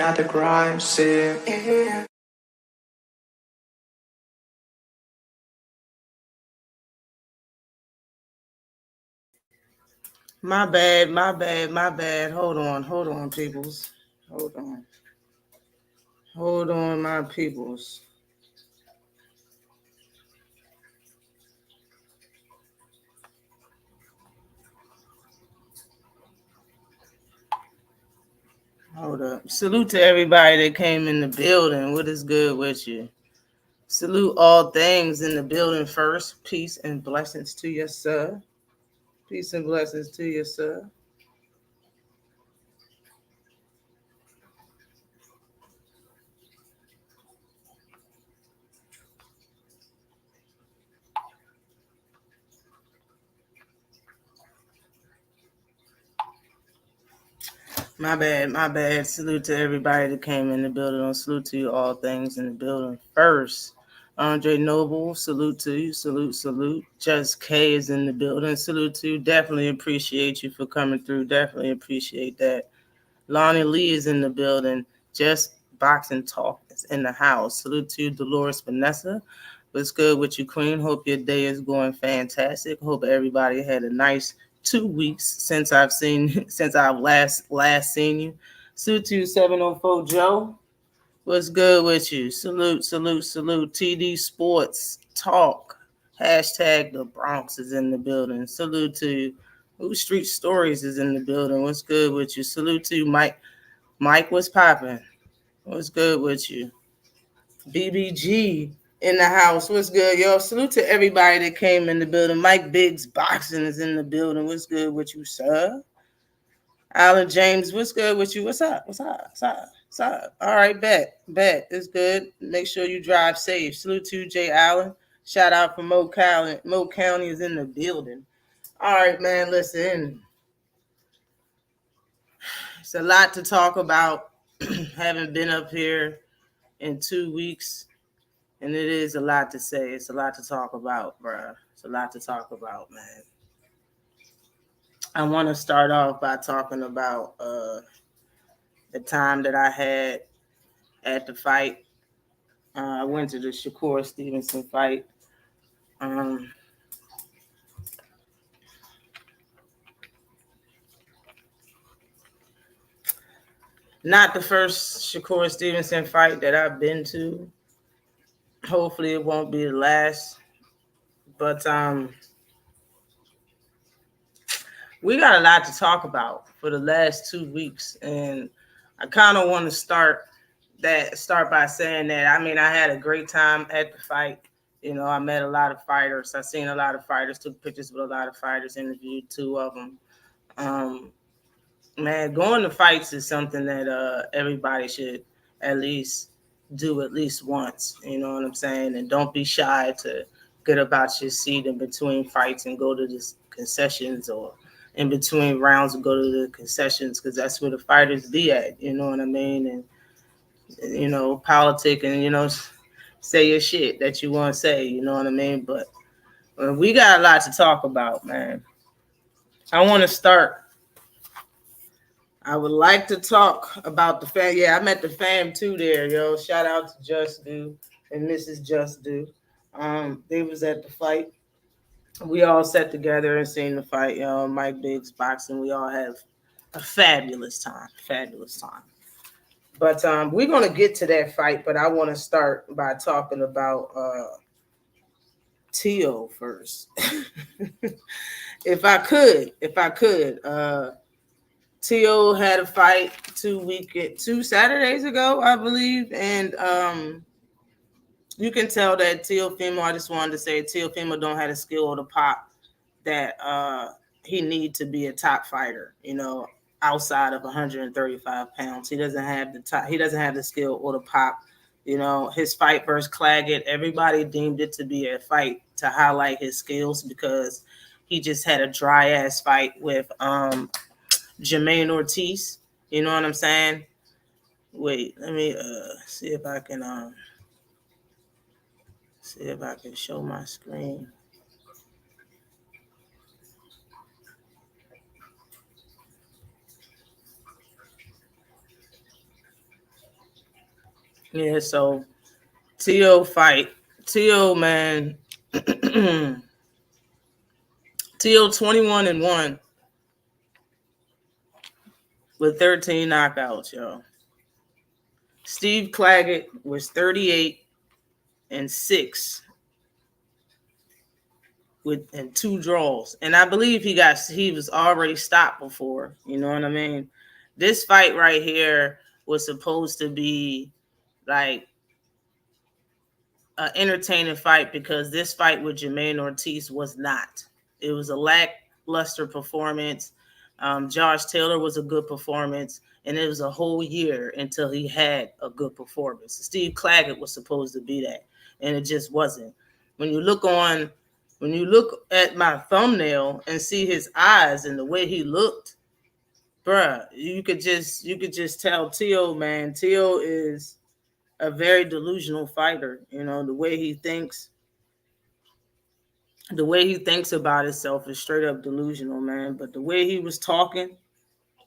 out the grime, yeah. My bad. Hold on, peoples. Hold on, my peoples. Hold up. Salute to everybody that came in the building. What is good with you? Salute all things in the building first. Peace and blessings to you, sir. Peace and blessings to you, sir. My bad. Salute to everybody that came in the building. Salute to you, all things in the building first. Andre Noble, salute to you. Salute. Just K is in the building. Salute to you. Definitely appreciate you for coming through. Definitely appreciate that. Lonnie Lee is in the building. Just Boxing Talk is in the house. Salute to you, Dolores Vanessa. What's good with you, Queen? Hope your day is going fantastic. Hope everybody had a nice 2 weeks since I've last seen you. Salute to you, 704 Joe. What's good with you? Salute. TD Sports Talk. Hashtag the Bronx is in the building. Salute to you. Who Street Stories is in the building. What's good with you? Salute to you, Mike. Mike, what's popping? What's good with you? BBG in the house. What's good, yo? Salute to everybody that came in the building. Mike Biggs Boxing is in the building. What's good with you, sir? Alan James, what's good with you? What's up? All right, bet. It's good. Make sure you drive safe. Salute to you, Jay Allen. Shout out from Mo County. Mo County is in the building. All right, man, listen. It's a lot to talk about. Haven't been up here in 2 weeks, and it is a lot to say. It's a lot to talk about, bruh. It's a lot to talk about, man. I want to start off by talking about the time that I had at the fight. I went to the Shakur Stevenson fight. Not the first Shakur Stevenson fight that I've been to. Hopefully it won't be the last. But we got a lot to talk about for the last 2 weeks. And I kind of want to start by saying that, I mean, I had a great time at the fight. You know, I met a lot of fighters. I seen a lot of fighters, took pictures with a lot of fighters, interviewed 2 of them. Man, going to fights is something that everybody should at least do at least once. You know what I'm saying? And don't be shy to get about your seat in between fights and go to the concessions, or in between rounds and go to the concessions, because that's where the fighters be at. You know what I mean? And, you know, politic and, you know, say your shit that you want to say. You know what I mean? But we got a lot to talk about, man. I want to start. I would like to talk about the fam. Yeah, I met the fam too there, yo. Shout out to Just Do and Mrs. Just Do. They was at the fight. We all sat together and seen the fight, yo. Mike Biggs Boxing. We all have a fabulous time. But we're gonna get to that fight. But I want to start by talking about Teo first. If I could. Teo had a fight 2 Saturdays ago, I believe, and you can tell that Teofimo. I just wanted to say Teofimo don't have the skill or the pop that he need to be a top fighter. You know, outside of 135 pounds, he doesn't have the skill or the pop. You know, his fight versus Claggett, everybody deemed it to be a fight to highlight his skills, because he just had a dry ass fight with Jermaine Ortiz. You know what I'm saying? Wait, let me see if I can show my screen. Yeah, so Teo fight. Teo, man. Teo 21-1 with 13 knockouts, yo. Steve Claggett was 38-6 and 2 draws. And I believe he was already stopped before. You know what I mean? This fight right here was supposed to be like an entertaining fight because this fight with Jermaine Ortiz was not. It was a lackluster performance. Josh Taylor was a good performance, and it was a whole year until he had a good performance. Steve Claggett was supposed to be that, and it just wasn't. When you look at my thumbnail and see his eyes and the way he looked, bruh, you could just tell Teo, man, Teo is a very delusional fighter. You know, the way he thinks about himself is straight up delusional, man. But the way he was talking,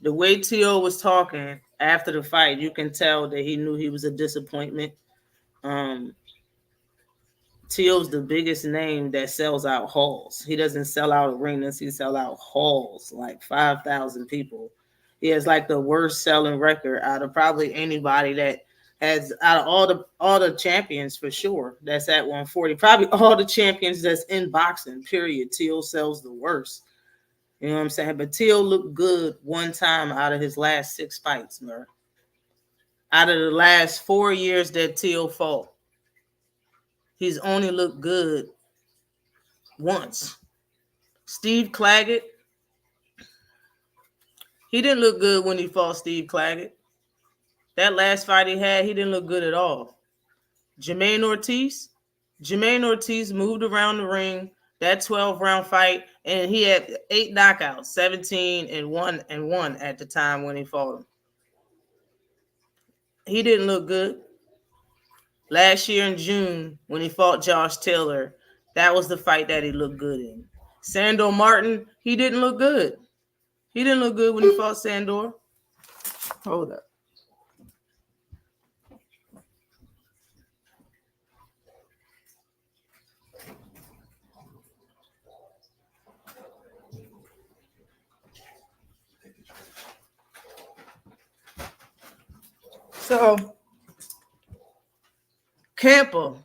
the way Teo was talking after the fight, you can tell that he knew he was a disappointment. Teo's the biggest name that sells out halls. He doesn't sell out arenas. He sells out halls, like 5,000 people. He has like the worst selling record out of probably anybody that has, out of all the champions for sure, that's at 140. Probably all the champions that's in boxing, period. Teo sells the worst. You know what I'm saying? But Teo looked good one time out of his last 6 fights, man. Out of the last 4 years that Teo fought, he's only looked good once. Steve Claggett, he didn't look good when he fought Steve Claggett. That last fight he had, he didn't look good at all. Jermaine Ortiz moved around the ring, that 12-round fight, and he had 8 knockouts, 17-1 at the time when he fought him. He didn't look good. Last year in June, when he fought Josh Taylor, that was the fight that he looked good in. Sandor Martin, he didn't look good. He didn't look good when he fought Sandor. Hold up. So, Campo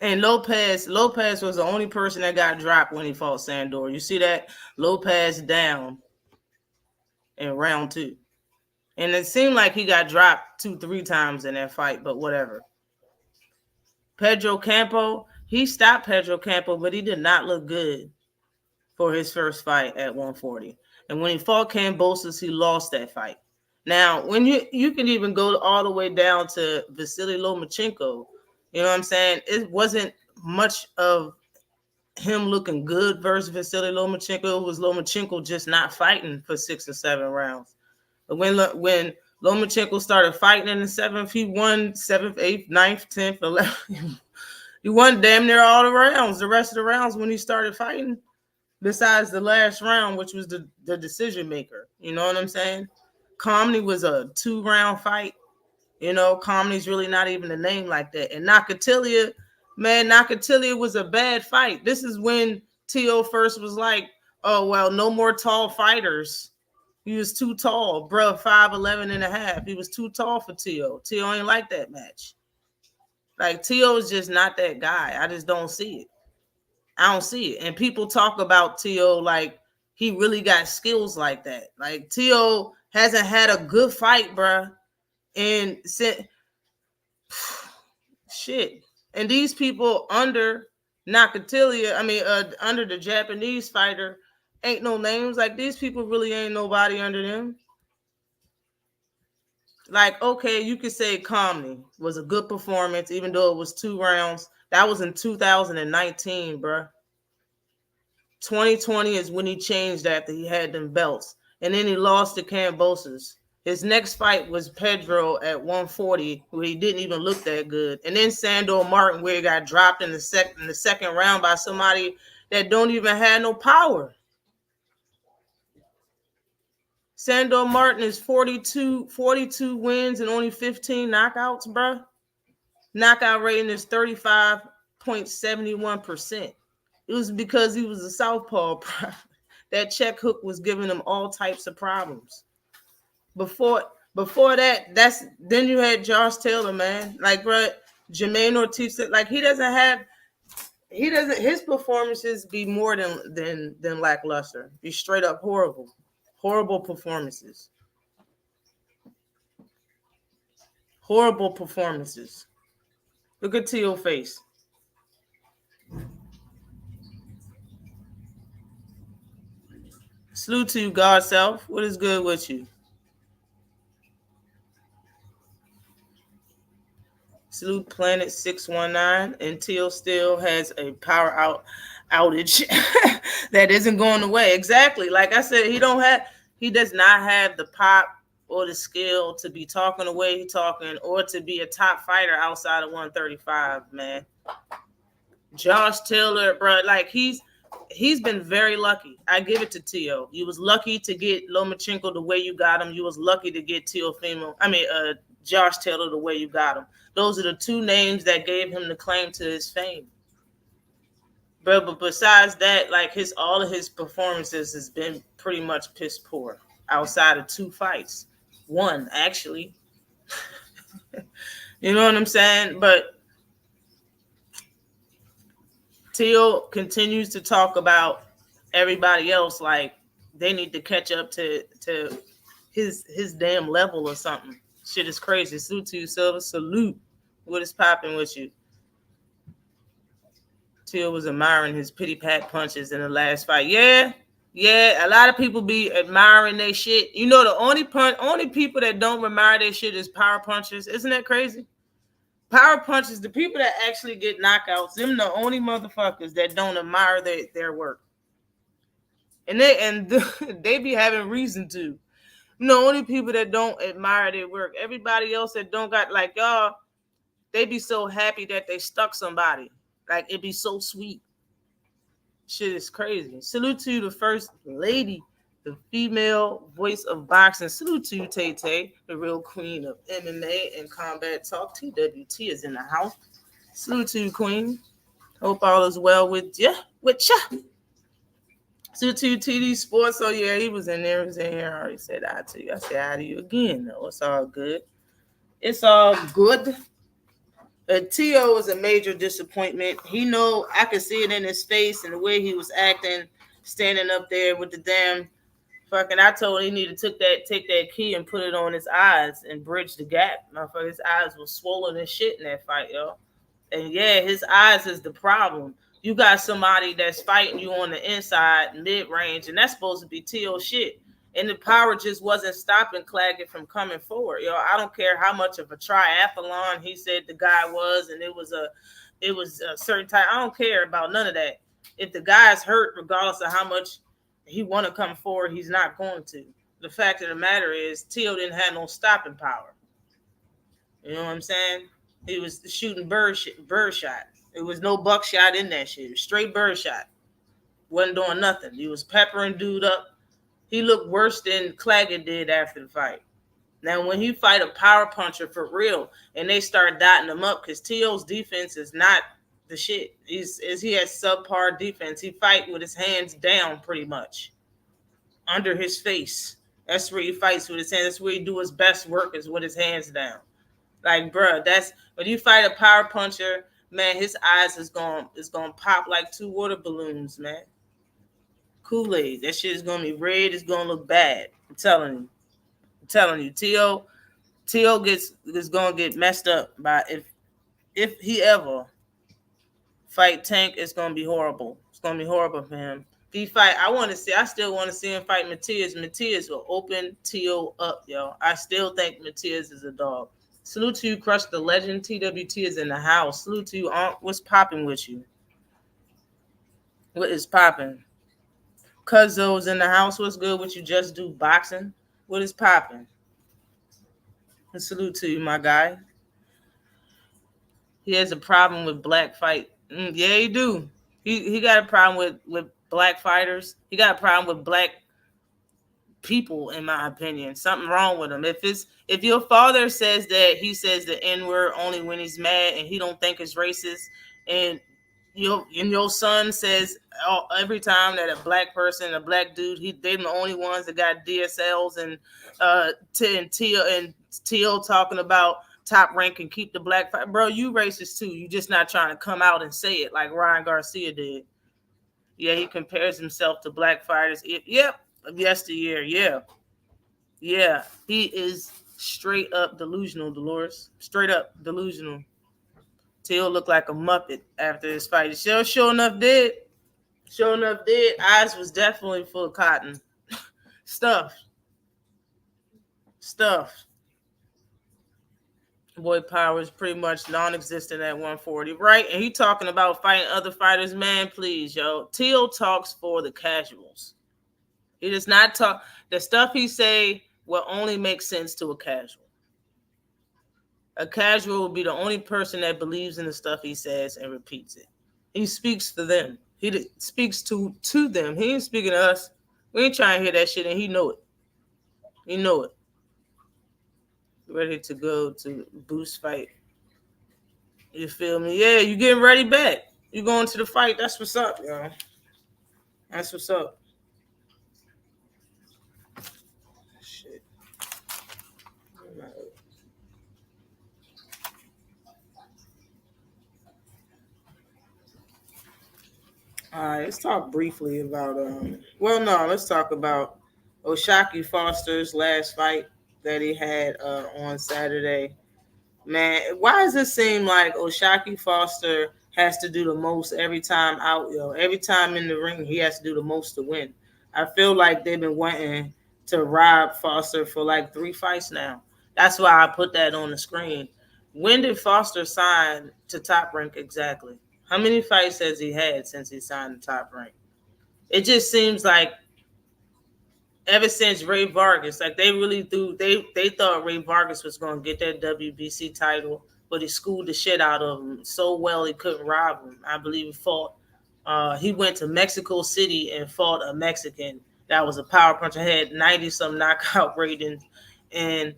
and Lopez was the only person that got dropped when he fought Sandor. You see that? Lopez down in round 2. And it seemed like he got dropped 2-3 times in that fight, but whatever. Pedro Campo, he stopped Pedro Campo, but he did not look good for his first fight at 140. And when he fought Kambosos, he lost that fight. Now, when you can even go all the way down to Vasily Lomachenko, you know what I'm saying? It wasn't much of him looking good versus Vasily Lomachenko. It was Lomachenko just not fighting for 6 or 7 rounds. But when Lomachenko started fighting in the 7th, he won 7th, 8th, 9th, 10th, 11th. He won damn near all the rounds, the rest of the rounds when he started fighting, besides the last round, which was the decision maker. You know what I'm saying? Comney was a 2-round fight. You know, Comney's really not even a name like that. And Nakatilia was a bad fight. This is when Teo first was like, oh, well, no more tall fighters. He was too tall, bro, 5'11 and a half. He was too tall for Teo. Teo ain't like that match. Like, Teo is just not that guy. I just don't see it. I don't see it. And people talk about Teo like he really got skills like that. Like, Teo hasn't had a good fight, bruh. And shit. And these people under Nakatilia, under the Japanese fighter, ain't no names. Like, these people really ain't nobody under them. Like, okay, you could say Comney was a good performance, even though it was 2 rounds. That was in 2019, bruh. 2020 is when he changed after he had them belts. And then he lost to Kambosos. His next fight was Pedro at 140, where he didn't even look that good. And then Sandor Martin, where he got dropped in the second round by somebody that don't even have no power. Sandor Martin is 42 wins and only 15 knockouts, bruh. Knockout rating is 35.71%. It was because he was a southpaw, bruh. That check hook was giving him all types of problems. Before that, then you had Josh Taylor, man. Like, bruh, Jermaine Ortiz, like his performances be more than lackluster. Be straight up horrible performances. Horrible performances. Look at Teo's face. Salute to you, God self. What is good with you? Salute Planet 619. And Teo still has a power outage that isn't going away. Exactly. Like I said, he does not have the pop or the skill to be talking the way he's talking or to be a top fighter outside of 135, man. Josh Taylor, bro, like he's been very lucky. I give it to Teo. You was lucky to get Lomachenko the way you got him. You was lucky to get Teofimo. Josh Taylor the way you got him. Those are the two names that gave him the claim to his fame. Bro, but besides that, like all of his performances has been pretty much piss poor outside of 2 fights. 1, actually. You know what I'm saying? But Teo continues to talk about everybody else like they need to catch up to his damn level or something. Shit is crazy. Salute to you, Silver. Salute. What is popping with you? Teo was admiring his pity pat punches in the last fight. Yeah. A lot of people be admiring their shit. You know, the only people that don't admire their shit is power punchers. Isn't that crazy? Power punches, the people that actually get knockouts, them the only motherfuckers that don't admire their work. And they be having reason to. The only people that don't admire their work. Everybody else that don't got, like, y'all, they be so happy that they stuck somebody. Like, it be so sweet. Shit is crazy. Salute to you, the first lady, the female voice of boxing. Salute to you, Tay, the real queen of MMA and combat talk. TWT is in the house. Salute to you, queen. Hope all is well with ya. Salute to you, TD Sports. Oh, yeah, he was in there. I already said hi to you. I said hi to you again, though. It's all good. It's all good. Teo was a major disappointment. I could see it in his face and the way he was acting, standing up there with the damn fucking. I told him he needed to take that key and put it on his eyes and bridge the gap. Motherfucker, his eyes were swollen as shit in that fight, yo. And yeah, his eyes is the problem. You got somebody that's fighting you on the inside, mid-range, and that's supposed to be Teo shit. And the power just wasn't stopping Claggett from coming forward. Yo, I don't care how much of a triathlon he said the guy was, and it was a certain type. I don't care about none of that. If the guy's hurt, regardless of how much he want to come forward, he's not going to. The fact of the matter is, Teo didn't have no stopping power. You know what I'm saying? He was shooting bird shot. There was no buckshot in that shit. It was straight bird shot. Wasn't doing nothing. He was peppering dude up. He looked worse than Claggett did after the fight. Now, when he fight a power puncher for real, and they start dotting him up, because Teo's defense is not the shit. He has subpar defense. He fight with his hands down pretty much. Under his face. That's where he fights with his hands. That's where he do his best work is with his hands down. Like, bruh, that's when you fight a power puncher, man, his eyes is gonna pop like 2 water balloons, man. Kool-Aid. That shit is gonna be red. It's gonna look bad. I'm telling you. Teo is gonna get messed up by if he ever fight Tank. It's gonna be horrible. It's gonna be horrible for him. If he fight, I still want to see him fight Matias. Matias will open Teo up, yo. I still think Matias is a dog. Salute to you, Crush the Legend. TWT is in the house. Salute to you, Aunt. What's popping with you? What is popping? Cuzzo's in the house. What's good with you? Just do boxing. What is popping? And salute to you, my guy. He has a problem with black fight. Yeah, he do. He got a problem with black fighters. He got a problem with black people, in my opinion. Something wrong with him. If your father says that he says the N-word only when he's mad and he don't think it's racist, and your son says every time that a black person, a black dude, they're the only ones that got DSLs and Teal talking about Top Rank and keep the black fight. Bro, you racist too. You just not trying to come out and say it like Ryan Garcia did. Yeah, he compares himself to black fighters. Yep, of yesteryear. Yeah. He is straight up delusional, Dolores. Straight up delusional. Teal looked like a Muppet after his fight. Sure enough did. Eyes was definitely full of cotton. Stuff. Boy power is pretty much non-existent at 140, right? And he talking about fighting other fighters. Man, please, yo. Teal talks for the casuals. He does not talk. The stuff he say will only make sense to a casual. A casual will be the only person that believes in the stuff he says and repeats it. He speaks for them. He speaks to them. He ain't speaking to us. We ain't trying to hear that shit, and he know it. Ready to go to Boost fight. You feel me? Yeah, you getting ready back. You going to the fight. That's what's up, yo. That's what's up. Shit. All right, let's talk briefly about let's talk about O'Shaquie Foster's last fight that he had on Saturday. Man, why does it seem like O'Shaquie Foster has to do the most every time out, yo? Every time in the ring, he has to do the most to win. I feel like they've been wanting to rob Foster for like 3 fights now. That's why I put that on the screen. When did Foster sign to Top Rank exactly? How many fights has he had since he signed to Top Rank? It just seems like ever since Ray Vargas, like they really do, they thought Ray Vargas was going to get that WBC title, but he schooled the shit out of him so well he couldn't rob him. I believe he went to Mexico City and fought a Mexican that was a power puncher, had 90-some knockout ratings, and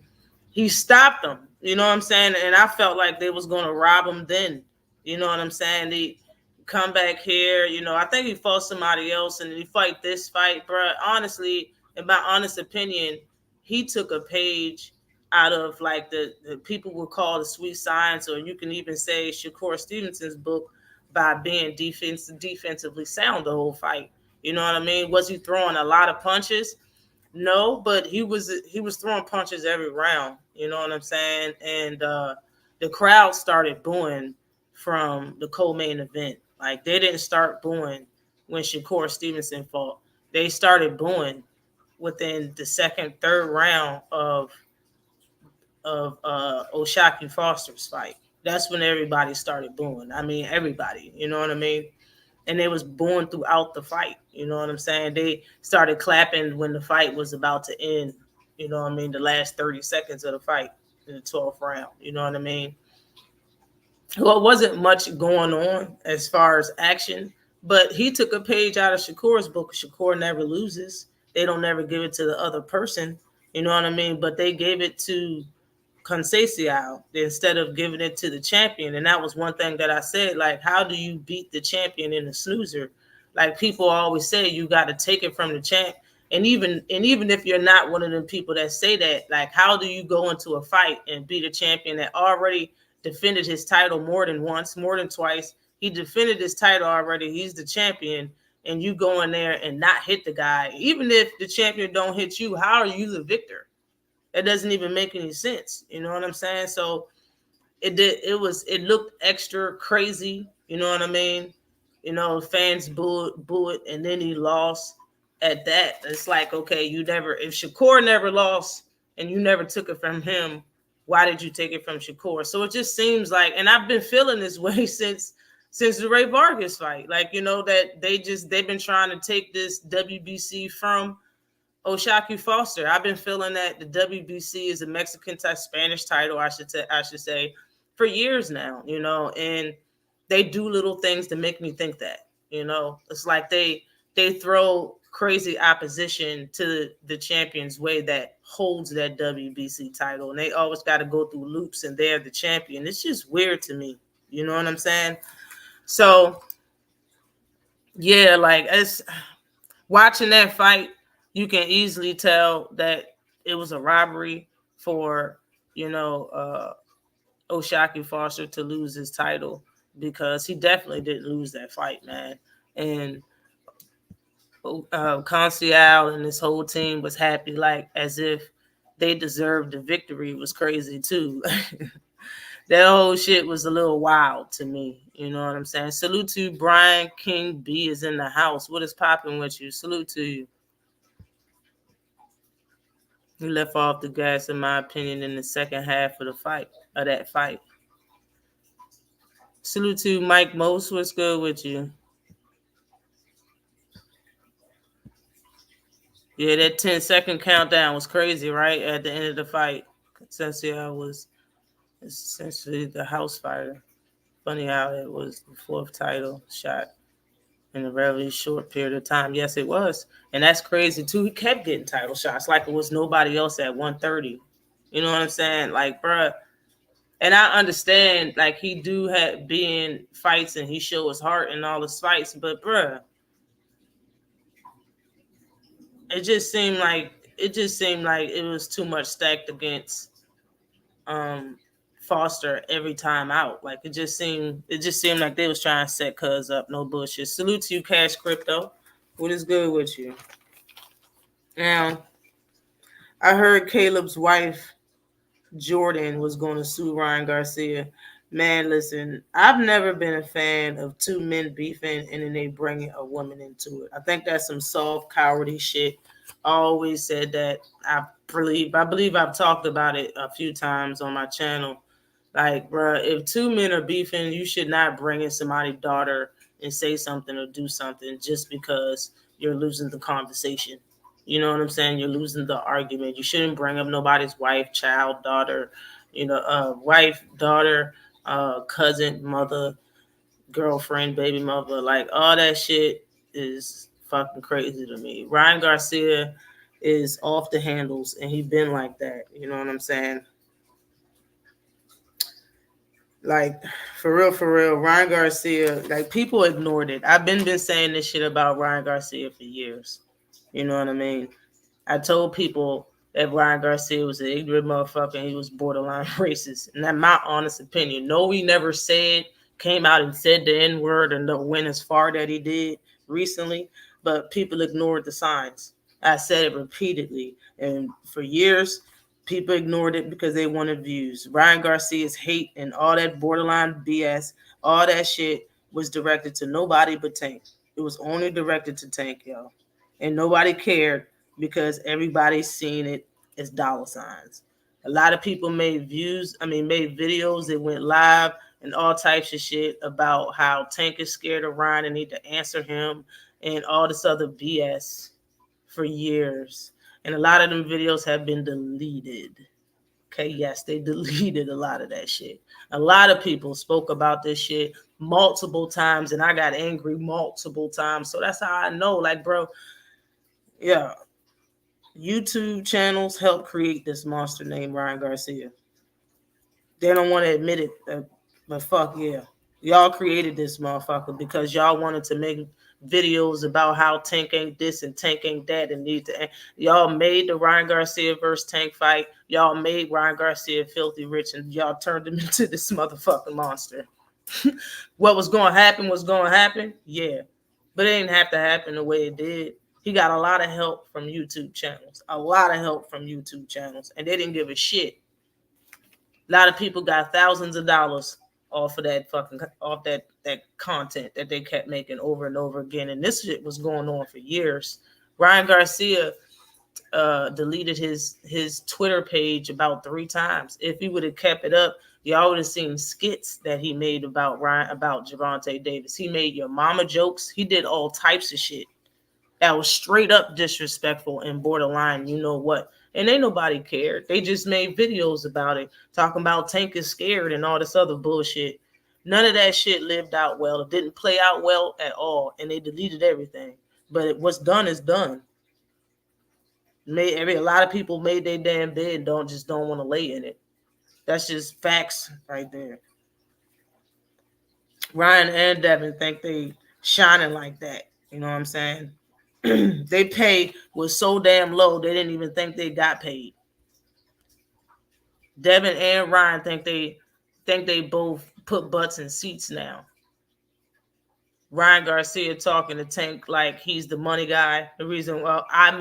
he stopped him. You know what I'm saying? And I felt like they was going to rob him then. You know what I'm saying? They come back here. You know, I think he fought somebody else, and he fight this fight, bro. Honestly, in my honest opinion, he took a page out of like the people would call the sweet science, or you can even say Shakur Stevenson's book, by being defensively sound the whole fight. You know what I mean? Was he throwing a lot of punches? No, but he was throwing punches every round. You know what I'm saying? And the crowd started booing from the co-main event. Like they didn't start booing when Shakur Stevenson fought. They started booing within the second, third round of O'Shaquie Foster's fight. That's when everybody started booing. I mean, everybody. You know what I mean? And they was booing throughout the fight. You know what I'm saying? They started clapping when the fight was about to end. You know what I mean? The last 30 seconds of the fight in the 12th round. You know what I mean? Well, it wasn't much going on as far as action, but he took a page out of Shakur's book. Shakur never loses. They don't never give it to the other person. You know what I mean? But they gave it to Conceição instead of giving it to the champion. And that was one thing that I said, like, how do you beat the champion in a snoozer? Like people always say, you got to take it from the champ. And even if you're not one of them people that say that, like, how do you go into a fight and beat a champion that already defended his title more than once, more than twice? He defended his title already. He's the champion. And you go in there and not hit the guy. Even if the champion don't hit you, how are you the victor? That doesn't even make any sense. You know what I'm saying? So it looked extra crazy. You know what I mean? You know, fans boo it, and then he lost at that. It's like, okay, if Shakur never lost and you never took it from him, why did you take it from Shakur? So it just seems like, and I've been feeling this way since the Ray Vargas fight. Like, you know, that they've been trying to take this WBC from O'Shaquie Foster. I've been feeling that the WBC is a Mexican Spanish title, I should say, for years now, you know, and they do little things to make me think that, you know. It's like they throw crazy opposition to the Champions Way that holds that WBC title, and they always got to go through loops, and they're the champion. It's just weird to me. You know what I'm saying? So yeah, like it's watching that fight, you can easily tell that it was a robbery for, O'Shaquie Foster to lose his title, because he definitely didn't lose that fight, man. And Conceal and his whole team was happy, like as if they deserved the victory. It was crazy too. That whole shit was a little wild to me. You know what I'm saying? Salute to Brian King B is in the house. What is popping with you? Salute to you. He left off the gas, in my opinion, in the second half of that fight. Salute to Mike Most. What's good with you? Yeah, that 10-second countdown was crazy, right? At the end of the fight. Consensia was essentially the house fighter. Funny how it was the fourth title shot in a very short period of time. Yes, it was. And that's crazy, too. He kept getting title shots like it was nobody else at 130. You know what I'm saying? Like, bruh. And I understand, like, he do be in fights and he show his heart in all his fights. But, bruh, it just seemed like it was too much stacked against Foster every time out. Like it just seemed like they was trying to set Cuz up. No bullshit. Salute to you, Cash Crypto. What is good with you? Now, I heard Caleb's wife, Jordan, was going to sue Ryan Garcia. Man, listen, I've never been a fan of two men beefing and then they bringing a woman into it. I think that's some soft, cowardly shit. I always said that. I believe I've talked about it a few times on my channel. Like, bro, if two men are beefing, you should not bring in somebody's daughter and say something or do something just because you're losing the conversation. You know what I'm saying? You're losing the argument. You shouldn't bring up nobody's wife, child, daughter, wife, daughter, cousin, mother, girlfriend, baby mother. Like, all that shit is fucking crazy to me. Ryan Garcia is off the handles, and he's been like that. You know what I'm saying? Like, for real, Ryan Garcia, like, people ignored it. I've been saying this shit about Ryan Garcia for years. You know what I mean? I told people that Ryan Garcia was an ignorant motherfucker and he was borderline racist. And that's my honest opinion. No, he never came out and said the N-word or went as far that he did recently, but people ignored the signs. I said it repeatedly. And for years, people ignored it because they wanted views. Ryan Garcia's hate and all that borderline BS, all that shit was directed to nobody but Tank. It was only directed to Tank, yo. And nobody cared because everybody's seen it as dollar signs. A lot of people made videos that went live and all types of shit about how Tank is scared of Ryan and need to answer him and all this other BS for years. And a lot of them videos have been deleted. Okay, yes, they deleted a lot of that shit. A lot of people spoke about this shit multiple times, and I got angry multiple times. So that's how I know, like, bro, yeah, YouTube channels help create this monster named Ryan Garcia. They don't want to admit it, but fuck yeah. Y'all created this motherfucker because y'all wanted to make videos about how Tank ain't this and Tank ain't that and y'all made the Ryan Garcia versus Tank fight. Y'all made Ryan Garcia filthy rich and y'all turned him into this motherfucking monster. What was going to happen, yeah. But it didn't have to happen the way it did. He got a lot of help from YouTube channels. And they didn't give a shit. A lot of people got thousands of dollars off of that content that they kept making over and over again. And this shit was going on for years. Ryan Garcia deleted his Twitter page about 3 times. If he would have kept it up, y'all would have seen skits that he made about Gervonta Davis. He made your mama jokes. He did all types of shit that was straight up disrespectful and borderline, you know what. And ain't nobody cared. They just made videos about it, talking about Tank is scared and all this other bullshit. None of that shit lived out well. It didn't play out well at all, and they deleted everything. But what's done is done. A lot of people made their damn bed, don't want to lay in it. That's just facts right there. Ryan and Devin think they shining like that. You know what I'm saying? They pay was so damn low they didn't even think they got paid. Devin and Ryan think they both put butts in seats now. Ryan Garcia talking to Tank like he's the money guy. The reason, well, I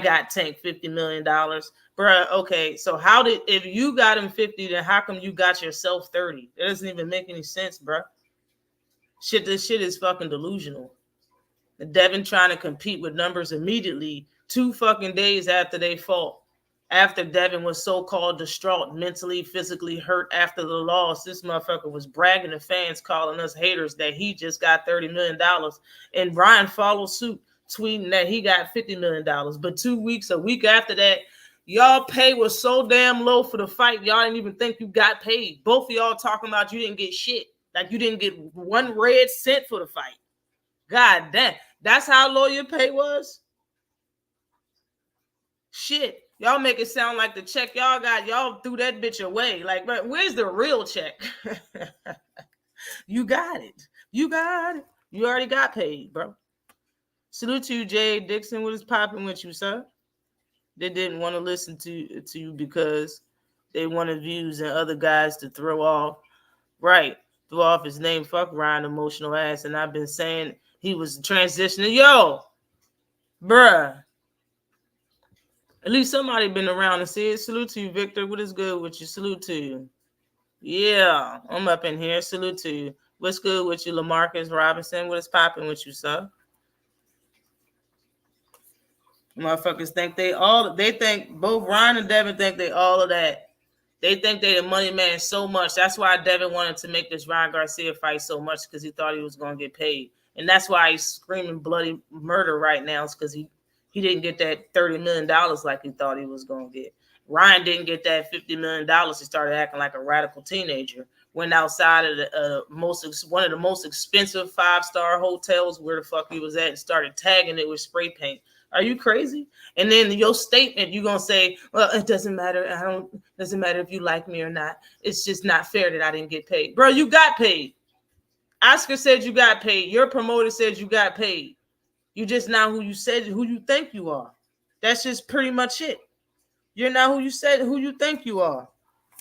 got Tank $50 million. Bruh, okay, so if you got him 50, then how come you got yourself 30? It doesn't even make any sense, bruh. This shit is fucking delusional. Devin trying to compete with numbers immediately 2 fucking days after they fought. After Devin was so-called distraught, mentally, physically hurt after the loss, this motherfucker was bragging to fans, calling us haters that he just got $30 million. And Ryan followed suit, tweeting that he got $50 million. But a week after that, y'all pay was so damn low for the fight, y'all didn't even think you got paid. Both of y'all talking about you didn't get shit. Like you didn't get 1 red cent for the fight. God damn. That's how low your pay was? Shit. Y'all make it sound like the check y'all got, y'all threw that bitch away. Like, but where's the real check? You got it. You got it. You already got paid, bro. Salute to you, Jay Dixon. What is popping with you, sir? They didn't want to listen to you because they wanted views and other guys to throw off. Right. Throw off his name. Fuck Ryan, emotional ass. And I've been saying he was transitioning. Yo, bruh. At least somebody been around and see it. Salute to you, Victor. What is good with you? Salute to you. Yeah, I'm up in here. Salute to you. What's good with you, LaMarcus Robinson? What is popping with you, sir? Motherfuckers think they think both Ryan and Devin think they all of that. They think they the money man so much. That's why Devin wanted to make this Ryan Garcia fight so much, because he thought he was going to get paid. And that's why he's screaming bloody murder right now, is because he didn't get that $30 million like he thought he was going to get. Ryan didn't get that $50 million. He started acting like a radical teenager. Went outside of one of the most expensive 5-star hotels where the fuck he was at and started tagging it with spray paint. Are you crazy? And then your statement, you're going to say, well, it doesn't matter. Doesn't matter if you like me or not. It's just not fair that I didn't get paid. Bro, you got paid. Oscar said you got paid. Your promoter said you got paid. You just not who you think you are. That's just pretty much it. You're not who you think you are.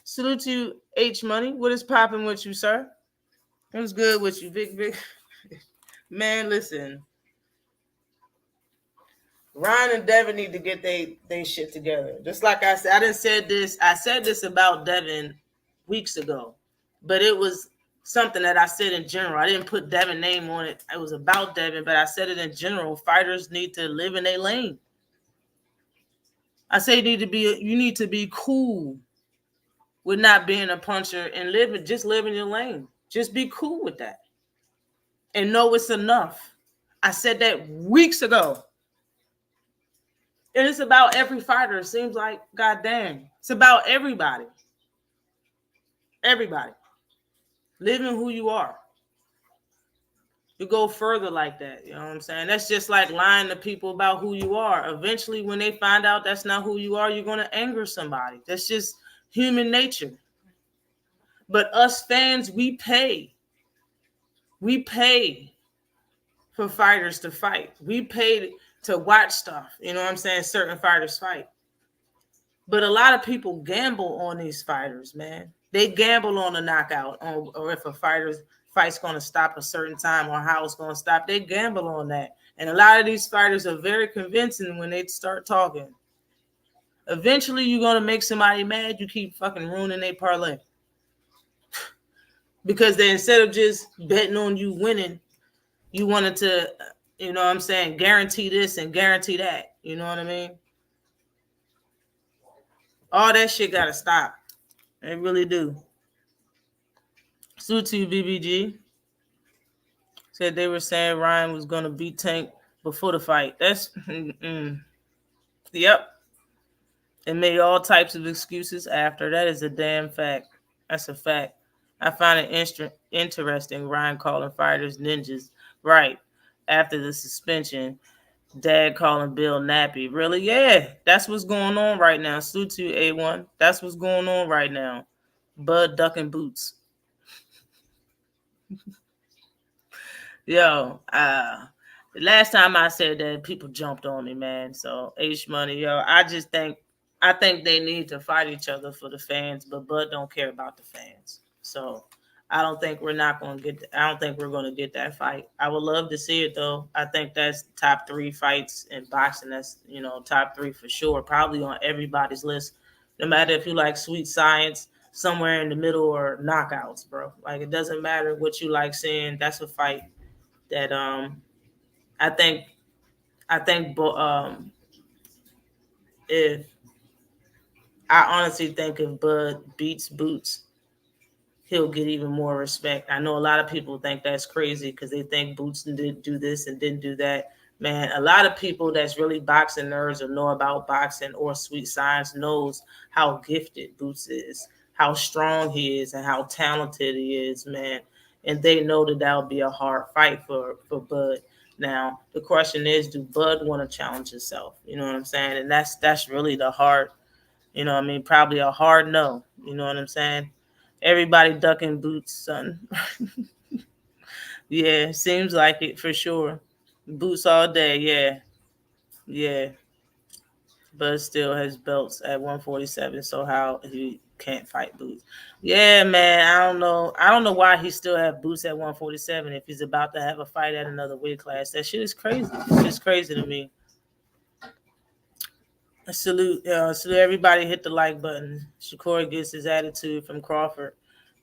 Salute to you, H Money. What is popping with you, sir? What's good with you, Vic? Man, listen. Ryan and Devin need to get they shit together. Just like I said, I said this about Devin weeks ago, but it was something that I said in general. I didn't put Devin's name on it. It was about Devin, but I said it in general. Fighters need to live in their lane. I say you need to be cool with not being a puncher and live in your lane. Just be cool with that. And know it's enough. I said that weeks ago. And it's about every fighter. It seems like, goddamn, it's about everybody. Everybody. Living who you are. You go further like that. You know what I'm saying? That's just like lying to people about who you are. Eventually, when they find out that's not who you are, you're going to anger somebody. That's just human nature. But us fans, we pay. We pay for fighters to fight. We pay to watch stuff. You know what I'm saying? Certain fighters fight. But a lot of people gamble on these fighters, man. They gamble on a knockout, or if a fight's going to stop a certain time, or how it's going to stop. They gamble on that. And a lot of these fighters are very convincing when they start talking. Eventually, you're going to make somebody mad. You keep fucking ruining their parlay. Because they, instead of just betting on you winning, you wanted to, you know what I'm saying, guarantee this and guarantee that. You know what I mean? All that shit got to stop. They really do. Salute to you, BBG. Said they were saying Ryan was going to beat Tank before the fight. That's, yep. And made all types of excuses after. That is a damn fact. That's a fact. I find it interesting, Ryan calling fighters ninjas. Right. after the suspension. Dad calling Bill nappy. Really? Yeah, that's what's going on right now. Salute to you, A1. That's what's going on right now. Bud ducking boots. Yo, the last time I said that, people jumped on me, man. So H Money, yo, I think they need to fight each other for the fans, but Bud don't care about the fans. So I don't think we're going to get that fight. I would love to see it though. I think that's top 3 fights in boxing. That's, top 3 for sure. Probably on everybody's list. No matter if you like Sweet Science, somewhere in the middle, or knockouts, bro. Like, it doesn't matter what you like seeing. That's a fight that I think if I honestly think if Bud beats Boots, he'll get even more respect. I know a lot of people think that's crazy because they think Boots didn't do this and didn't do that. Man, a lot of people that's really boxing nerds or know about boxing or Sweet Science knows how gifted Boots is, how strong he is, and how talented he is, man. And they know that that'll be a hard fight for Bud. Now, the question is, do Bud want to challenge himself? You know what I'm saying? And that's really the hard, probably a hard no. You know what I'm saying? Everybody ducking Boots, son. Yeah, seems like it for sure. Boots all day, yeah. Yeah. But still has belts at 147, so how he can't fight Boots. Yeah, man, I don't know. I don't know why he still have Boots at 147 if he's about to have a fight at another weight class. That shit is crazy. It's just crazy to me. Salute everybody. Hit the like button. Shakur gets his attitude from Crawford.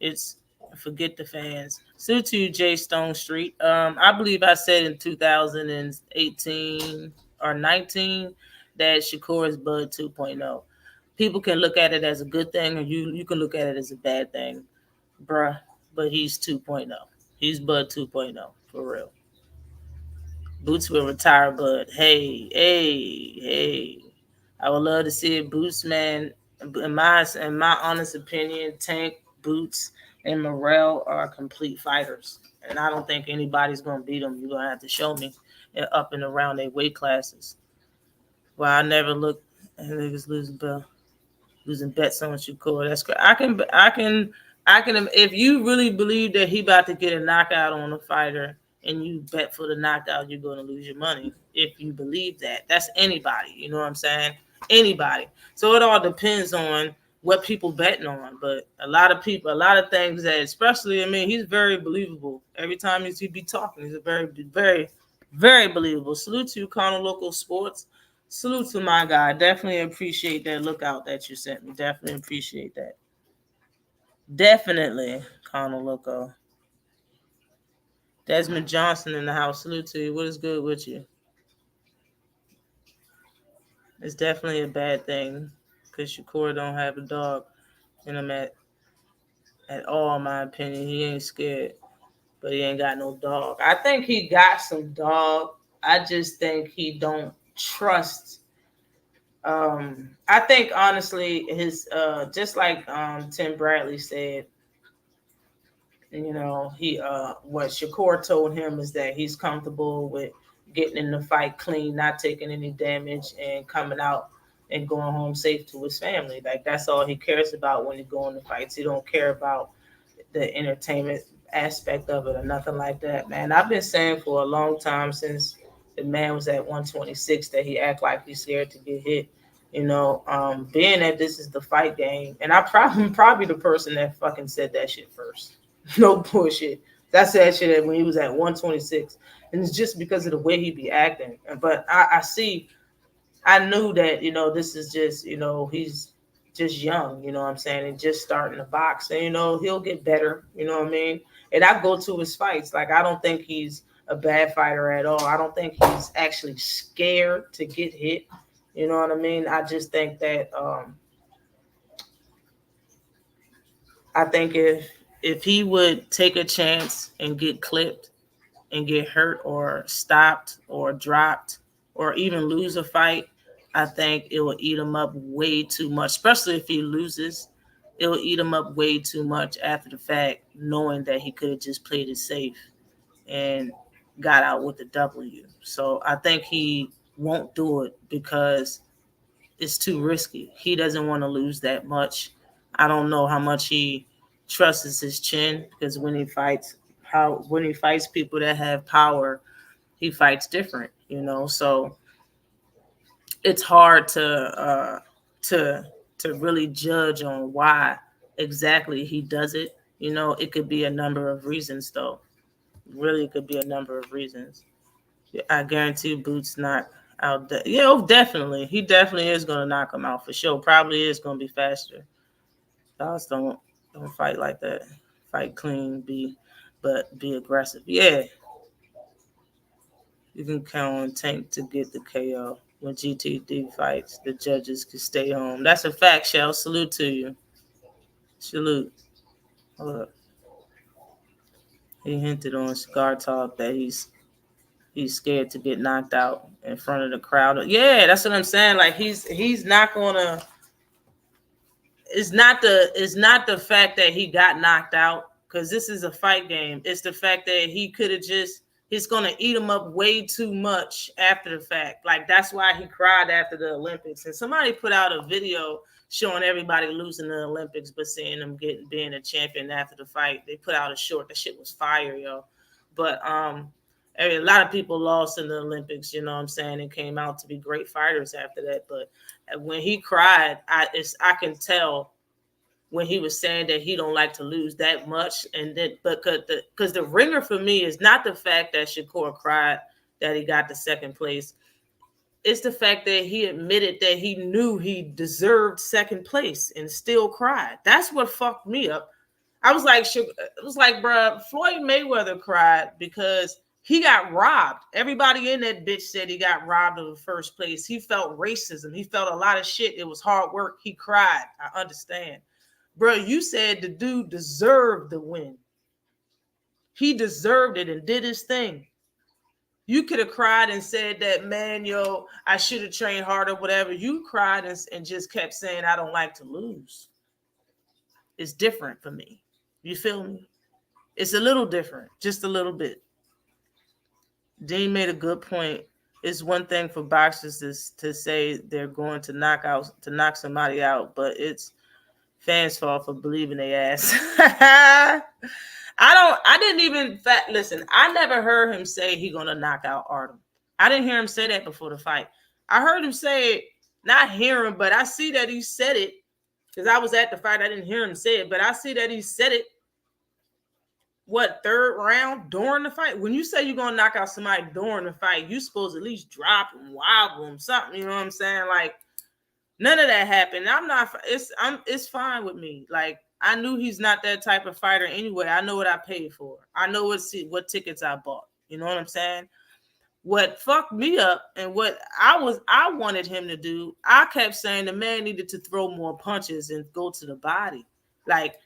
It's forget the fans. Salute to you, J Stone Street. I believe I said in 2018 or 19 that Shakur is Bud 2.0. People can look at it as a good thing, or you can look at it as a bad thing, bruh. But he's 2.0. He's Bud 2.0 for real. Boots will retire Bud. Hey. I would love to see it. Boots, man, in my honest opinion, Tank, Boots, and Morrell are complete fighters. And I don't think anybody's going to beat them. You're going to have to show me up and around their weight classes. Well, I never look at niggas losing bets on Shakur. That's great. I can, if you really believe that he about to get a knockout on a fighter and you bet for the knockout, you're going to lose your money. If you believe that, that's anybody. You know what I'm saying? Anybody. So it all depends on what people betting on. But a lot of things that, especially, he's very believable. Every time he be talking, he's a very, very, very believable. Salute to you, Korner Local Sports. Salute to my guy. Definitely appreciate that lookout that you sent me. Definitely appreciate that. Definitely, Korner Loco. Desmond Johnson in the house. Salute to you. What is good with you? It's definitely a bad thing because Shakur don't have a dog in him at all, in my opinion. He ain't scared, but he ain't got no dog. I think he got some dog. I just think he don't trust. I think honestly, his just like Tim Bradley said, he what Shakur told him is that he's comfortable with getting in the fight clean, not taking any damage, and coming out and going home safe to his family. Like, that's all he cares about when he go in the fights. He don't care about the entertainment aspect of it or nothing like that, man. I've been saying for a long time, since the man was at 126, that he act like he's scared to get hit. Being that this is the fight game, and I'm probably the person that fucking said that shit first. No bullshit. That's that shit when he was at 126. And it's just because of the way he be acting. But I knew that, this is just, he's just young, you know what I'm saying, and just starting to box. And, he'll get better, you know what I mean? And I go to his fights. Like, I don't think he's a bad fighter at all. I don't think he's actually scared to get hit. You know what I mean? I just think that I think if he would take a chance and get clipped and get hurt or stopped or dropped or even lose a fight, I think it will eat him up way too much, especially if he loses. It will eat him up way too much after the fact, knowing that he could have just played it safe. And got out with the W. So I think he won't do it because it's too risky. He doesn't want to lose that much. I don't know how much he trusts his chin, because when he fights people that have power, he fights different, So it's hard to really judge on why exactly he does it. It could be a number of reasons, though. Really, it could be a number of reasons. I guarantee Boots not out. Definitely. He definitely is going to knock him out for sure. Probably is going to be faster. Dogs don't fight like that. Fight clean, be aggressive. Yeah. You can count on Tank to get the KO. When GTD fights, the judges can stay home. That's a fact, Shell. Salute to you. Salute. Hold up. He hinted on Cigar Talk that he's scared to get knocked out in front of the crowd. Yeah, that's what I'm saying. Like he's not gonna. It's not the fact that he got knocked out, because this is a fight game. It's the fact that he could have he's gonna eat him up way too much after the fact. Like that's why he cried after the Olympics. And somebody put out a video showing everybody losing the Olympics, but seeing them being a champion after the fight. They put out a short. That shit was fire, yo. But a lot of people lost in the Olympics, and came out to be great fighters after that. But when he cried, I can when he was saying that he don't like to lose that much. And then, because the ringer for me is not the fact that Shakur cried that he got the second place. It's the fact that he admitted that he knew he deserved second place and still cried. That's what fucked me up. I was like, bro, Floyd Mayweather cried because he got robbed. Everybody in that bitch said he got robbed of the first place. He felt racism. He felt a lot of shit. It was hard work. He cried. I understand. Bro, you said the dude deserved the win. He deserved it and did his thing. You could have cried and said that, man, I should have trained harder, whatever. You cried and just kept saying, I don't like to lose. It's different for me. You feel me? It's a little different, just a little bit. Dean made a good point. It's one thing for boxers to say they're going to knock somebody out, but it's fans' fault for believing they ass. Listen, I never heard him say he gonna knock out Artem. I didn't hear him say that before the fight. I heard him say it, not hear him, but I see that he said it, because I was at the fight. I didn't hear him say it, but I see that he said it. What, third round during the fight? When you say you're gonna knock out somebody during the fight, you supposed to at least drop him, wobble him, something. You know what I'm saying? Like, none of that happened. It's fine with me. Like, I knew he's not that type of fighter anyway. I know what I paid for. I know what tickets I bought. You know what I'm saying? What fucked me up and what I wanted him to do, I kept saying the man needed to throw more punches and go to the body. Like,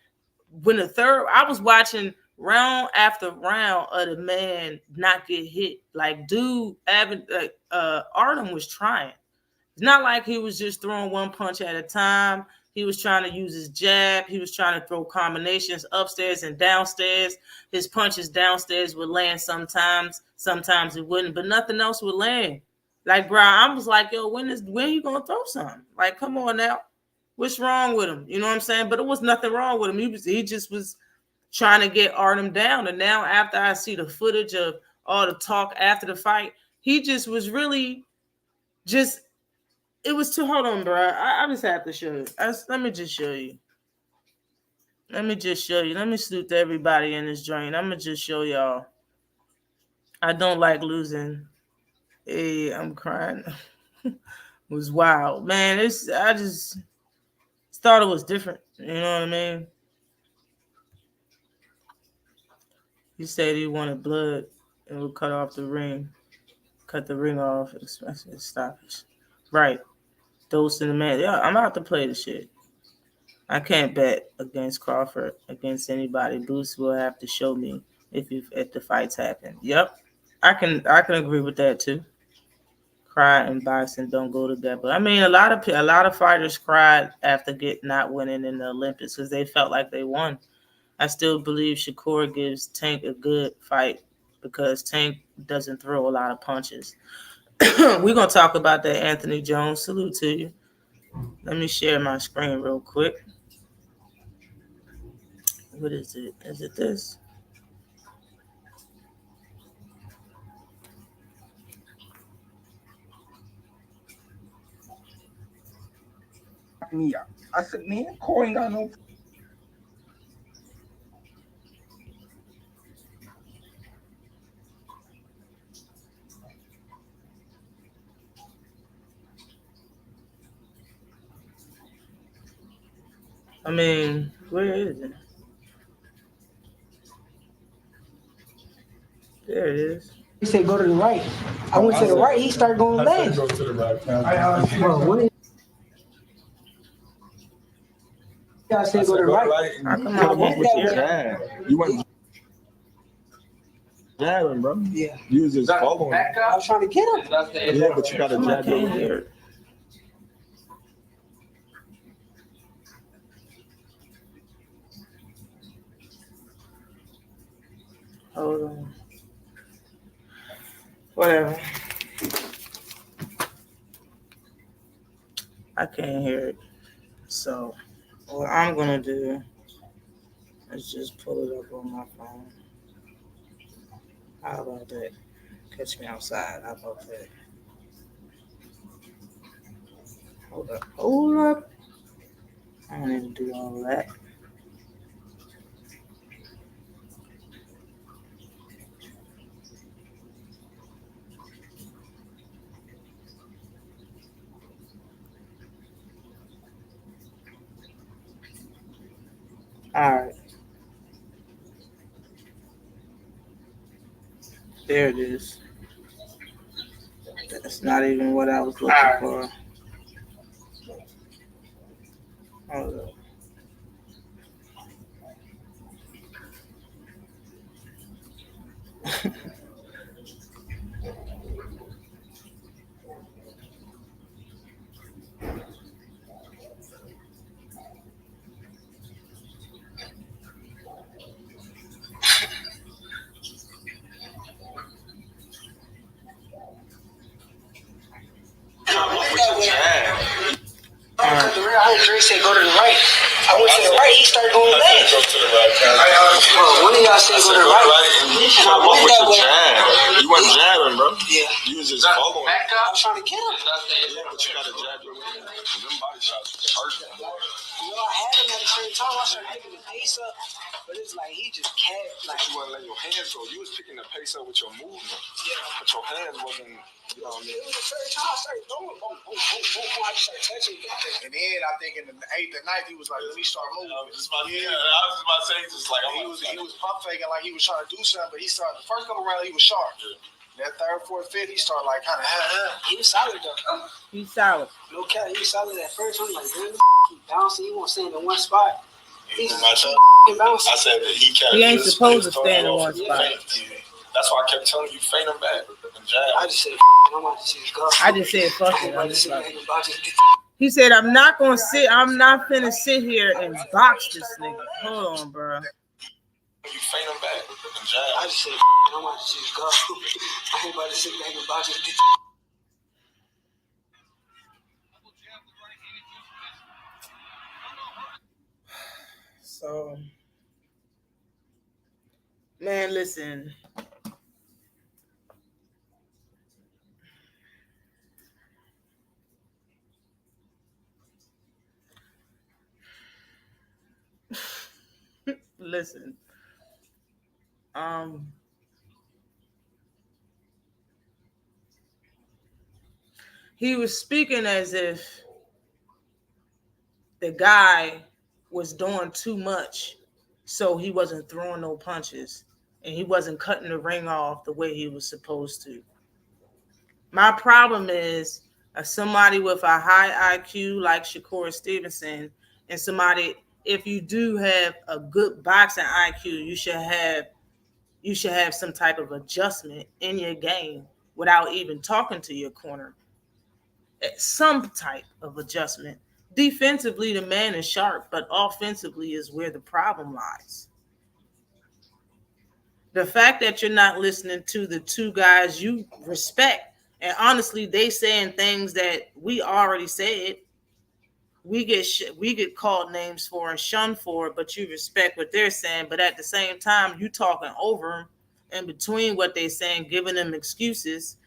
when I was watching round after round of the man not get hit. Like, dude, Artem was trying. It's not like he was just throwing one punch at a time. He was trying to use his jab. He was trying to throw combinations upstairs and downstairs. His punches downstairs would land sometimes. Sometimes it wouldn't, but nothing else would land. Like, bro, I was like, yo, when you gonna throw something? Like, come on now. What's wrong with him? You know what I'm saying? But it was nothing wrong with him. He just was trying to get Artem down. And now after I see the footage of all the talk after the fight, he just was really just, it was too, hold on, bro. I just have to show you. Let me just show you. Let me salute to everybody in this joint. I'm going to just show y'all. I don't like losing. Hey, I'm crying. It was wild. Man, I just thought it was different. You know what I mean? He said he wanted blood and would cut off the ring. Cut the ring off. Especially stoppage. Right. Dose in the man. Yeah, I'm out to play the shit. I can't bet against Crawford, against anybody. Boots will have to show me if the fights happen. Yep. I can agree with that too. Cry and boxing don't go together. I mean, a lot of fighters cried after not winning in the Olympics because they felt like they won. I still believe Shakur gives Tank a good fight. because Tank doesn't throw a lot of punches. We're going to talk about that, Anthony Jones. Salute to you. Let me share my screen real quick. What is it? Is it this? I said, man, Corey ain't got no. I mean, where is it? There it is. He said go to the right. I went to the right. He started going left. Go to the right. Bro, what is y'all said go to the right? How come I went with you? You went jabbing, bro. Yeah. You was just following. I was trying to get him. Yeah, but you got to I jab can't your hear it. Hold on. Whatever. I can't hear it. So what I'm gonna do is just pull it up on my phone. How about that? Catch me outside. How about that? Hold up. Hold up. I don't need to do all that. All right. There it is. That's not even what I was looking for. Hold up. I heard Dre say go to the right. I went to the right. He started going left. Go to the right. Bro, one of y'all said go to the right. And I went that way. You went jabbing, bro. Yeah. You was just following. I was trying to get him. Yeah, but you got to jab your way. Them body shots hurt. You know, I had him at the same time. I started picking the pace up, but it's like he just kept like. You wasn't letting your hands go. You was picking the pace up with your movement. Yeah. But your hands wasn't. You know what I mean? It was the first time I started throwing. Boom, boom, boom, boom, boom. I just started touching him. And then I think in the 8th and 9th, he was like, let me start moving. I was just about to say, just like, he was pump faking like he was trying to do something, but he started, the first couple rounds, he was sharp. Yeah. That 3rd, 4th, 5th, he started like kind of, He was solid though. He's solid. No cap, he was solid at first. I'm like, man, keep bouncing. He won't stand in one spot. He's bouncing. I said that He ain't supposed to stand in one spot. That's why I kept telling you, feint him back and jab. I just said, I'm about to see his go. I just said fuck it. I'm just like, he said, I'm not finna sit here and box this nigga. Hold on, bro. You feint him back and jab. I just said, I'm about to see his go. I'm about to sit back and box this. So, man, listen. Listen. He was speaking as if the guy was doing too much, so he wasn't throwing no punches and he wasn't cutting the ring off the way he was supposed to. My problem is somebody with a high IQ like Shakur Stevenson and somebody, if you do have a good boxing IQ, you should have some type of adjustment in your game without even talking to your corner. Some type of adjustment. Defensively, the man is sharp, but offensively is where the problem lies. The fact that you're not listening to the two guys you respect, and honestly, they saying things that we already said. We get called names for and shunned for, but you respect what they're saying. But at the same time, you talking over them in between what they're saying, giving them excuses.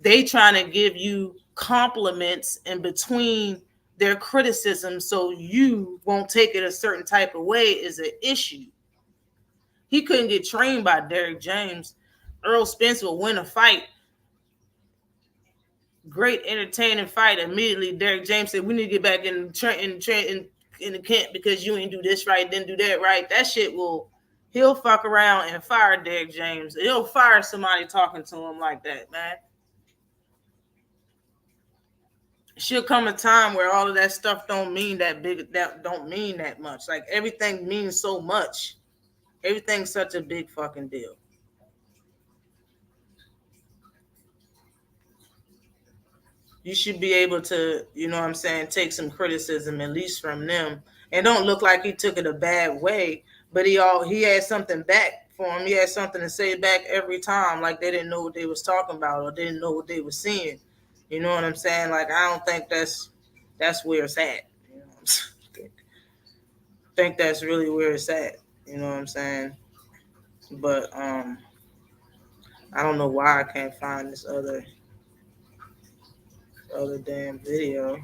They trying to give you compliments in between their criticism, so you won't take it a certain type of way is an issue. He couldn't get trained by Derrick James. Earl Spence will win a fight. Great entertaining fight. Immediately, Derrick James said, "We need to get back in the camp because you ain't do this right, didn't do that right." That shit he'll fuck around and fire Derrick James. He'll fire somebody talking to him like that, man. She'll come a time where all of that stuff don't mean that big, that don't mean that much. Like everything means so much. Everything's such a big fucking deal. You should be able to, you know what I'm saying, take some criticism at least from them. And don't look like he took it a bad way, but he had something back for him. He had something to say back every time, like they didn't know what they was talking about or didn't know what they were seeing. You know what I'm saying? Like I don't think that's where it's at. You know what I'm saying? I think that's really where it's at. You know what I'm saying? But I don't know why I can't find this other damn video.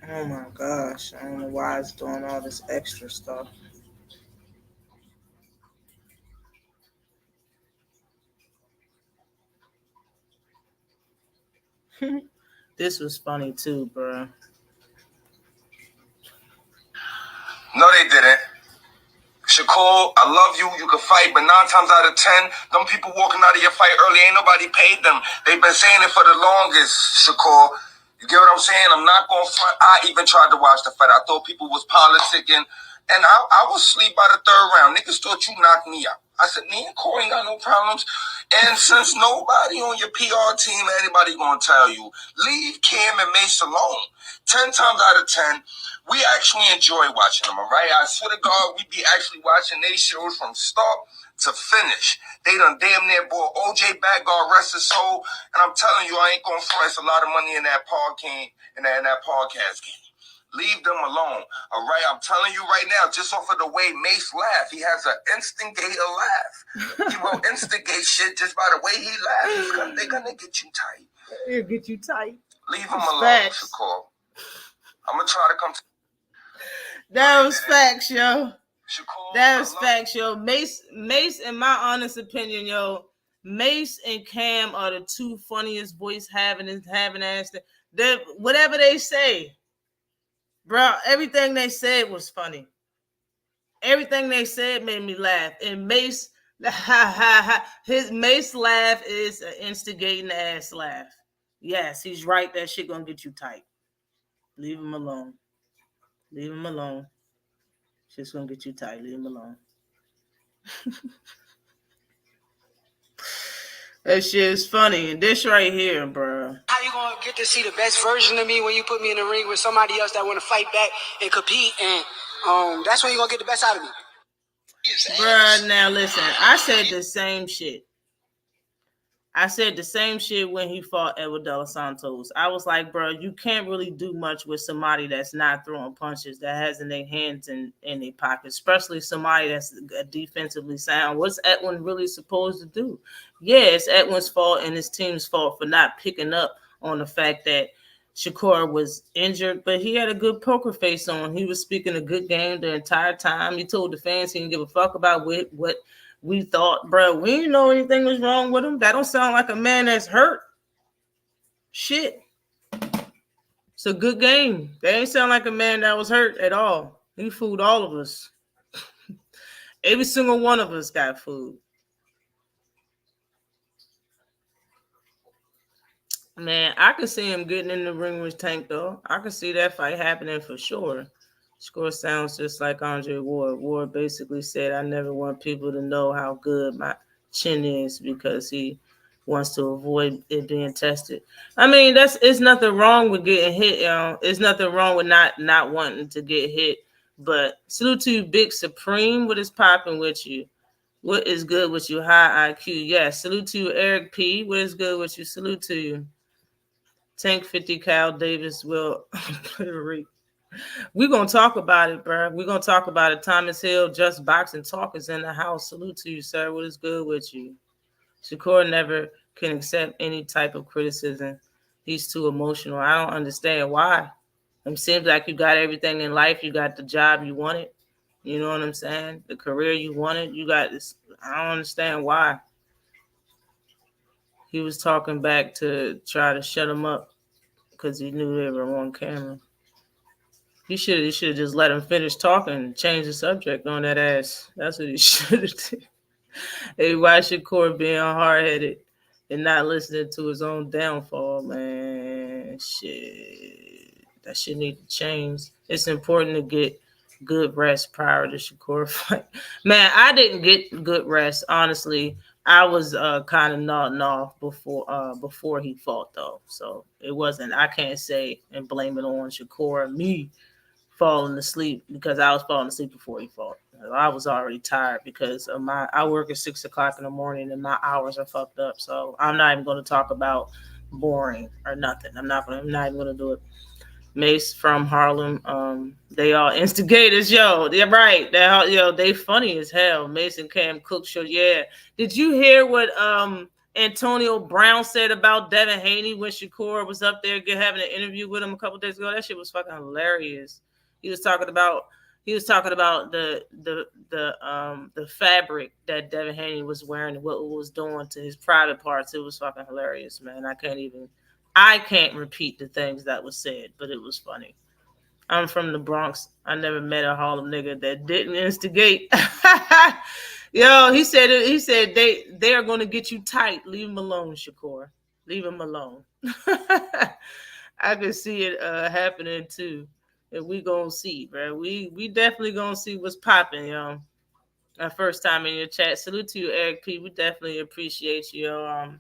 Oh my gosh, I don't know why it's doing all this extra stuff. This was funny too, bro. No, they didn't. Shakur, I love you. You can fight, but 9 times out of 10, them people walking out of your fight early, ain't nobody paid them. They've been saying it for the longest, Shakur. You get what I'm saying? I'm not going to front. I even tried to watch the fight. I thought people was politicking, and I was asleep by the 3rd round. Niggas thought you knocked me out. I said, me and Corey ain't got no problems. And since nobody on your PR team, anybody going to tell you, leave Cam and Mace alone. 10 times out of 10, we actually enjoy watching them, all right? I swear to God, we be actually watching their shows from start to finish. They done damn near brought OJ back, God rest his soul. And I'm telling you, I ain't going to flex a lot of money in that podcast game. Leave them alone, all right? I'm telling you right now, just off of the way Mace laugh, he has an instigator laugh. He will instigate shit just by the way he laughs. They're going to get you tight. They'll get you tight. Leave him alone, Shakur. I'm going to try to come to... That was facts, yo. That was facts, yo. Mace, in my honest opinion, yo, Mace and Cam are the two funniest voice having ass. Whatever they say, bro, everything they said was funny. Everything they said made me laugh. And Mace, his Mace laugh is an instigating ass laugh. Yes, he's right. That shit gonna get you tight. Leave him alone. Leave him alone. Shit's gonna get you tight. Leave him alone. That shit is funny. And this right here, bro. How you gonna get to see the best version of me when you put me in the ring with somebody else that want to fight back and compete? And that's when you're gonna get the best out of me. Bruh, now listen. I said the same shit. I said the same shit when he fought Edward De Los Santos. I was like, bro, you can't really do much with somebody that's not throwing punches, that has in their hands in their pockets, especially somebody that's defensively sound. What's Edwin really supposed to do? Yeah, it's Edwin's fault and his team's fault for not picking up on the fact that Shakur was injured, but he had a good poker face on. He was speaking a good game the entire time. He told the fans he didn't give a fuck about what we thought, bro. We didn't know anything was wrong with him. That don't sound like a man that's hurt. Shit. It's a good game. They ain't sound like a man that was hurt at all. He fooled all of us. Every single one of us got fooled. Man, I could see him getting in the ring with Tank, though. I could see that fight happening for sure. Score sounds just like Andre Ward. Ward basically said, I never want people to know how good my chin is because he wants to avoid it being tested. I mean, it's nothing wrong with getting hit, you know. It's nothing wrong with not wanting to get hit. But salute to you, Big Supreme. What is popping with you? What is good with you? High IQ. Yes. Salute to you, Eric P. What is good with you? Salute to you. Tank 50 Cal Davis will we're going to talk about it, bro. We're going to talk about it. Thomas Hill, Just Boxing Talk is in the house. Salute to you, sir. What is good with you? Shakur never can accept any type of criticism. He's too emotional. I don't understand why. It seems like you got everything in life. You got the job you wanted. You know what I'm saying? The career you wanted. You got this. I don't understand why. He was talking back to try to shut him up because he knew they were on camera. He should have just let him finish talking and change the subject on that ass. That's what he should have did. Hey, why Shakur being hard-headed and not listening to his own downfall, man? Shit. That shit need to change. It's important to get good rest prior to Shakur fight. Man, I didn't get good rest, honestly. I was kind of nodding off before he fought, though. So it wasn't, I can't say and blame it on Shakur or me falling asleep because I was falling asleep before he fought. I was already tired because of I work at 6 o'clock in the morning and my hours are fucked up. So I'm not even going to talk about boring or nothing. I'm not even going to do it. Mace from Harlem, they all instigators, yo. They're right. They funny as hell. Mason Cam Cook show. Yeah. Did you hear what Antonio Brown said about Devin Haney when Shakur was up there having an interview with him a couple days ago? That shit was fucking hilarious. He was talking about the fabric that Devin Haney was wearing and what it was doing to his private parts. It was fucking hilarious, man. I can't repeat the things that was said, but it was funny. I'm from the Bronx. I never met a Harlem nigga that didn't instigate. Yo, he said they are going to get you tight. Leave him alone, Shakur. Leave him alone. I could see it happening too. And we gonna see, bro. We definitely gonna see what's popping, yo. Our first time in your chat. Salute to you, Eric P. We definitely appreciate you, yo.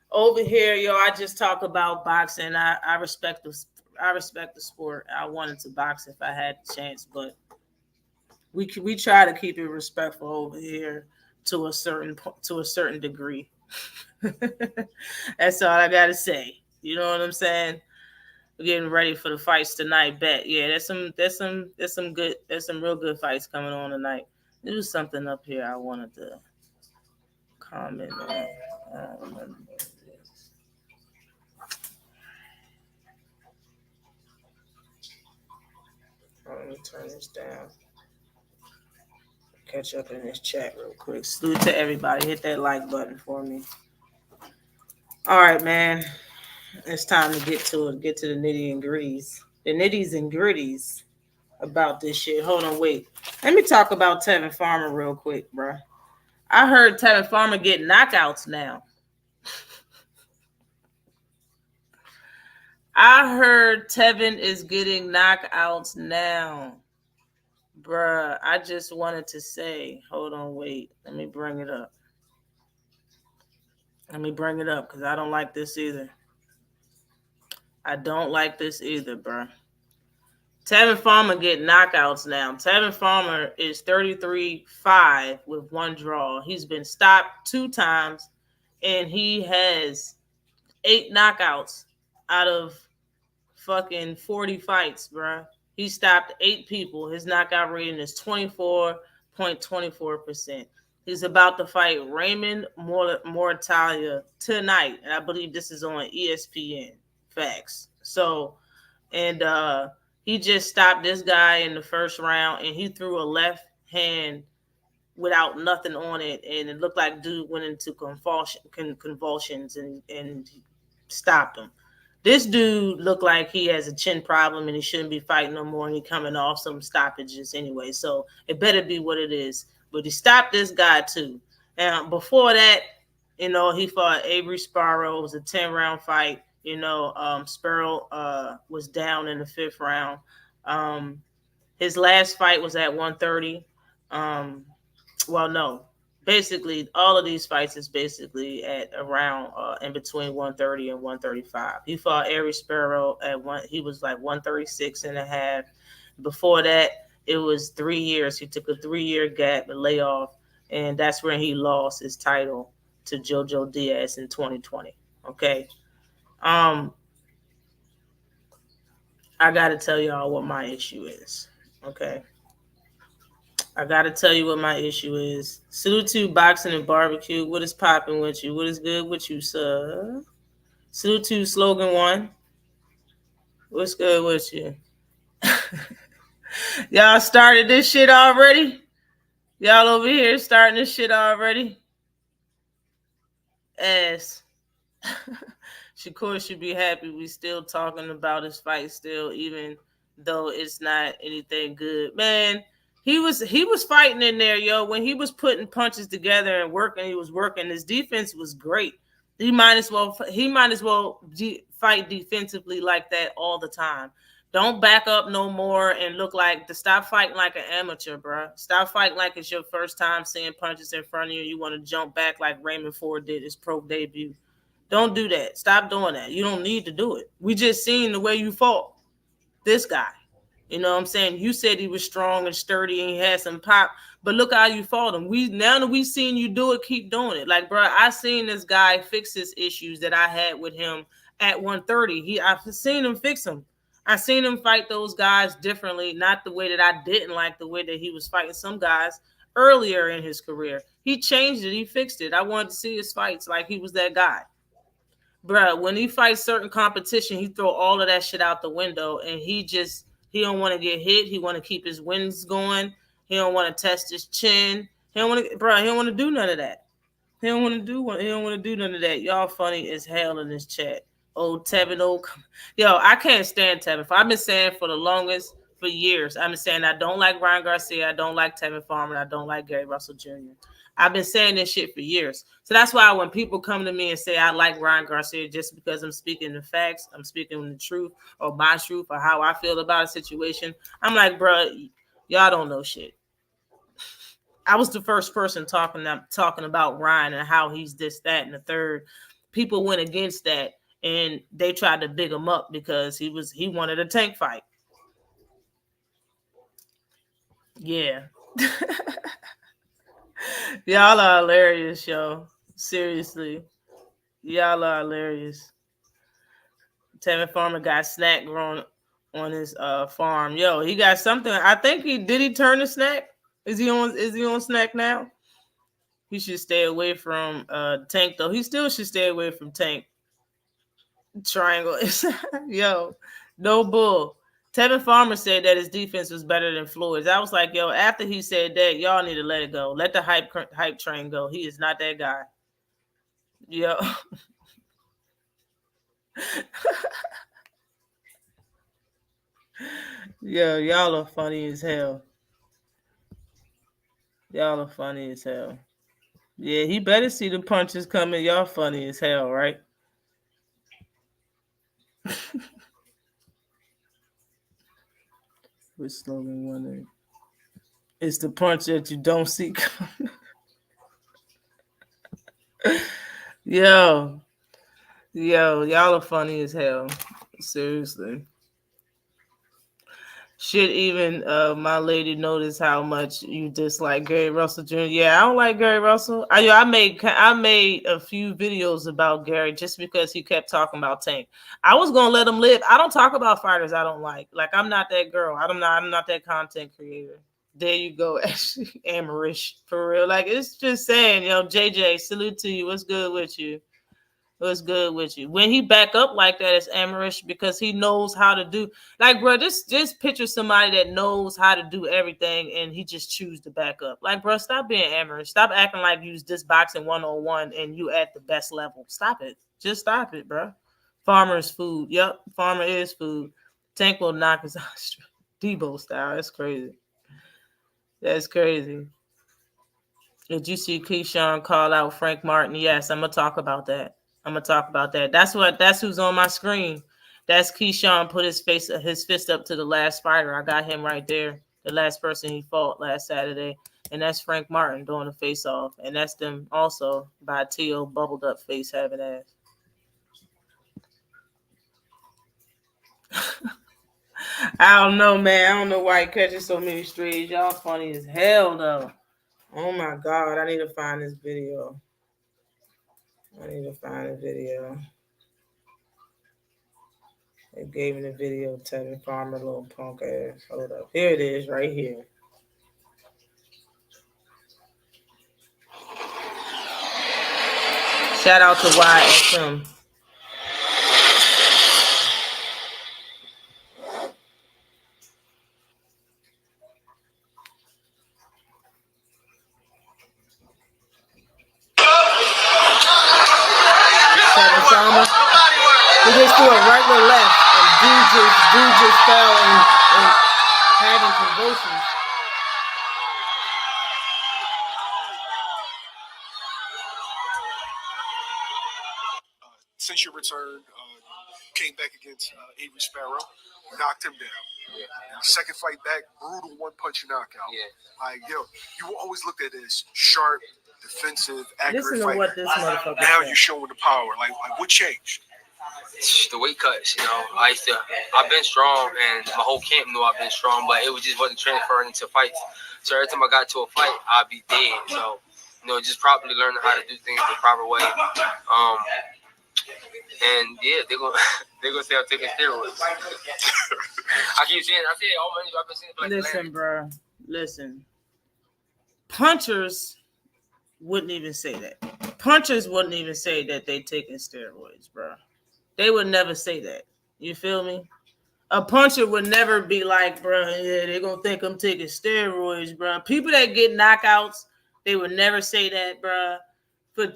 Over here, yo, I just talk about boxing. I respect the sport. I wanted to box if I had the chance, but we try to keep it respectful over here to a certain degree. That's all I gotta say. You know what I'm saying? We're getting ready for the fights tonight. Bet. Yeah, there's some real good fights coming on tonight. There was something up here I wanted to comment on. I don't remember what it is. Let me turn this down. Catch up in this chat real quick. Salute to everybody. Hit that like button for me. All right, man. It's time to get to it. Get to the nitty and gritties. The nitties and gritties about this shit. Hold on, wait. Let me talk about Tevin Farmer real quick, bro. I heard Tevin Farmer get knockouts now. I heard Tevin is getting knockouts now. Bruh, I just wanted to say, hold on, wait. Let me bring it up. Because I don't like this either. Bruh. Tevin Farmer get knockouts now. Tevin Farmer is 33-5 with one draw. He's been stopped 2 times, and he has 8 knockouts out of fucking 40 fights, bruh. He stopped 8 people. His knockout rating is 24.24%. He's about to fight Raymond Mortalia tonight, and I believe this is on ESPN. Facts. So, and he just stopped this guy in the first round, and he threw a left hand without nothing on it, and it looked like dude went into convulsions and stopped him. This dude looked like he has a chin problem and he shouldn't be fighting no more, and he coming off some stoppages anyway, so it better be what it is. But he stopped this guy too. And before that, you know, he fought Avery Sparrow. It was a 10-round fight. You know, Sparrow was down in the 5th round. His last fight was at 130. Well, no. Basically, all of these fights is basically at around in between 130 and 135. He fought Avery Sparrow at he was like 136 and a half. Before that, it was 3 years. He took a 3-year gap, a layoff, and that's when he lost his title to Jojo Diaz in 2020. Okay. I got to tell y'all what my issue is. Okay. I got to tell you what my issue is. Salute to Boxing and Barbecue. What is popping with you? What is good with you, sir? Salute to Slogan One. What's good with you? Y'all started this shit already? Y'all over here starting this shit already? Ass. Shakur should be happy we still talking about his fight still, even though it's not anything good. Man, he was fighting in there, yo. When he was putting punches together and working, he was working. His defense was great. He might as well fight defensively like that all the time. Don't back up no more and stop fighting like an amateur, bro. Stop fighting like it's your first time seeing punches in front of you. You want to jump back like Raymond Ford did his pro debut. Don't do that. Stop doing that. You don't need to do it. We just seen the way you fought this guy. You know what I'm saying? You said he was strong and sturdy and he had some pop, but look how you fought him. Now that we seen you do it, keep doing it. Like, bro, I seen this guy fix his issues that I had with him at 130. I've seen him fix them. I seen him fight those guys differently, not the way that I didn't like the way that he was fighting some guys earlier in his career. He changed it. He fixed it. I wanted to see his fights like he was that guy. Bruh, when he fights certain competition, he throw all of that shit out the window, and he don't want to get hit. He want to keep his wins going. He don't want to test his chin. He don't want to do none of that. He don't want to do none of that. Y'all funny as hell in this chat. Tevin, yo, I can't stand Tevin. I've been saying for the longest, for years, I've been saying I don't like Ryan Garcia, I don't like Tevin Farmer, I don't like Gary Russell Jr. I've been saying this shit for years. So that's why when people come to me and say I like Ryan Garcia just because I'm speaking the facts, I'm speaking the truth or my truth or how I feel about a situation, I'm like, bro, y'all don't know shit. I was the first person talking about Ryan and how he's this, that, and the third. People went against that and they tried to big him up because he wanted a Tank fight. Yeah. Y'all are hilarious, yo. Seriously. Y'all are hilarious. Tevin Farmer got snack grown on his farm. Yo, he got something. I think he turn the snack? Is he on snack now? He should stay away from Tank though. He still should stay away from Tank. Triangle. Yo, no bull. Tevin Farmer said that his defense was better than Floyd's. I was like, yo, after he said that, y'all need to let it go. Let the hype train go. He is not that guy. Yo. Yo, y'all are funny as hell. Y'all are funny as hell. Yeah, he better see the punches coming. Y'all funny as hell, right? We're slowly wondering. It's the punch that you don't see coming. Yo, y'all are funny as hell. Seriously. Shit, even my lady noticed how much you dislike Gary Russell Jr. Yeah, I don't like Gary Russell. I made a few videos about Gary just because he kept talking about Tank. I was gonna let him live. I don't talk about fighters I don't like. Like I'm not that girl. I'm not that content creator. There you go, actually, Amarish for real. Like it's just saying, JJ, salute to you. What's good with you? What's good with you? When he back up like that, it's Amarish because he knows how to do. Like, bro, just picture somebody that knows how to do everything and he just choose to back up. Like, bro, stop being Amarish. Stop acting like you just boxing 101 and you at the best level. Stop it. Just stop it, bro. Farmer is food. Yep, Farmer is food. Tank will knock his Debo style. That's crazy. That's crazy. Did you see Keyshawn call out Frank Martin? Yes, I'm gonna talk about that. That's who's on my screen. That's Keyshawn put his fist up to the last fighter. I got him right there. The last person he fought last Saturday. And that's Frank Martin doing the face off. And that's them also by Teo bubbled up face having ass. I don't know, man. I don't know why he catches so many strays. Y'all funny as hell, though. Oh my God, I need to find this video. They gave me the video of Tevin Farmer, little punk ass. Hold up. Here it is, right here. Shout out to YSM. Tevin Farmer. He just threw a regular left, and dude just fell and having convulsions. Since your return, came back against Avery Sparrow, knocked him down. Yeah. Second fight back, brutal one-punch knockout. Yeah. Like, yo, you always looked at it as sharp, defensive, accurate Listen to fighter. what this motherfucker Now said. you're showing the power. Like what changed? The weight cuts, I've been strong, and my whole camp knew I've been strong, but it just wasn't transferring into fights. So every time I got to a fight, I'd be dead. So, just properly learning how to do things the proper way. And yeah, they're gonna say I'm taking steroids. I keep saying, all my I've been saying. Like, listen, bro. Listen. Punchers wouldn't even say that. Punchers wouldn't even say that they taking steroids, bro. They would never say that. You feel me? A puncher would never be like, bro, yeah, they're gonna think I'm taking steroids, bro. People that get knockouts, they would never say that, bro. For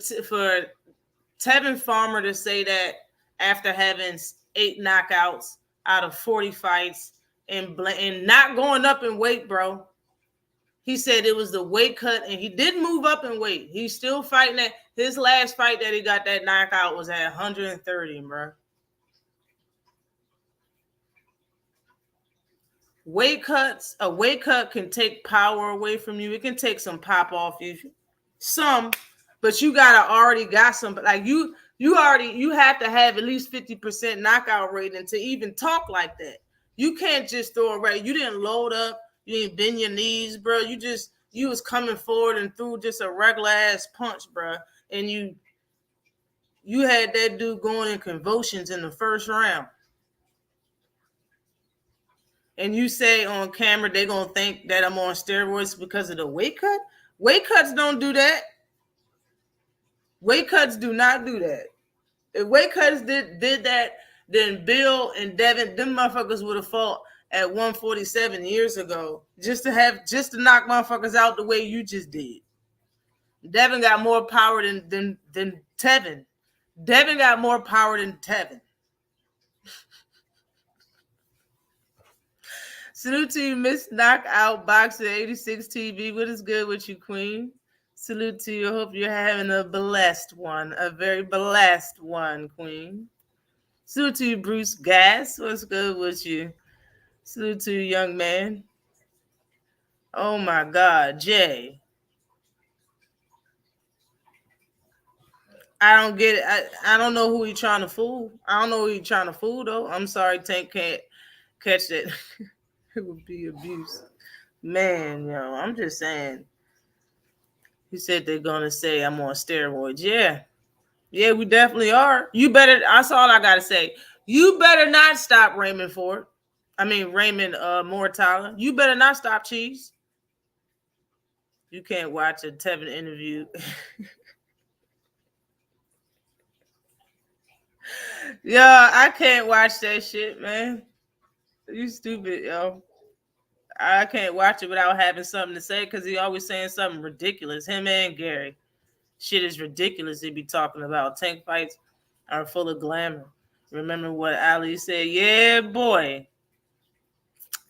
Tevin Farmer to say that after having 8 knockouts out of 40 fights and not going up in weight, bro. He said it was the weight cut, and he didn't move up in weight. He's still fighting that. His last fight that he got that knockout was at 130, bro. A weight cut can take power away from you. It can take some pop off you. But you already got some. Like you have to have at least 50% knockout rating to even talk like that. You can't just throw a right. You didn't load up. You didn't bend your knees, bro. You was coming forward and threw just a regular ass punch, bro. And you had that dude going in convulsions in the first round. And you say on camera they're gonna think that I'm on steroids because of the weight cut? Weight cuts don't do that. Weight cuts do not do that. If weight cuts did that, then Bill and Devin, them motherfuckers would have fought at 147 years ago just to knock motherfuckers out the way you just did. Devin got more power than Tevin. Devin got more power than Tevin. Salute to you, Miss Knockout Boxer 86 TV. What is good with you, Queen? Salute to you. I hope you're having a very blessed one, Queen. Salute to you, Bruce Gass. What's good with you? Salute to you, young man. Oh my God, Jay. I don't get it. I don't know who he's trying to fool. I don't know who he's trying to fool, though. I'm sorry, Tank can't catch that. It would be abuse. Man, I'm just saying. He said they're going to say I'm on steroids. Yeah, we definitely are. That's all I got to say. You better not stop Raymond Mortala. You better not stop Cheese. You can't watch a Tevin interview. Yeah, I can't watch that shit, man. You stupid, yo. I can't watch it without having something to say because he always saying something ridiculous. Him and Gary. Shit is ridiculous he be talking about. Tank fights are full of glamour. Remember what Ali said? Yeah, boy.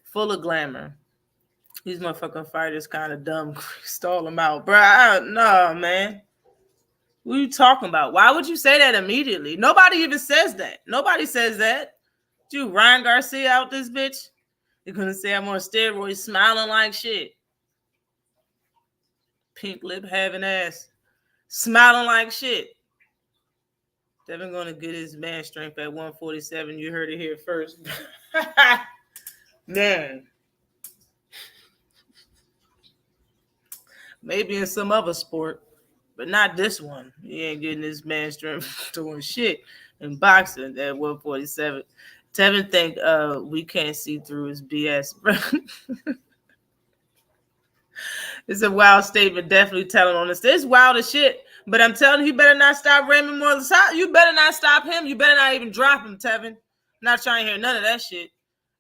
Full of glamour. These motherfucking fighters kind of dumb. Stall them out. Bro, no, man. What are you talking about? Why would you say that immediately? Nobody even says that. Nobody says that. You Ryan Garcia out this bitch? You're going to say I'm on steroids smiling like shit. Pink lip having ass. Smiling like shit. Devin going to get his man strength at 147. You heard it here first. Man. Maybe in some other sport, but not this one. He ain't getting this man strength doing shit in boxing at 147. Tevin think we can't see through his BS, bro. It's a wild statement, definitely telling on this. It's wild as shit. But I'm telling you, you better not stop Raymond Morales. You better not stop him. You better not even drop him, Tevin. I'm not trying to hear none of that shit.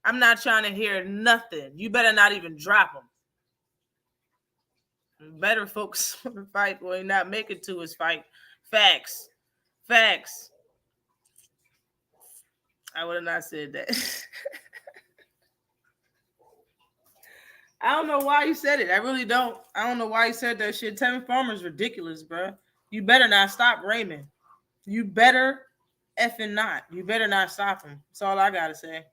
I'm not trying to hear nothing. You better not even drop him. Better focus on the fight or not make it to his fight. Facts. Facts. I would have not said that. I don't know why you said it. I really don't. I don't know why you said that shit. Tevin Farmer is ridiculous, bro. You better not stop Raymond. You better effing not. You better not stop him. That's all I gotta say.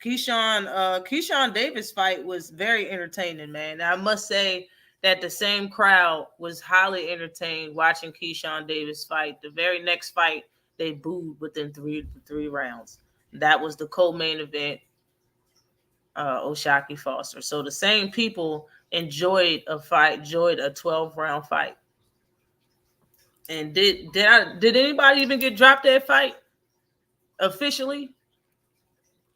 Keyshawn Davis fight was very entertaining, man. Now, I must say that the same crowd was highly entertained watching Keyshawn Davis fight. The very next fight, they booed within three rounds. That was the co-main event. Oshaki Foster. So the same people enjoyed a 12-round fight. And did anybody even get dropped that fight officially?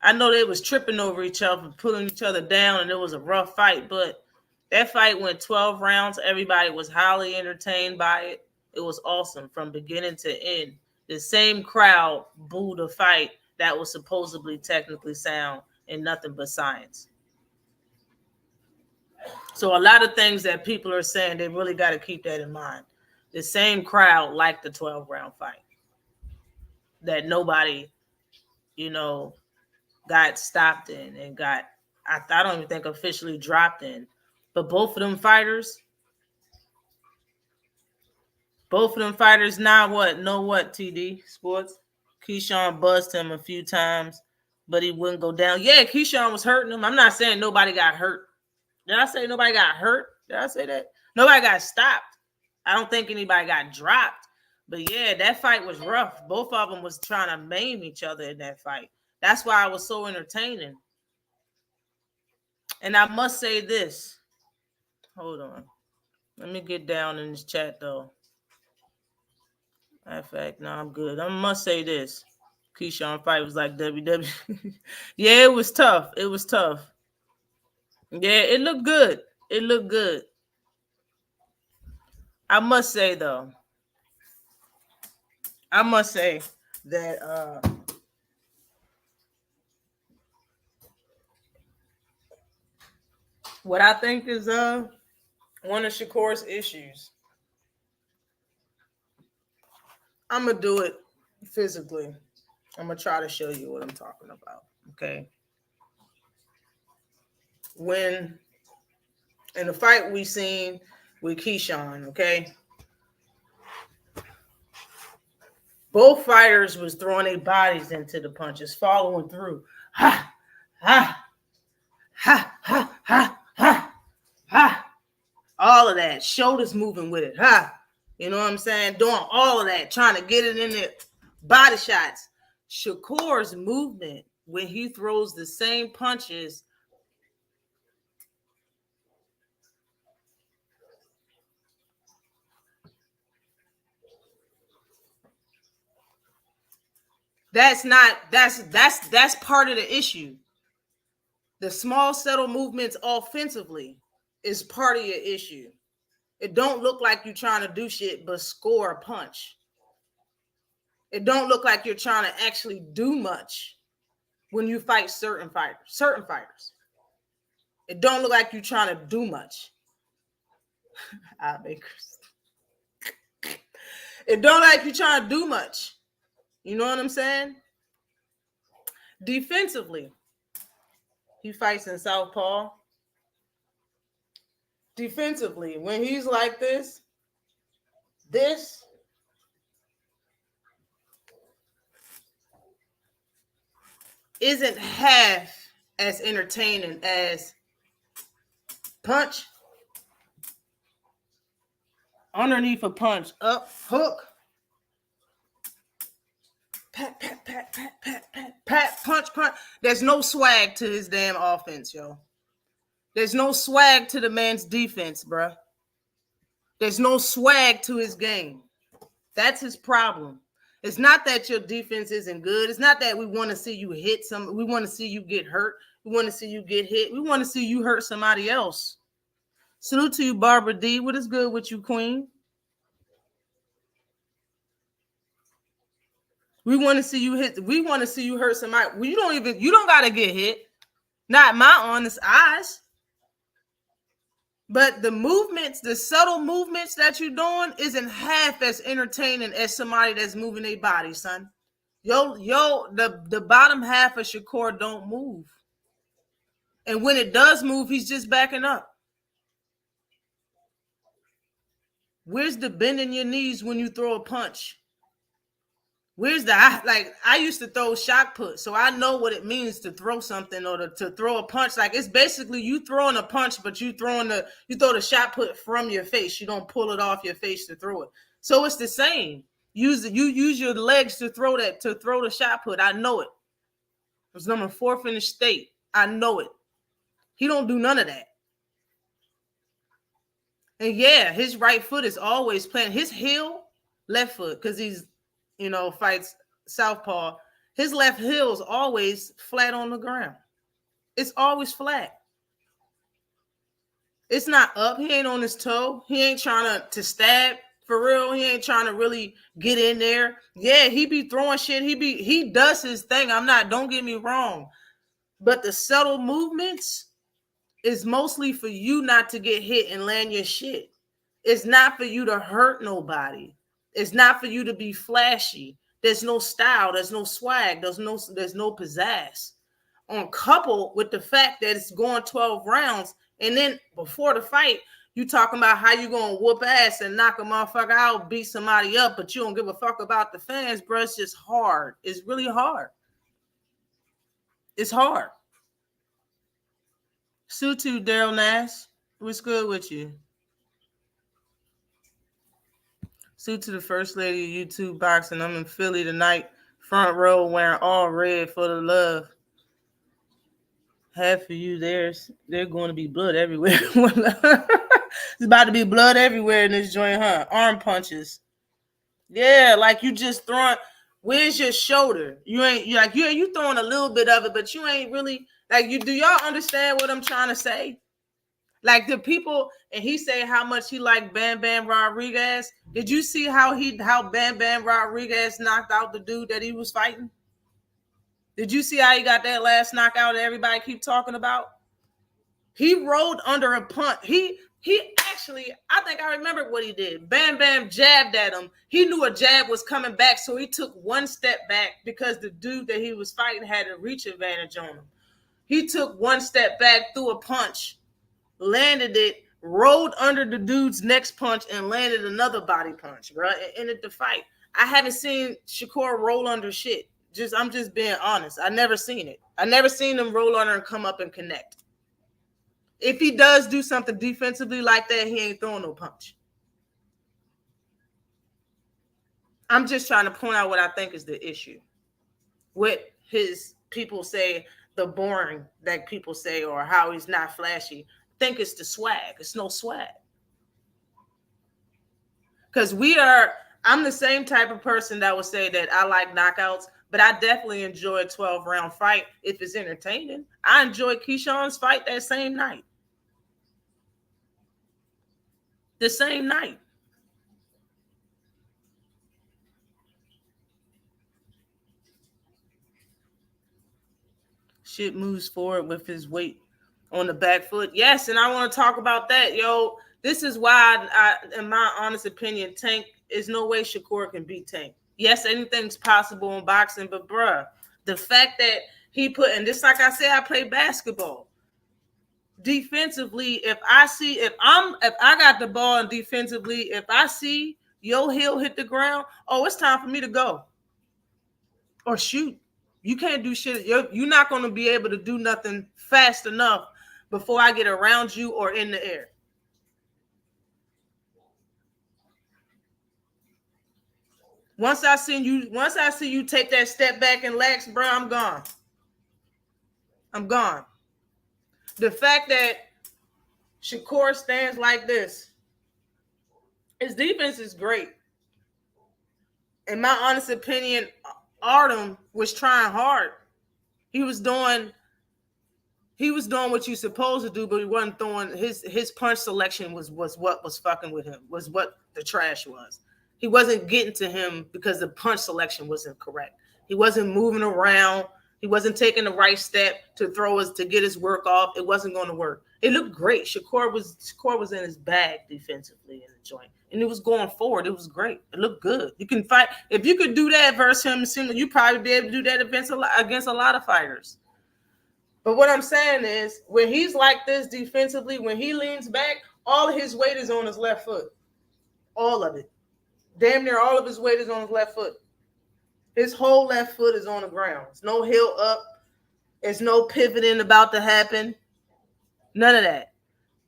I know they was tripping over each other, pulling each other down, and it was a rough fight, but that fight went 12 rounds. Everybody was highly entertained by it. It was awesome from beginning to end. The same crowd booed a fight that was supposedly technically sound and nothing but science. So a lot of things that people are saying, they really got to keep that in mind. The same crowd liked the 12-round fight that nobody, got stopped in and I don't even think officially dropped in. But both of them fighters now what, TD Sports? Keyshawn buzzed him a few times, but he wouldn't go down. Yeah, Keyshawn was hurting him. I'm not saying nobody got hurt. Did I say nobody got hurt? Did I say that? Nobody got stopped. I don't think anybody got dropped. But yeah, that fight was rough. Both of them was trying to maim each other in that fight. That's why it was so entertaining. And I must say this. Hold on. Let me get down in this chat, though. Matter of fact, no, I'm good. I must say this. Keyshawn fight was like WWE. Yeah, it was tough. It was tough. Yeah, it looked good. It looked good. I must say, though. I must say that what I think is one of Shakur's issues. I'm going to do it physically. I'm going to try to show you what I'm talking about, okay? When in the fight we seen with Keyshawn, okay? Both fighters was throwing their bodies into the punches, following through. Ha, ha, ha, ha, ha, ha, ha. All of that. Shoulders moving with it. Ha. You know what I'm saying? Doing all of that, trying to get it in there. Body shots. Shakur's movement when he throws the same punches. That's part of the issue. The small, subtle movements offensively is part of your issue. It don't look like you're trying to do shit but score a punch. It don't look like you're trying to actually do much when you fight certain fighters. It don't look like you're trying to do much. It don't look like you're trying to do much. You know what I'm saying? Defensively, he fights in southpaw. Defensively, when he's like this isn't half as entertaining as punch, underneath a punch, up, hook, Pat, pat, pat, pat, pat, pat, pat, punch, punch. There's no swag to his damn offense, yo. There's no swag to the man's defense, bruh. There's no swag to his game. That's his problem. It's not that your defense isn't good. It's not that we want to see you hit some. We want to see you get hurt. We want to see you get hit. We want to see you hurt somebody else. Salute to you, Barbara D. What is good with you, Queen? We want to see you hit. We want to see you hurt somebody. Well, you don't got to get hit. Not my honest eyes. But the movements, the subtle movements that you're doing isn't half as entertaining as somebody that's moving their body, son. The bottom half of Shakur don't move. And when it does move, he's just backing up. Where's the bend in your knees when you throw a punch? Where's I used to throw shot put, so I know what it means to throw something or to throw a punch. Like, it's basically you throwing a punch, but you throw the shot put from your face. You don't pull it off your face to throw it. So it's the same. You use your legs to throw the shot put. I know it. It was number 4 in the state. I know it. He don't do none of that. And yeah, his right foot is always playing. His heel, left foot, because he's fights southpaw. His left heel is always flat on the ground. It's always flat. It's not up. He ain't on his toe. He ain't trying to stab for real. He ain't trying to really get in there. Yeah, he be throwing shit. He does his thing. Don't get me wrong. But the subtle movements is mostly for you not to get hit and land your shit. It's not for you to hurt nobody. It's not for you to be flashy. There's no style. There's no swag. There's no pizzazz. Coupled with the fact that it's going 12 rounds, and then before the fight, you talking about how you gonna whoop ass and knock a motherfucker out, beat somebody up, but you don't give a fuck about the fans, bro. It's just hard. It's really hard. It's hard. Sutu Daryl Nash, what's good with you? Suit to the first lady of YouTube boxing. I'm in Philly tonight, front row, wearing all red for the love. Half of you there's going to be blood everywhere. It's about to be blood everywhere in this joint, huh? Arm punches. Yeah, like you just throwing. Where's your shoulder? You throwing a little bit of it, but you ain't really like you. Do y'all understand what I'm trying to say? Like the people, and he said how much he liked Bam Bam Rodriguez. Did you see how Bam Bam Rodriguez knocked out the dude that he was fighting? Did you see how he got that last knockout that everybody keep talking about? He rolled under a punch. He actually, I think I remember what he did. Bam Bam jabbed at him. He knew a jab was coming back, so he took one step back because the dude that he was fighting had a reach advantage on him. He took one step back, threw a punch, landed it, rolled under the dude's next punch, and landed another body punch, bro, and ended the fight. I haven't seen Shakur roll under shit. I'm just being honest. I never seen it. I never seen him roll under and come up and connect. If he does do something defensively like that, he ain't throwing no punch. I'm just trying to point out what I think is the issue. What his people say, the boring that people say, or how he's not flashy. I think it's the swag. It's no swag. Because I'm the same type of person that would say that I like knockouts, but I definitely enjoy a 12-round fight if it's entertaining. I enjoyed Keyshawn's fight that same night. The same night. Shit moves forward with his weight on the back foot. Yes, and I want to talk about that, yo. This is why, in my honest opinion, Tank, is no way Shakur can beat Tank. Yes, anything's possible in boxing, but bruh, the fact that he and this, like I said, I play basketball. Defensively, if I got the ball and defensively, if I see your heel hit the ground, it's time for me to go or shoot. You can't do shit. You're not going to be able to do nothing fast enough before I get around you or in the air. Once I see you take that step back and lax, bro, I'm gone. I'm gone. The fact that Shakur stands like this, his defense is great. In my honest opinion, Artem was trying hard. He was doing what you're supposed to do, but he wasn't throwing his punch selection was what was fucking with him, was what the trash was. He wasn't getting to him because the punch selection wasn't correct. He wasn't moving around. He wasn't taking the right step to get his work off. It wasn't going to work. It looked great. Shakur was in his bag defensively in the joint. And it was going forward. It was great. It looked good. You can fight. If you could do that versus him, you probably be able to do that against a lot of fighters. But what I'm saying is, when he's like this defensively, when he leans back, all of his weight is on his left foot. All of it. Damn near all of his weight is on his left foot. His whole left foot is on the ground. There's no heel up. There's no pivoting about to happen. None of that.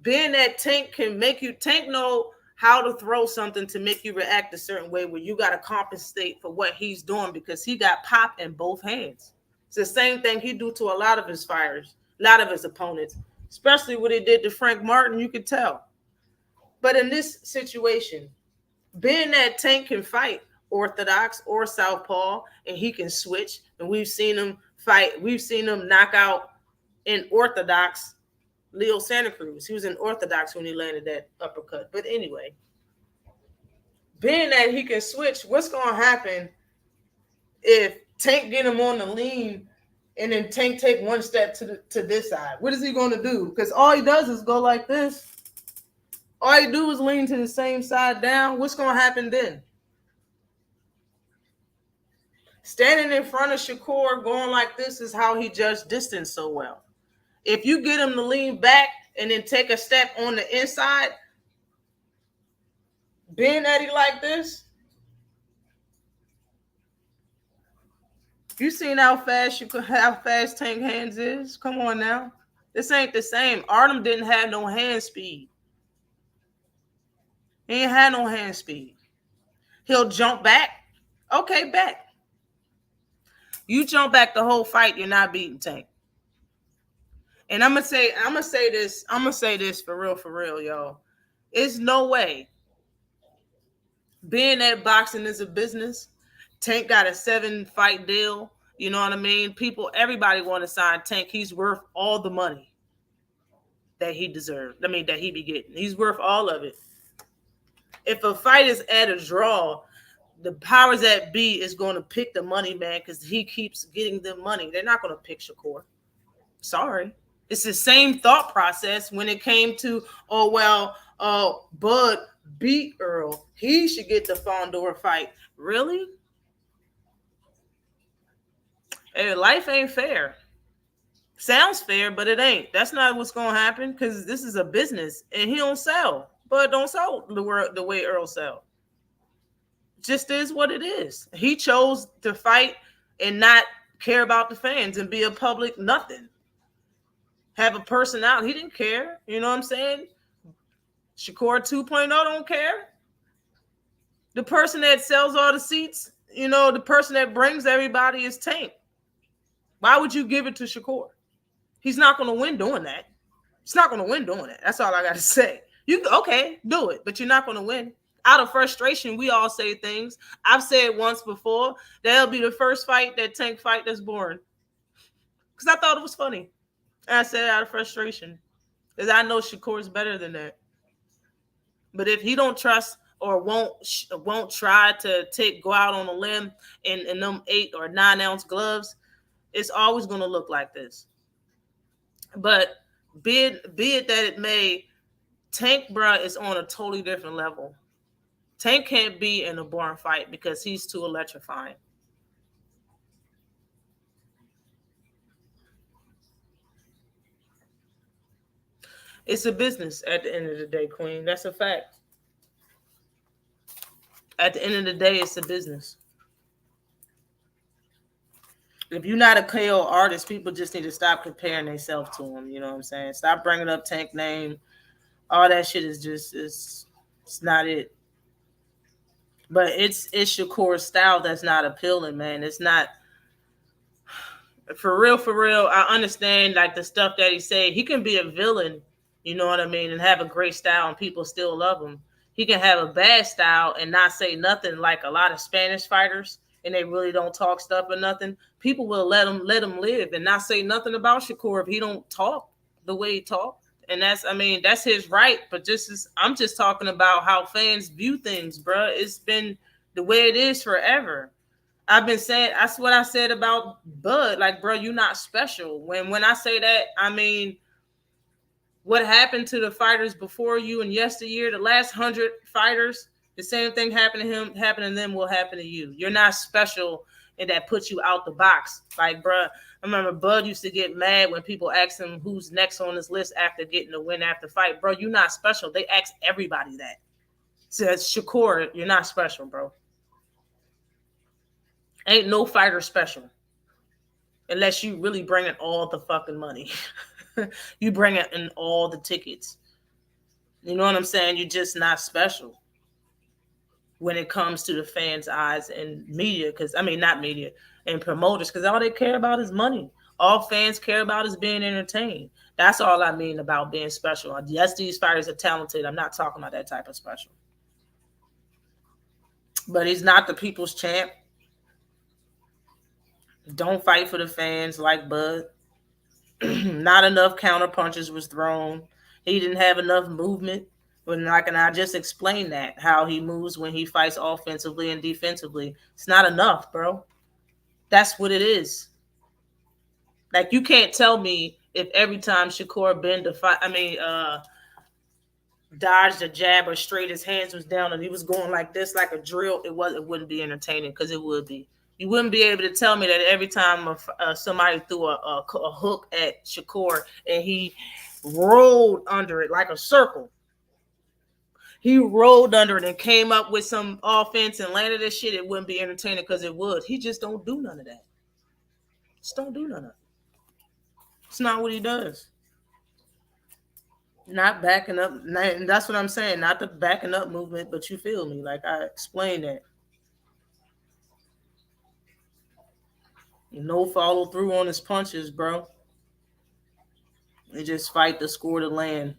Being that Tank know how to throw something to make you react a certain way where you got to compensate for what he's doing because he got pop in both hands. It's the same thing he do to a lot of his fighters, a lot of his opponents, especially what he did to Frank Martin, you could tell. But in this situation, being that Tank can fight orthodox or southpaw, and he can switch, and we've seen him fight. We've seen him knock out in orthodox Leo Santa Cruz. He was in orthodox when he landed that uppercut. But anyway, being that he can switch, what's going to happen if Tank get him on the lean and then Tank take one step to this side? What is he going to do? Because all he does is go like this. All he do is lean to the same side down. What's going to happen then? Standing in front of Shakur going like this is how he judged distance so well. If you get him to lean back and then take a step on the inside, being that he like this, you seen how fast Tank hands is? Come on now. This ain't the same. Artem didn't have no hand speed. He ain't had no hand speed. He'll jump back. Okay, back. You jump back the whole fight, you're not beating Tank. And I'm gonna say this for real, y'all. It's no way. Being that boxing is a business, Tank got a 7-fight deal. You know what I mean? Everybody want to sign Tank. He's worth all the money that he deserved. That he be getting. He's worth all of it. If a fight is at a draw, the powers that be is going to pick the money man because he keeps getting them money. They're not going to pick Shakur. Sorry. It's the same thought process when it came to, Bud beat Earl. He should get the Fondor fight. Really? Hey, life ain't fair. Sounds fair, but it ain't. That's not what's going to happen because this is a business and he don't sell. Bud don't sell the way Earl sell. Just is what it is. He chose to fight and not care about the fans and be a public nothing. Have a personality. He didn't care. You know what I'm saying? Shakur 2.0 don't care. The person that sells all the seats, the person that brings everybody is Tank. Why would you give it to Shakur? He's not going to win doing that. He's not going to win doing that. That's all I got to say. Okay, do it, but you're not going to win. Out of frustration, we all say things. I've said once before, that'll be the first fight that Tank fight that's boring. Because I thought it was funny. And I said it out of frustration. Because I know Shakur's better than that. But if he don't trust or won't try to go out on a limb in them 8 or 9 ounce gloves, it's always going to look like this. But be it that it may, Tank, bruh, is on a totally different level. Tank can't be in a boring fight because he's too electrifying. It's a business at the end of the day, Queen. That's a fact. At the end of the day, it's a business. If you're not a KO artist, people just need to stop comparing themselves to him. You know what I'm saying? Stop bringing up Tank name. All that shit is just, it's not it. But it's Shakur's style that's not appealing, man. It's not for real, for real. I understand like the stuff that he said. He can be a villain, you know what I mean, and have a great style and people still love him. He can have a bad style and not say nothing like a lot of Spanish fighters and they really don't talk stuff or nothing. People will let him live and not say nothing about Shakur if he don't talk the way he talk. And that's his right. But I'm just talking about how fans view things, bro. It's been the way it is forever. I've been saying that's what I said about Bud. Like, bro, you're not special. When I say that, I mean what happened to the fighters before you and yesteryear, the last 100 fighters, the same thing happened to him, happened to them will happen to you. You're not special, and that puts you out the box. Like, bro, I remember Bud used to get mad when people asked him who's next on his list after getting a win after fight. Bro, you're not special. They ask everybody that. Says Shakur, you're not special, bro. Ain't no fighter special unless you really bring in all the fucking money. You bring in all the tickets. You know what I'm saying? You're just not special when it comes to the fans' eyes and media. Not media and promoters, because all they care about is money. All fans care about is being entertained. That's all I mean about being special. Yes, these fighters are talented. I'm not talking about that type of special. But he's not the people's champ. Don't fight for the fans like Bud. Not enough counter punches was thrown. He didn't have enough movement. And I just explained that, how he moves when he fights offensively and defensively. It's not enough, bro. That's what it is. Like, you can't tell me if every time Shakur bend to fight, dodged a jab or straight his hands was down and he was going like this, like a drill, it wouldn't be entertaining, because it would be. You wouldn't be able to tell me that every time somebody threw a hook at Shakur and he rolled under it like a circle. He rolled under it and came up with some offense and landed this shit, it wouldn't be entertaining, because it would. He just don't do none of that. Just don't do none of it. It's not what he does. Not backing up. And that's what I'm saying. Not the backing up movement, but you feel me. Like I explained that. No follow through on his punches, bro. They just fight to score the land.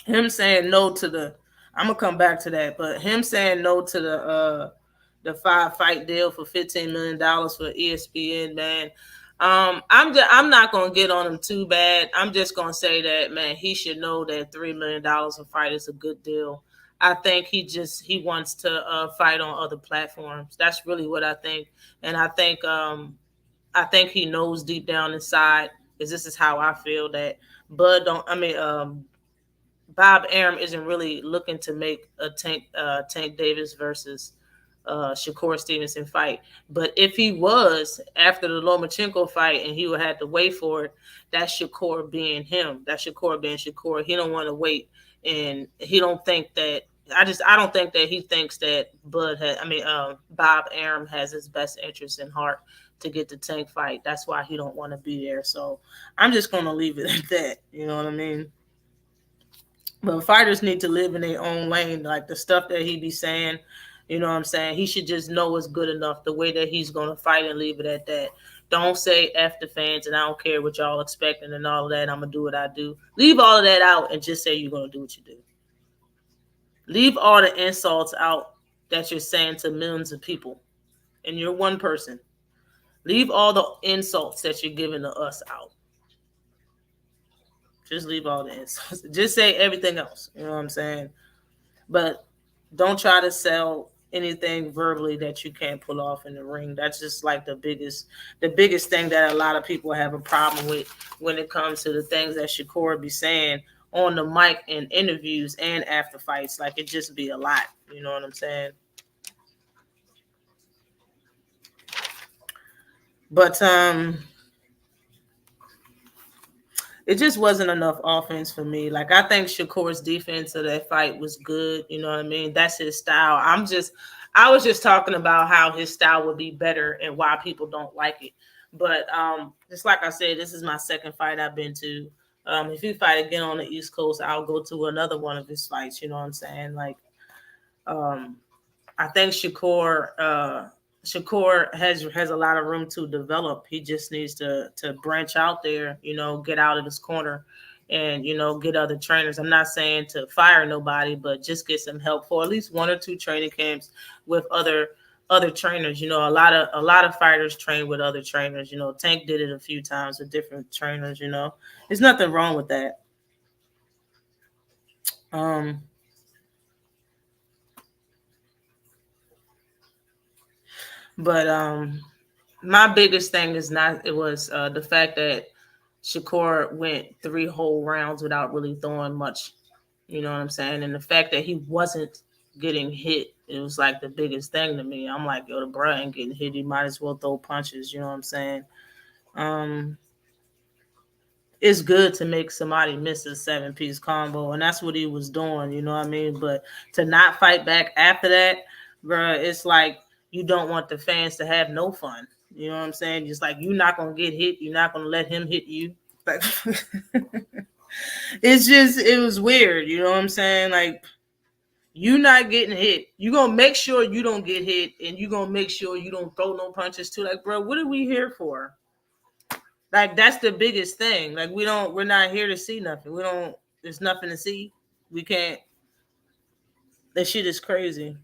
Him saying no to I'm gonna come back to that, but him saying no to the 5-fight deal for $15 million for ESPN, man. I'm not gonna get on him too bad. I'm just gonna say that, man, he should know that $3 million a fight is a good deal. I think he wants to fight on other platforms. That's really what I think, and I think he knows deep down inside, because this is how I feel, that Bob Arum isn't really looking to make a Tank Davis versus Shakur Stevenson fight. But if he was, after the Lomachenko fight, and he would have to wait for it, that's Shakur being him. That's Shakur being Shakur. He don't want to wait, and he don't think that. I don't think that he thinks that Bob Arum has his best interest in heart to get the Tank fight. That's why he don't want to be there. So I'm just gonna leave it at that. You know what I mean? But fighters need to live in their own lane. Like the stuff that he be saying, you know what I'm saying? He should just know it's good enough the way that he's going to fight, and leave it at that. Don't say F the fans and I don't care what y'all expecting and all of that. I'm going to do what I do. Leave all of that out and just say you're going to do what you do. Leave all the insults out that you're saying to millions of people, and you're one person. Leave all the insults that you're giving to us out. Just leave all the insults. Just say everything else. You know what I'm saying? But don't try to sell anything verbally that you can't pull off in the ring. That's just like the biggest thing that a lot of people have a problem with when it comes to the things that Shakur be saying on the mic in interviews and after fights. Like, it just be a lot. You know what I'm saying? But it just wasn't enough offense for me. Like, I think Shakur's defense of that fight was good. You know what I mean? That's his style. I was just talking about how his style would be better and why people don't like it. But just like I said, this is my second fight I've been to. If he fight again on the East Coast, I'll go to another one of his fights. You know what I'm saying? Like, I think Shakur has a lot of room to develop. He just needs to branch out there, get out of his corner and, get other trainers. I'm not saying to fire nobody, but just get some help for at least 1 or 2 training camps with other trainers. A lot of fighters train with other trainers. Tank did it a few times with different trainers. There's nothing wrong with that. But my biggest thing was the fact that Shakur went 3 whole rounds without really throwing much. You know what I'm saying? And the fact that he wasn't getting hit, it was like the biggest thing to me. I'm like, yo, the bro ain't getting hit. He might as well throw punches. You know what I'm saying? It's good to make somebody miss a 7-piece combo, and that's what he was doing. You know what I mean? But to not fight back after that, bro, it's like you don't want the fans to have no fun. You know what I'm saying? Just like you're not gonna get hit, you're not gonna let him hit you. Like, it was weird. You know what I'm saying? Like, you not getting hit. You gonna make sure you don't get hit, and you gonna make sure you don't throw no punches too. Like, bro, what are we here for? Like, that's the biggest thing. Like, we're not here to see nothing. There's nothing to see. We can't. That shit is crazy.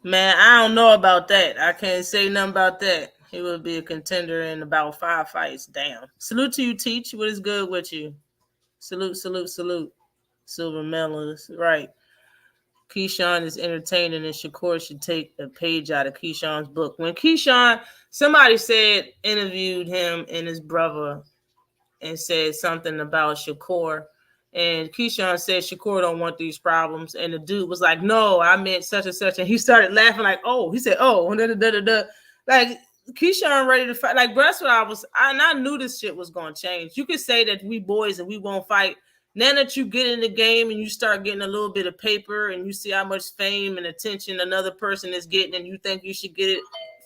Man, I don't know about that. I can't say nothing about that. He would be a contender in about 5 fights. Damn. Salute to you, Teach. What is good with you? Salute. Silver medalist. Right. Keyshawn is entertaining, and Shakur should take a page out of Keyshawn's book. When somebody interviewed him and his brother and said something about Shakur, and Keyshawn said Shakur don't want these problems, and the dude was like, no, I meant such and such, and he started laughing like, oh, he said, oh, da. Like, Keyshawn ready to fight. Like, bro, that's what I knew this shit was going to change. You could say that we boys and we won't fight. Now that you get in the game and you start getting a little bit of paper and you see how much fame and attention another person is getting and you think you should get it,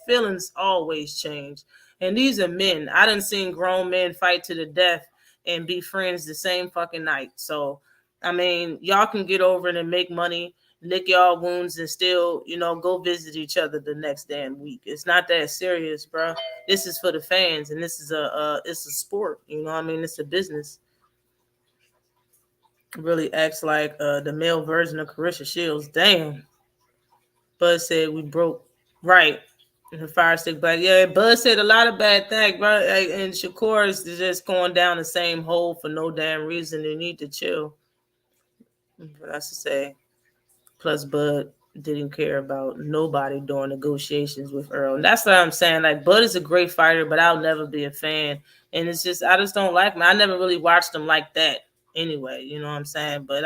feelings always change. And these are men. I done seen grown men fight to the death and be friends the same fucking night. So, I mean, y'all can get over it and make money, lick y'all wounds, and still, go visit each other the next damn week. It's not that serious, bro. This is for the fans, and this is it's a sport. You know what I mean? It's a business. Really acts like the male version of Carissa Shields. Damn. Bud said we broke. Right. The fire stick back. Yeah, Bud said a lot of bad things, bro. And Shakur is just going down the same hole for no damn reason. They need to chill. That's to say. Plus, Bud didn't care about nobody during negotiations with Earl. And that's what I'm saying. Like, Bud is a great fighter, but I'll never be a fan. And it's just, I just don't like him. I never really watched him like that anyway. You know what I'm saying? But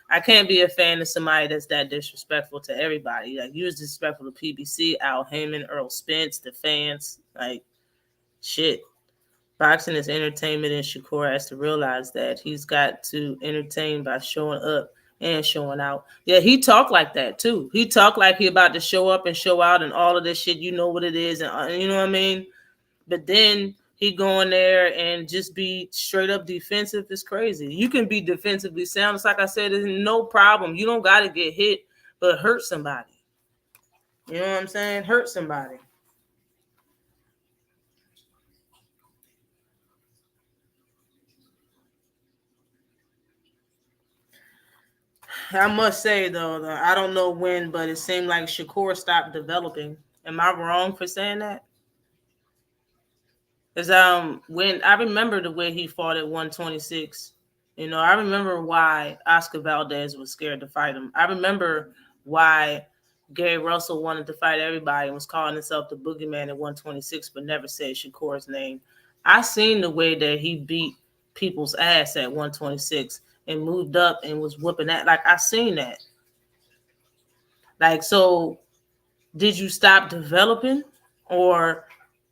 I can't be a fan of somebody that's that disrespectful to everybody. Like, you was disrespectful to PBC, Al Heyman, Earl Spence, the fans. Like, shit. Boxing is entertainment, and Shakur has to realize that he's got to entertain by showing up and showing out. Yeah, he talked like that too. He talked like he about to show up and show out and all of this shit. You know what it is, and you know what I mean? But then he go in there and just be straight up defensive. It's crazy. You can be defensively sound. It's like I said, there's no problem. You don't got to get hit, but hurt somebody. You know what I'm saying? Hurt somebody. I must say, though, I don't know when, but it seemed like Shakur stopped developing. Am I wrong for saying that? Because when I remember the way he fought at 126, I remember why Oscar Valdez was scared to fight him. I remember why Gary Russell wanted to fight everybody and was calling himself the boogeyman at 126, but never said Shakur's name. I seen the way that he beat people's ass at 126 and moved up and was whooping that. Like, I seen that. Like, so did you stop developing, or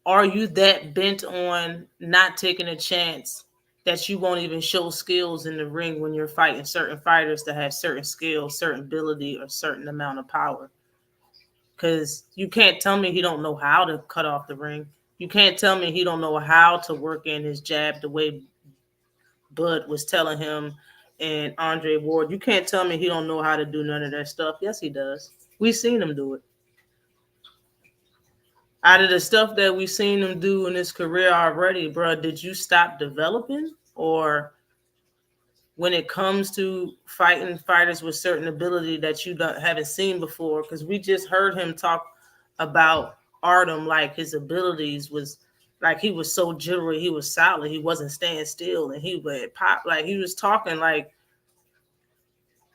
are you that bent on not taking a chance that you won't even show skills in the ring when you're fighting certain fighters that have certain skills, certain ability, or certain amount of power? Because you can't tell me he don't know how to cut off the ring. You can't tell me he don't know how to work in his jab the way Bud was telling him and Andre Ward. You can't tell me he don't know how to do none of that stuff. Yes, he does. We've seen him do it. Out of the stuff that we've seen him do in his career already, bro, did you stop developing? Or when it comes to fighting fighters with certain ability that you haven't seen before, because we just heard him talk about Artem, like his abilities was like he was so jittery, he was solid, he wasn't staying still, and he would pop, like he was talking like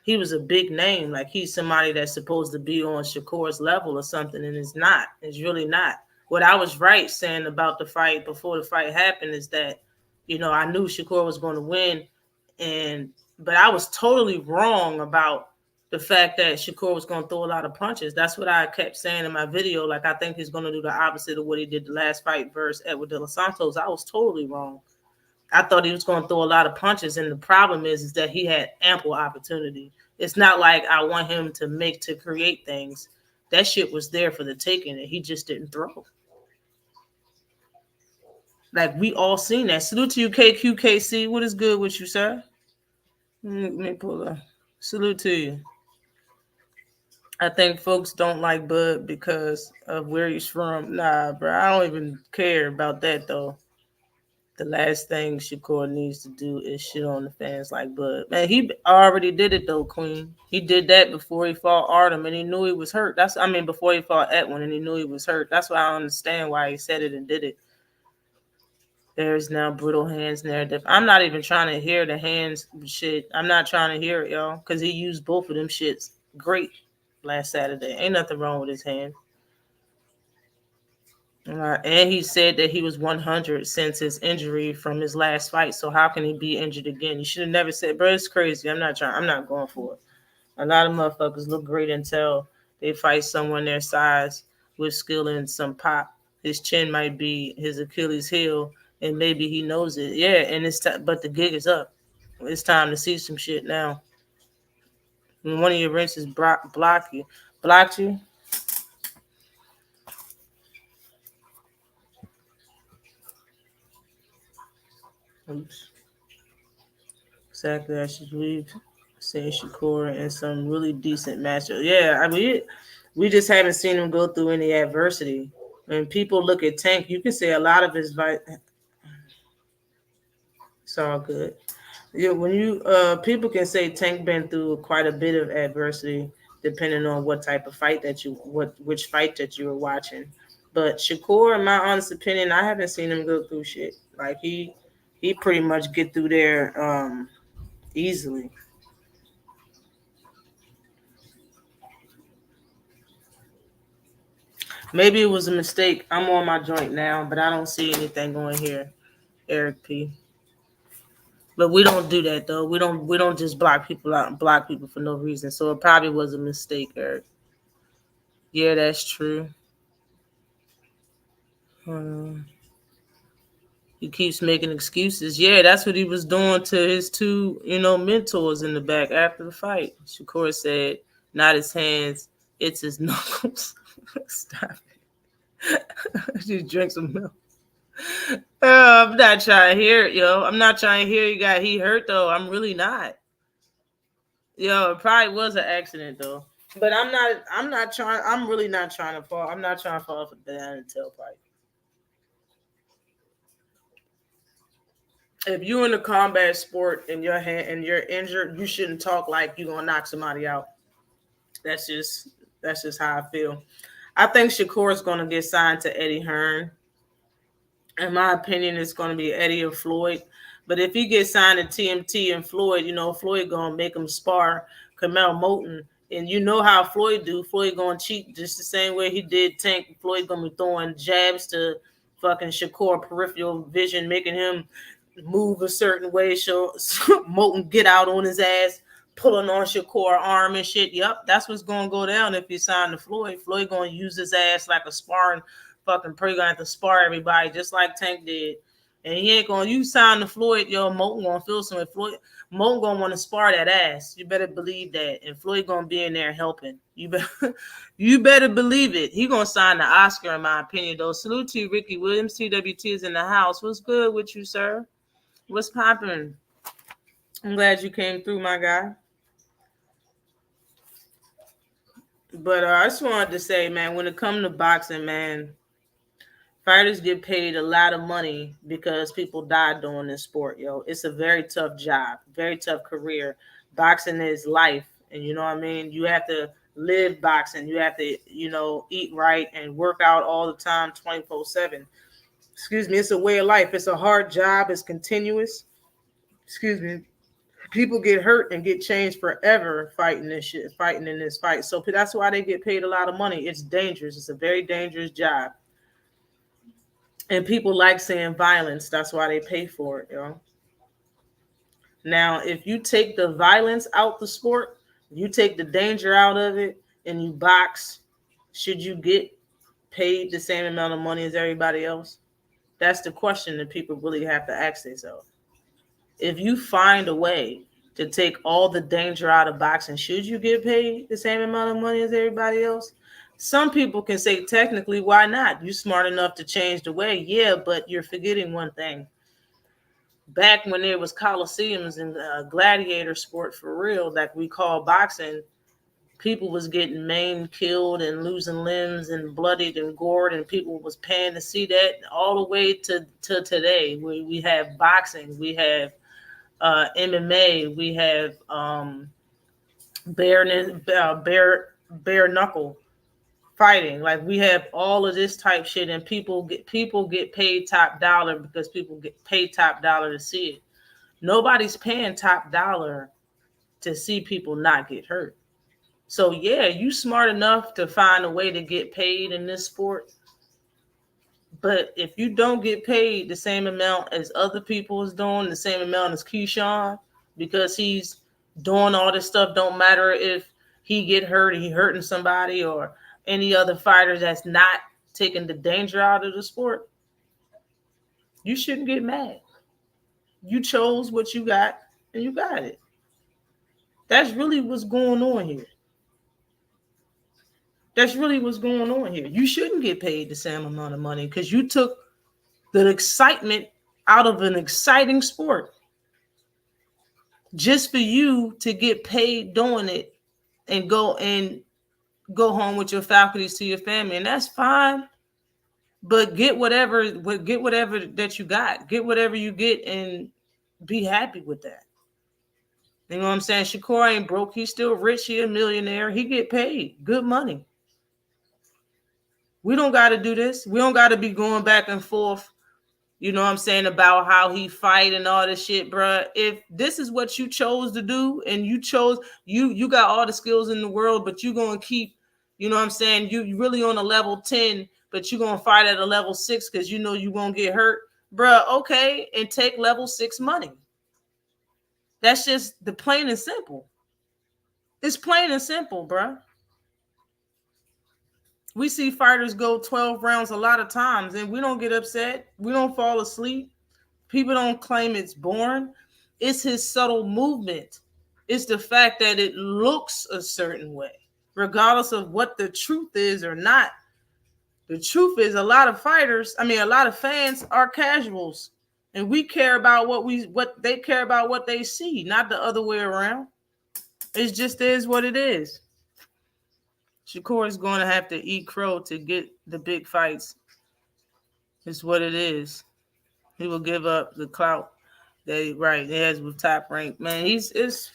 he was a big name, like he's somebody that's supposed to be on Shakur's level or something, and it's not. It's really not. What I was right saying about the fight before the fight happened is that, you know, I knew Shakur was going to win, but I was totally wrong about the fact that Shakur was going to throw a lot of punches. That's what I kept saying in my video. Like, I think he's going to do the opposite of what he did the last fight versus Edward De Los Santos. I was totally wrong. I thought he was going to throw a lot of punches, and the problem is that he had ample opportunity. It's not like I want him to create things. That shit was there for the taking, and he just didn't throw. Like, we all seen that. Salute to you, KQKC. What is good with you, sir? Let me pull a salute to you. I think folks don't like Bud because of where he's from. Nah, bro, I don't even care about that, though. The last thing Shakur needs to do is shit on the fans like Bud. Man, he already did it, though, Queen. He did that before he fought Artem, and he knew he was hurt. Before he fought Edwin, and he knew he was hurt. That's why I understand why he said it and did it. There's now brutal hands narrative. I'm not even trying to hear the hands shit. I'm not trying to hear it, y'all, because he used both of them shits great last Saturday. Ain't nothing wrong with his hand. And he said that he was 100 since his injury from his last fight. So how can he be injured again? You should have never said, bro, it's crazy. I'm not going for it. A lot of motherfuckers look great until they fight someone their size with skill and some pop. His chin might be his Achilles heel, and maybe he knows it. Yeah, and it's but the gig is up. It's time to see some shit now. When one of your wrenches blocked you. Oops. Exactly. I should believe saying Shakur in some really decent matchup. Yeah, I mean, we just haven't seen him go through any adversity. When people look at Tank, you can say a lot of his fight. It's all good. Yeah, when you people can say Tank been through quite a bit of adversity, depending on what type of fight which fight that you were watching. But Shakur, in my honest opinion, I haven't seen him go through shit. Like he pretty much get through there easily. Maybe it was a mistake. I'm on my joint now, but I don't see anything going here, Eric P. But we don't do that though. We don't just block people out and block people for no reason. So it probably was a mistake, Eric. Yeah, that's true. He keeps making excuses. Yeah, that's what he was doing to his two, mentors in the back after the fight. Shakur said, not his hands, it's his knuckles. Stop it. Just drink some milk. I'm not trying to hear it, yo. I'm not trying to hear he hurt, though. I'm really not. Yo, it probably was an accident, though. But I'm really not trying to fall. I'm not trying to fall for the banana tailpipe. If you're in a combat sport and you're injured, you shouldn't talk like you're gonna knock somebody out. That's just how I feel. I think Shakur is gonna get signed to Eddie Hearn. In my opinion, it's gonna be Eddie or Floyd. But if he gets signed to TMT and Floyd, Floyd gonna make him spar Kamel Moulton. And you know how Floyd do. Floyd gonna cheat just the same way he did Tank. Floyd gonna be throwing jabs to fucking Shakur peripheral vision, making him move a certain way, so Moulton get out on his ass, pulling on Shakur arm and shit. Yep, that's what's gonna go down if you sign to Floyd. Floyd gonna use his ass like a sparring fucking pro. Gonna have to spar everybody just like Tank did. And he ain't gonna, you sign the Floyd, yo, Moulton gonna feel something. Moulton gonna want to spar that ass. You better believe that. And Floyd gonna be in there helping. You better believe it. He gonna sign the Oscar, in my opinion, though. Salute to you, Ricky Williams. TWT is in the house. What's good with you, sir? What's popping? I'm glad you came through, my guy. But I just wanted to say, man, when it comes to boxing, man, fighters get paid a lot of money because people die doing this sport, yo. It's a very tough job, very tough career. Boxing is life, and you know what I mean? You have to live boxing. You have to, eat right and work out all the time, 24/7. Excuse me, it's a way of life. It's a hard job. It's continuous. Excuse me. People get hurt and get changed forever fighting this shit, fighting in this fight. So that's why they get paid a lot of money. It's dangerous. It's a very dangerous job. And people like seeing violence. That's why they pay for it, yo. Now, if you take the violence out the sport, you take the danger out of it, and you box, should you get paid the same amount of money as everybody else? That's the question that people really have to ask themselves. If you find a way to take all the danger out of boxing, should you get paid the same amount of money as everybody else? Some people can say, technically, why not? You're smart enough to change the way. Yeah, but you're forgetting one thing. Back when there was coliseums and gladiator sport for real, like we call boxing, people was getting maimed, killed, and losing limbs and bloodied and gored, and people was paying to see that all the way to today. We have boxing, we have MMA, we have bare knuckle fighting. Like, we have all of this type shit, and people get paid top dollar because people get paid top dollar to see it. Nobody's paying top dollar to see people not get hurt. So yeah, you smart enough to find a way to get paid in this sport. But if you don't get paid the same amount as other people is doing, the same amount as Keyshawn, because he's doing all this stuff, don't matter if he get hurt or he hurting somebody, or any other fighter that's not taking the danger out of the sport, you shouldn't get mad. You chose what you got, and you got it. That's really what's going on here. That's really what's going on here. You shouldn't get paid the same amount of money because you took the excitement out of an exciting sport just for you to get paid doing it and go home with your faculties to your family. And that's fine. But get whatever that you got. Get whatever you get and be happy with that. You know what I'm saying? Shakur ain't broke. He's still rich. He a millionaire. He get paid good money. We don't got to do this. We don't got to be going back and forth, you know what I'm saying, about how he fight and all this shit, bro. If this is what you chose to do, and you chose, you got all the skills in the world, but you going to keep, you know what I'm saying, you really on a level 10, but you going to fight at a level 6 because you know you going to get hurt, bro. Okay, and take level 6 money. That's just the plain and simple. It's plain and simple, bro. We see fighters go 12 rounds a lot of times, and we don't get upset. We don't fall asleep. People don't claim it's boring. It's his subtle movement. It's the fact that it looks a certain way, regardless of what the truth is or not. The truth is, a lot of fans are casuals, and we care about what they care about, what they see, not the other way around. It just is what it is. Shakur is going to have to eat crow to get the big fights. It's what it is. He will give up the clout that he has with Top Rank. Man, it's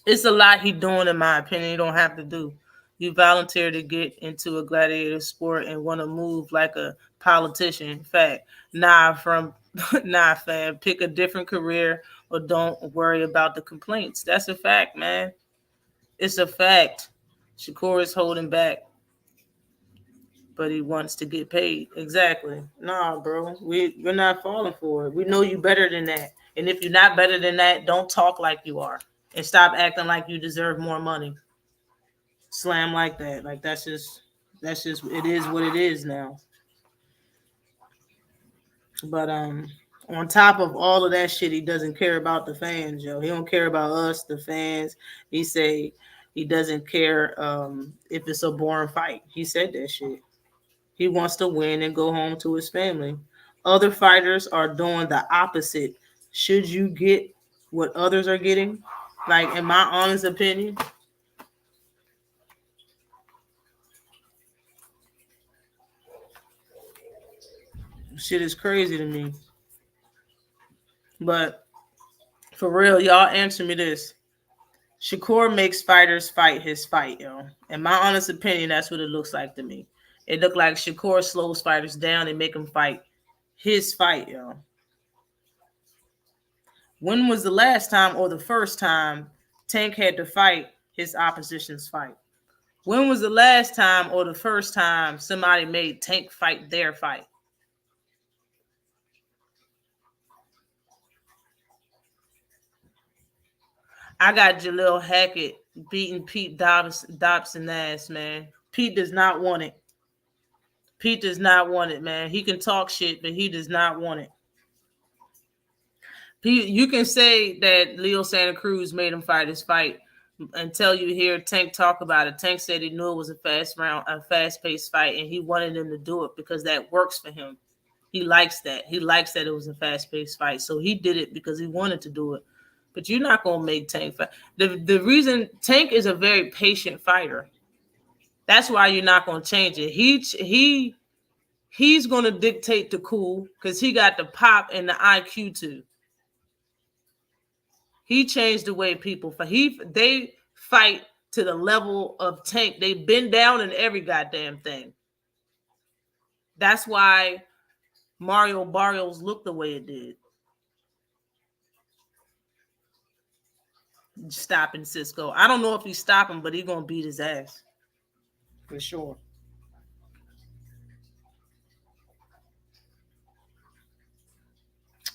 a lot he doing, in my opinion. He don't have to do. You volunteer to get into a gladiator sport and want to move like a politician. In fact, fam. Pick a different career or don't worry about the complaints. That's a fact, man. It's a fact. Shakur is holding back, but he wants to get paid. Exactly. Nah, bro. We're not falling for it. We know you better than that. And if you're not better than that, don't talk like you are. And stop acting like you deserve more money. Slam like that. Like, that's just it is what it is now. But On top of all of that shit, he doesn't care about the fans, yo. He don't care about us, the fans. He say he doesn't care if it's a boring fight. He said that shit. He wants to win and go home to his family. Other fighters are doing the opposite. Should you get what others are getting? Like, in my honest opinion, shit is crazy to me. But for real, y'all answer me this. Shakur makes fighters fight his fight, yo. In my honest opinion, that's what it looks like to me. It looked like Shakur slows fighters down and make them fight his fight, yo. When was the last time or the first time Tank had to fight his opposition's fight? When was the last time or the first time somebody made Tank fight their fight? I got Jalil Hackett beating Pete Dobson ass, man. Pete does not want it. Pete does not want it, man. He can talk shit, but he does not want it. Pete, you can say that Leo Santa Cruz made him fight his fight until you hear Tank talk about it. Tank said he knew it was a fast-paced fight, and he wanted him to do it because that works for him. He likes that. He likes that it was a fast-paced fight, so he did it because he wanted to do it. But you're not gonna make Tank fight. The reason Tank is a very patient fighter. That's why you're not gonna change it. He's gonna dictate the cool because he got the pop and the IQ too. He changed the way people fight. They fight to the level of Tank. They bend down in every goddamn thing. That's why Mario Barrios looked the way it did. Stopping Cisco. I don't know if he's stopping, but he's gonna beat his ass. For sure.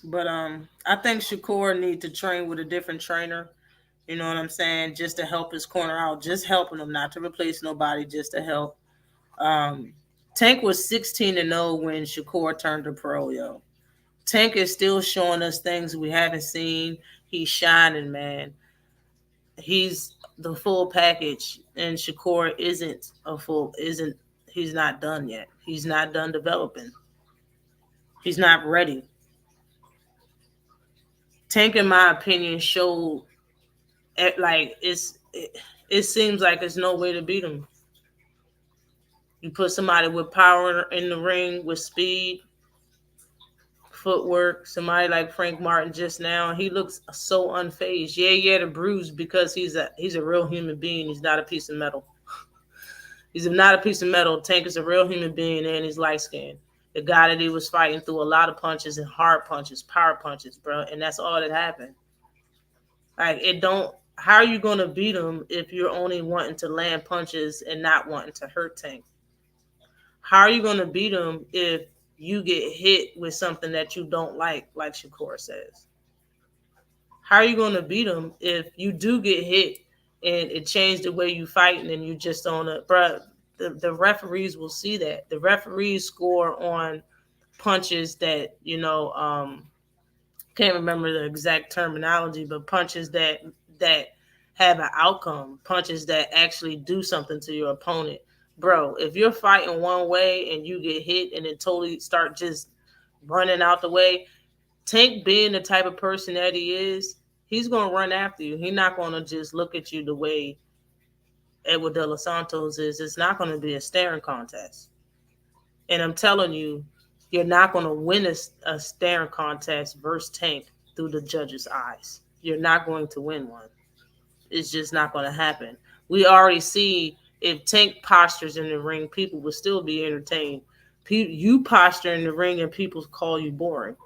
But I think Shakur needs to train with a different trainer. You know what I'm saying? Just to help his corner out. Just helping him, not to replace nobody, just to help. Tank was 16-0 when Shakur turned to pro, yo. Tank is still showing us things we haven't seen. He's shining, man. He's the full package, and Shakur he's not done yet. He's not done developing. He's not ready. Tank, in my opinion, showed it seems like there's no way to beat him. You put somebody with power in the ring, with speed, footwork, somebody like Frank Martin just now, he looks so unfazed. Yeah, he had a bruise because he's a real human being. He's not a piece of metal. He's not a piece of metal. Tank is a real human being, and he's light-skinned. The guy that he was fighting threw a lot of punches and hard punches, power punches, bro, and that's all that happened. Like, how are you going to beat him if you're only wanting to land punches and not wanting to hurt Tank? How are you going to beat him if you get hit with something that you don't like Shakur says? How are you going to beat him if you do get hit and it changed the way you fight and you just don't, bro? The referees will see that. The referees score on punches that, can't remember the exact terminology, but punches that have an outcome, punches that actually do something to your opponent. Bro, if you're fighting one way and you get hit and then totally start just running out the way, Tank being the type of person that he is, he's going to run after you. He's not going to just look at you the way Edward De Los Santos is. It's not going to be a staring contest. And I'm telling you, you're not going to win a staring contest versus Tank through the judge's eyes. You're not going to win one. It's just not going to happen. We already see if Tank postures in the ring, people will still be entertained. You posture in the ring and people call you boring.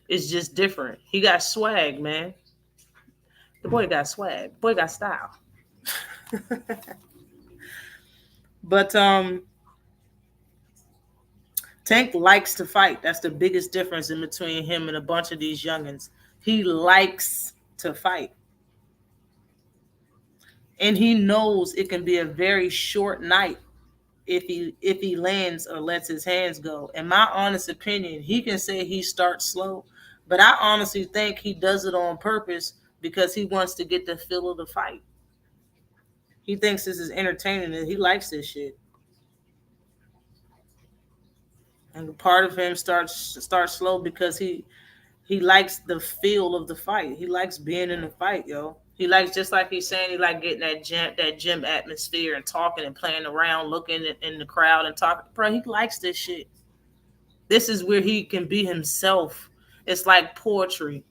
It's just different. He got swag, man. The boy got swag. The boy got style. But Tank likes to fight. That's the biggest difference in between him and a bunch of these youngins. He likes to fight. And he knows it can be a very short night if he lands or lets his hands go. In my honest opinion, he can say he starts slow, but I honestly think he does it on purpose because he wants to get the feel of the fight. He thinks this is entertaining and he likes this shit. And part of him starts slow because he likes the feel of the fight. He likes being in the fight, yo. He likes, just like he's saying, he like getting that gym atmosphere and talking and playing around, looking in the crowd and talking. Bro, he likes this shit. This is where he can be himself. It's like poetry.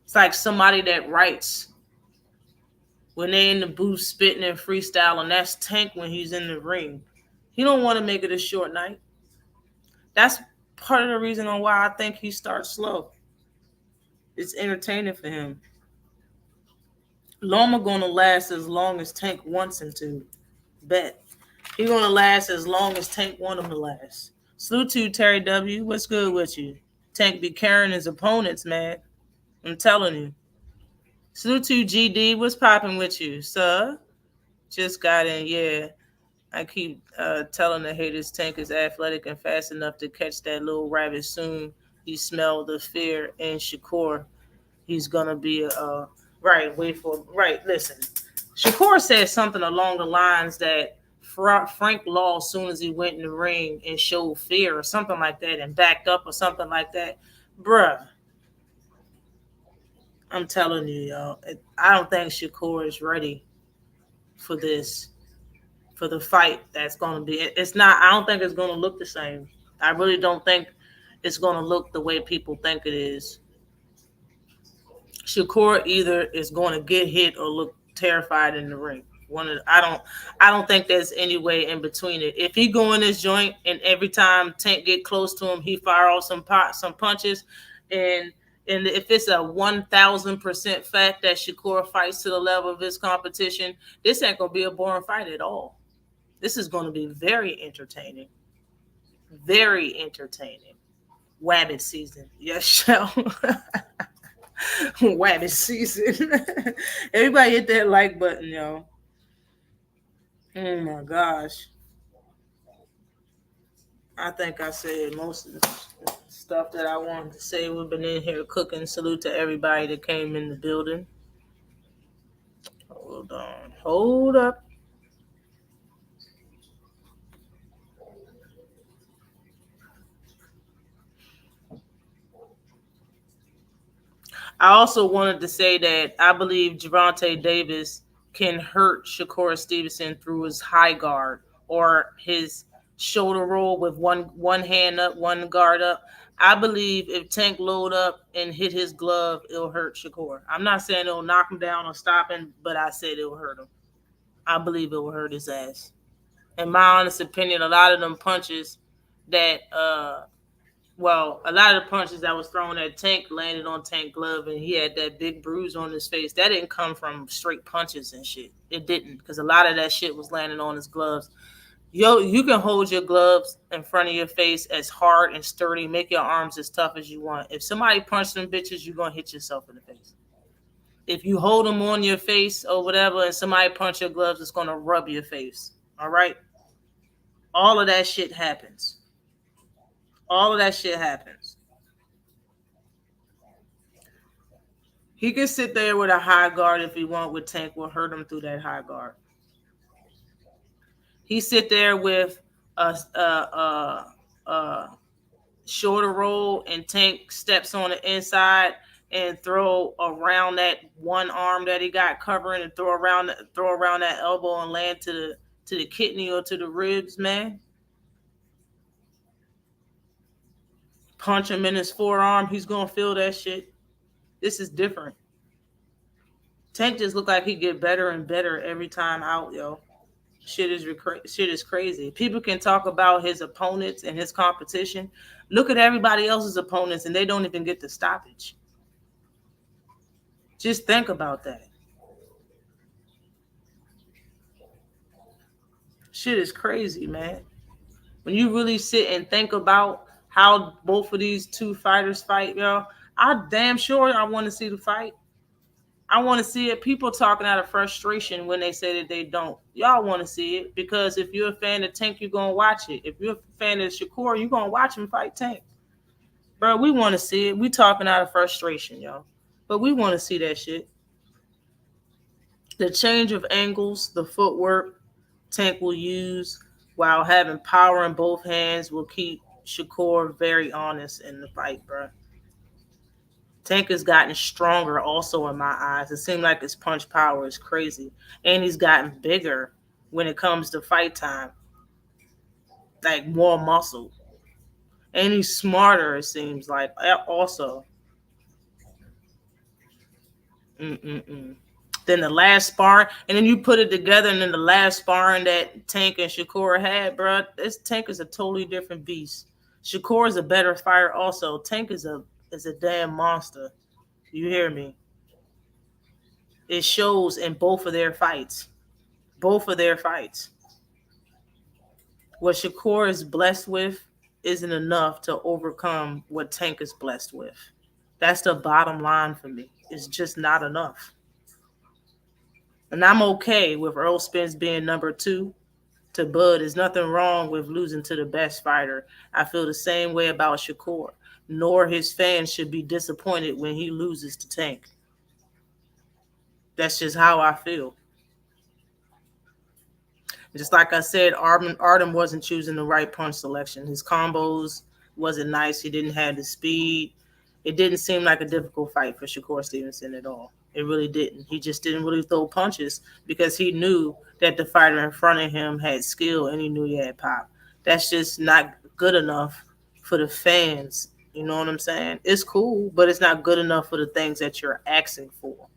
It's like somebody that writes when they in the booth spitting and freestyling. That's Tank when he's in the ring. He don't want to make it a short night. That's part of the reason on why I think he starts slow. It's entertaining for him. Loma gonna last as long as Tank wants him to. Bet. He gonna last as long as Tank want him to last. Salute to you, Terry W. What's good with you? Tank be carrying his opponents, man. I'm telling you. Salute to you, GD. What's popping with you, sir? Just got in, yeah. I keep telling the haters Tank is athletic and fast enough to catch that little rabbit soon. You smell the fear in Shakur. He's gonna be listen. Shakur said something along the lines that Frank lost as soon as he went in the ring and showed fear or something like that and backed up or something like that. Bruh, I'm telling you, y'all, I don't think Shakur is ready for this, for the fight that's going to be. It's not, I don't think it's going to look the same. I really don't think it's going to look the way people think it is. Shakur either is going to get hit or look terrified in the ring. I don't think there's any way in between it. If he go in this joint and every time Tank get close to him, he fire off some punches, and if it's a 1,000% fact that Shakur fights to the level of his competition, this ain't gonna be a boring fight at all. This is going to be very entertaining. Very entertaining. Wabbit season. Yes, shall. Wabbit season. Everybody hit that like button, yo. Oh my gosh. I think I said most of the stuff that I wanted to say. We've been in here cooking. Salute to everybody that came in the building. Hold on. Hold up. I also wanted to say that I believe Gervonta Davis can hurt Shakur Stevenson through his high guard or his shoulder roll with one hand up, one guard up. I believe if Tank load up and hit his glove, it'll hurt Shakur. I'm not saying it'll knock him down or stop him, but I said it'll hurt him. I believe it will hurt his ass. In my honest opinion, a lot of them punches that a lot of the punches that was thrown at Tank landed on Tank glove, and he had that big bruise on his face. That didn't come from straight punches and shit. It didn't, because a lot of that shit was landing on his gloves. Yo, you can hold your gloves in front of your face as hard and sturdy, make your arms as tough as you want. If somebody punched them bitches, you're going to hit yourself in the face. If you hold them on your face or whatever and somebody punch your gloves, it's going to rub your face. All right? All of that shit happens. All of that shit happens. He can sit there with a high guard if he want with Tank. Will hurt him through that high guard. He sit there with a shorter roll and Tank steps on the inside and throw around that one arm that he got covering and throw around that elbow and land to the kidney or to the ribs, man. Punch him in his forearm, he's gonna feel that shit. This is different. Tank just look like he get better and better every time out, yo. Shit is crazy. People can talk about his opponents and his competition. Look at everybody else's opponents, and they don't even get the stoppage. Just think about that. Shit is crazy, man. When you really sit and think about how both of these two fighters fight, yo, I'm damn sure I want to see the fight. I want to see it. People talking out of frustration when they say that they don't. Y'all want to see it because if you're a fan of Tank, you're going to watch it. If you're a fan of Shakur, you're going to watch him fight Tank. Bro, we want to see it. We talking out of frustration, y'all. But we want to see that shit. The change of angles, the footwork Tank will use while having power in both hands will keep Shakur very honest in the fight, bro. Tank has gotten stronger also in my eyes. It seems like his punch power is crazy. And he's gotten bigger when it comes to fight time. Like more muscle. And he's smarter, it seems like, also. Then the last sparring, and then you put it together, and then the last sparring that Tank and Shakur had, bro, this Tank is a totally different beast. Shakur is a better fighter also. Tank is a damn monster. You hear me? It shows in both of their fights. Both of their fights. What Shakur is blessed with isn't enough to overcome what Tank is blessed with. That's the bottom line for me. It's just not enough. And I'm okay with Earl Spence being number 2 to Bud. There's nothing wrong with losing to the best fighter. I feel the same way about Shakur. Nor his fans should be disappointed when he loses to Tank. That's just how I feel. Just like I said, Artem wasn't choosing the right punch selection. His combos wasn't nice. He didn't have the speed. It didn't seem like a difficult fight for Shakur Stevenson at all. It really didn't. He just didn't really throw punches because he knew that the fighter in front of him had skill and he knew he had pop. That's just not good enough for the fans. You know what I'm saying? It's cool, but it's not good enough for the things that you're asking for.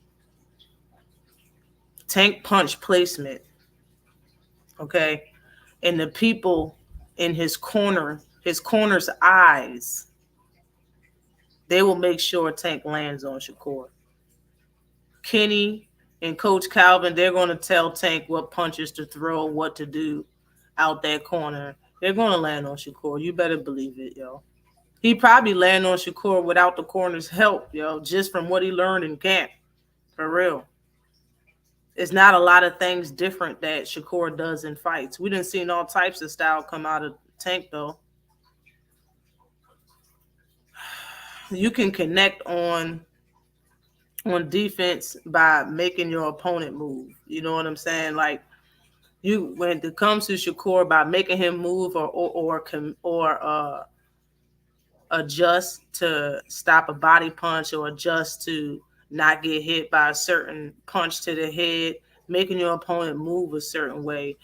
Tank punch placement. Okay? And the people in his corner's eyes, they will make sure Tank lands on Shakur. Kenny and Coach Calvin, they're going to tell Tank what punches to throw, what to do out that corner. They're going to land on Shakur. You better believe it, yo. He probably land on Shakur without the corner's help, yo, just from what he learned in camp. For real. It's not a lot of things different that Shakur does in fights. We done seen all types of style come out of Tank, though. You can connect on defense by making your opponent move. You know what I'm saying? Like, when it comes to Shakur, by making him move or adjust to stop a body punch or adjust to not get hit by a certain punch to the head, making your opponent move a certain way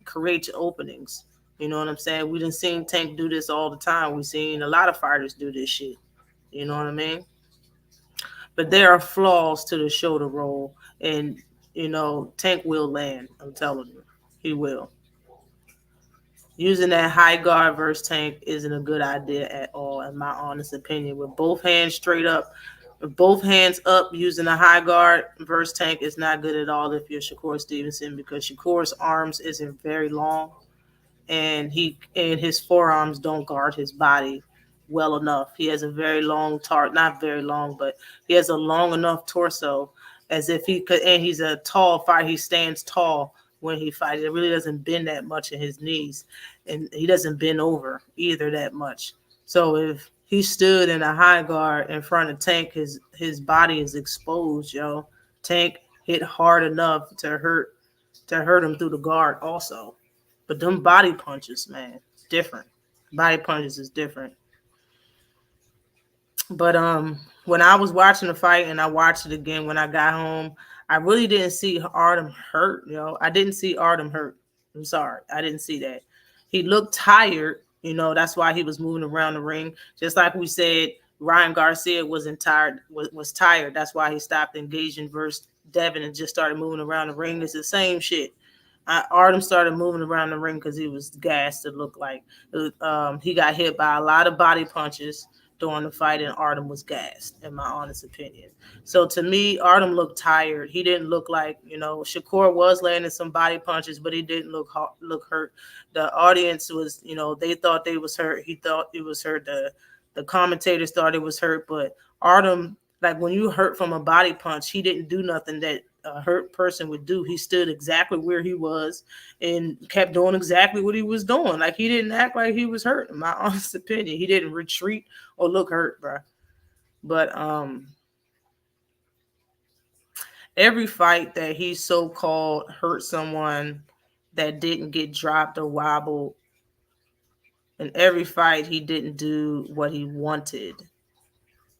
creates openings. You know what I'm saying? We done seen Tank do this all the time. We've seen a lot of fighters do this shit. You know what I mean? But there are flaws to the shoulder roll, and, you know, Tank will land. I'm telling you. He will. Using that high guard versus Tank isn't a good idea at all, in my honest opinion. With both hands straight up, with both hands up, using a high guard versus Tank is not good at all if you're Shakur Stevenson, because Shakur's arms isn't very long, and his forearms don't guard his body well enough. He has a very long not very long, but he has a long enough torso as if he could, and he's a tall fighter. He stands tall when he fights. It really doesn't bend that much in his knees, and he doesn't bend over either that much. So if he stood in a high guard in front of Tank, his body is exposed, yo. Tank hit hard enough to hurt him through the guard also. But them body punches, man, different. Body punches is different. But when I was watching the fight, and I watched it again when I got home, I really didn't see Artem hurt, yo. I didn't see Artem hurt. I'm sorry. I didn't see that. He looked tired, you know. That's why he was moving around the ring. Just like we said, Ryan Garcia was tired. That's why he stopped engaging versus Devin and just started moving around the ring. It's the same shit. Artem started moving around the ring because he was gassed, it looked like. He got hit by a lot of body punches during the fight, and Artem was gassed, in my honest opinion. So to me, Artem looked tired. He didn't look like, you know, Shakur was landing some body punches, but he didn't look hurt. The audience was, you know, they thought they was hurt. He thought it was hurt. The commentators thought it was hurt, but Artem Like when you hurt from a body punch, he didn't do nothing that a hurt person would do. He stood exactly where he was and kept doing exactly what he was doing. Like he didn't act like he was hurt, in my honest opinion. He didn't retreat or look hurt, bro. But every fight that he so-called hurt someone that didn't get dropped or wobbled, in every fight he didn't do what he wanted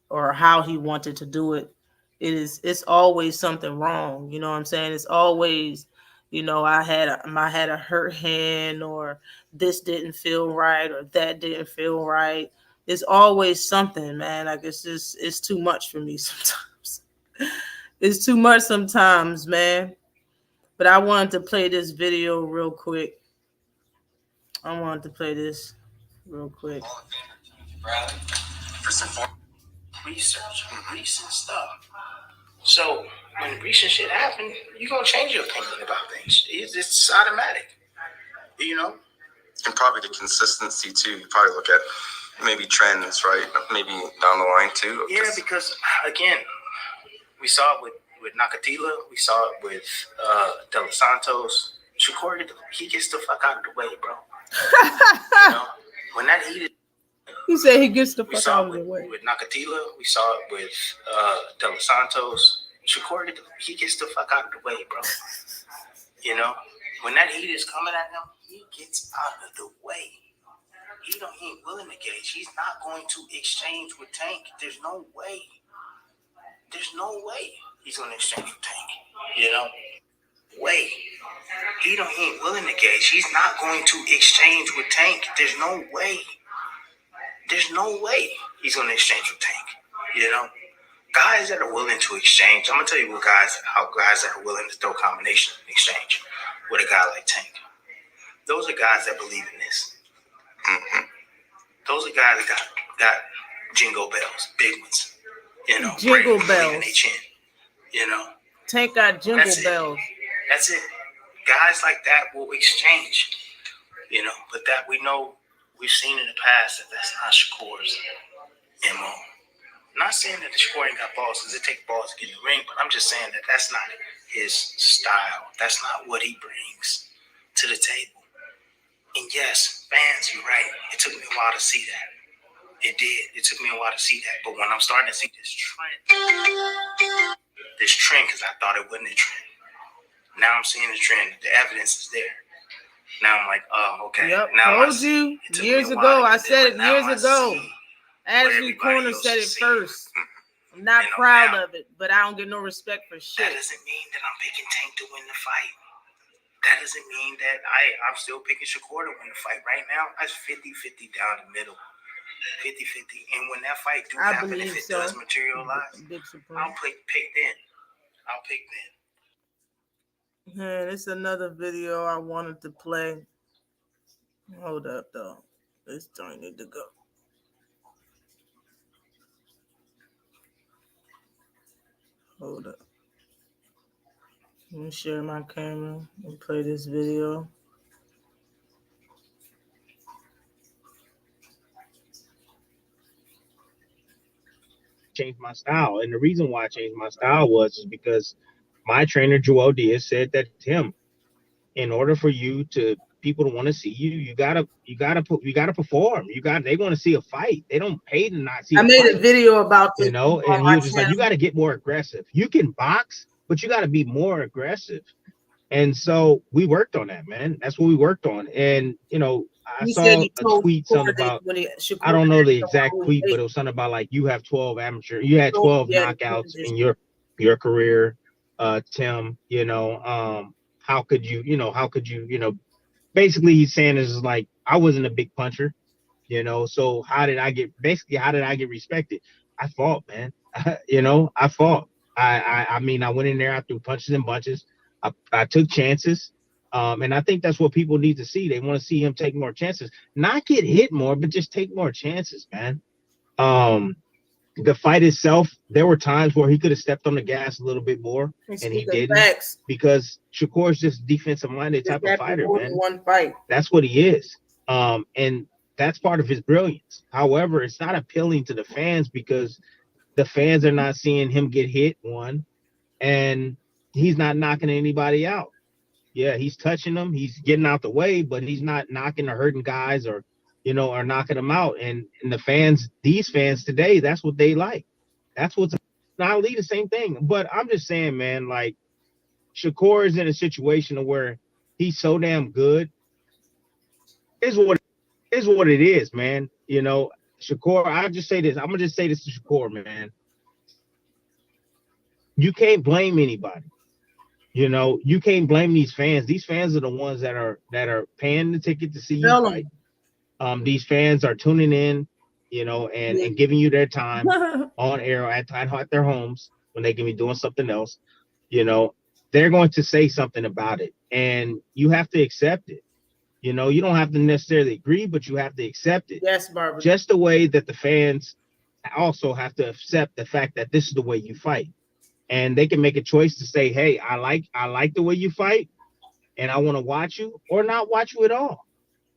or how he wanted to do it. It's always something wrong. You know what I'm saying? It's always, I had a hurt hand, or this didn't feel right, or that didn't feel right. It's always something, man. Like it's too much for me sometimes. It's too much sometimes, man. But I wanted to play this video real quick. Research, recent stuff. So when recent shit happen, you're gonna change your opinion about things. It's automatic, And probably the consistency too. You probably look at maybe trends, right? Maybe down the line too. Yeah, because again, we saw it with Nakatila, we saw it with De Los Santos. Shakur, he gets the fuck out of the way, bro. When that heated. He said he gets the fuck out of the way. With Nakatila, we saw it with De Los Santos. Shakur, he gets the fuck out of the way, bro. When that heat is coming at him, he gets out of the way. He ain't willing to gauge. He's not going to exchange with Tank. There's no way he's going to exchange with Tank. Way. He ain't willing to gauge. He's not going to exchange with Tank. There's no way he's going to exchange with Tank. Guys that are willing to exchange, I'm going to tell you how guys that are willing to throw combinations in exchange with a guy like Tank. Those are guys that believe in this. Mm-hmm. Those are guys that got jingle bells, big ones. Jingle bells. In their chin. Tank got jingle bells. That's it. Guys like that will exchange. But that we know, we've seen in the past that's not Shakur's MO. I'm not saying that the Shakur ain't got balls, because it takes balls to get in the ring, but I'm just saying that that's not his style. That's not what he brings to the table. And yes, fans, you're right. It took me a while to see that. It did. It took me a while to see that. But when I'm starting to see this trend, because I thought it wasn't a trend. Now I'm seeing the trend. The evidence is there. Now I'm like, oh, okay. Yep. Now told you years ago. I said it years ago. Ashley Korner said it first. I'm not proud of it, but I don't get no respect for shit. That doesn't mean that I'm picking Tank to win the fight. That doesn't mean that I'm still picking Shakur to win the fight. Right now, that's 50-50 down the middle. 50-50. And when that fight do happen, if it does materialize, I'll pick then. Man, it's another video I wanted to play. Hold up, though. This joint need to go. Hold up. Let me share my camera and play this video. Changed my style, and the reason why I changed my style is because my trainer Joel Diaz said that Tim, in order for people to want to see you, you gotta perform. They want to see a fight. They don't pay to not see. I made a video about this, and he was just like, you got to get more aggressive. You can box, but you got to be more aggressive. And so we worked on that, man. That's what we worked on. And I saw a tweet something about, I don't know the exact tweet, but it was something about like you had 12 knockouts in your career, Tim. How could you basically he's saying is like I wasn't a big puncher, so how did I get respected? I fought, man. I fought. I mean, I went in there, I threw punches and bunches. I took chances. And I think that's what people need to see. They want to see him take more chances, not get hit more, but just take more chances, man. The fight itself, there were times where he could have stepped on the gas a little bit more, and he didn't, because Shakur's just defensive-minded type of fighter, man. One fight. That's what he is. And that's part of his brilliance. However, it's not appealing to the fans because the fans are not seeing him get hit, one, and he's not knocking anybody out. Yeah, he's touching them, he's getting out the way, but he's not knocking or hurting guys or, or knocking them out. And the fans, these fans today, that's what they like. That's what's not Ali, the same thing. But I'm just saying, man, like Shakur is in a situation where he's so damn good. Is what it is, man. Shakur, I'll just say this. I'm gonna just say this to Shakur, man. You can't blame anybody. You can't blame these fans. These fans are the ones that are paying the ticket to see you fight. These fans are tuning in, and giving you their time on air at their homes when they can be doing something else. They're going to say something about it, and you have to accept it. You don't have to necessarily agree, but you have to accept it. Yes, Barbara. Just the way that the fans also have to accept the fact that this is the way you fight. And they can make a choice to say, hey, I like the way you fight, and I want to watch you, or not watch you at all,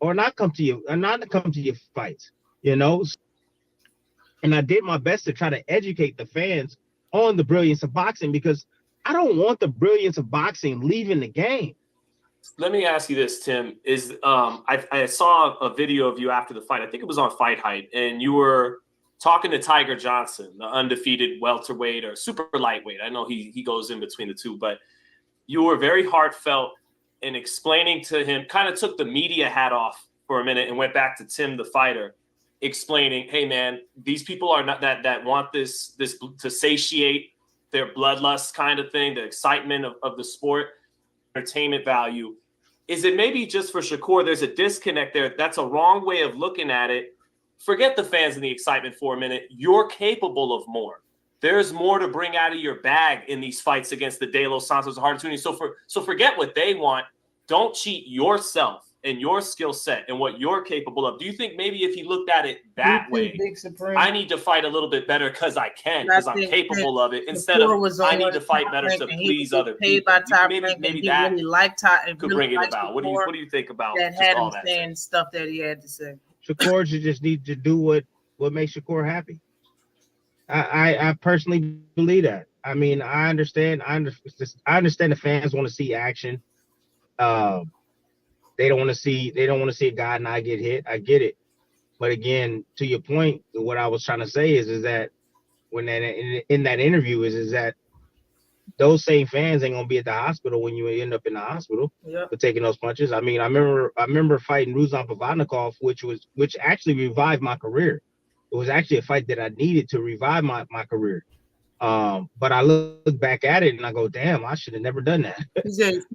or not come to you, or not come to your fights, And I did my best to try to educate the fans on the brilliance of boxing, because I don't want the brilliance of boxing leaving the game. Let me ask you this, Tim. I saw a video of you after the fight. I think it was on Fight Height, and you were talking to Tiger Johnson, the undefeated welterweight or super lightweight. I know he goes in between the two, but you were very heartfelt in explaining to him, kind of took the media hat off for a minute and went back to Tim, the fighter, explaining, hey, man, these people are not that want this to satiate their bloodlust kind of thing, the excitement of the sport, entertainment value. Is it maybe just for Shakur, there's a disconnect there? That's a wrong way of looking at it. Forget the fans and the excitement for a minute. You're capable of more. There's more to bring out of your bag in these fights against the De Los Santos and Hartunis. So forget what they want. Don't cheat yourself and your skill set and what you're capable of. Do you think maybe if he looked at it that way, I need to fight a little bit better because I can, because I'm capable of it, instead of I need to fight better to please other people? Maybe that could bring it about. What do you think about that? Had him saying stuff that he had to say. Shakur should just need to do what makes Shakur happy. I personally believe that. I mean, I understand the fans want to see action. They don't want to see a guy not get hit. I get it. But again, to your point, what I was trying to say is that when in that interview is that those same fans ain't gonna be at the hospital when you end up in the hospital for taking those punches. I mean, I remember fighting Ruslan Pavatnikov, which actually revived my career. It was actually a fight that I needed to revive my career. But I look back at it and I go, damn, I should have never done that.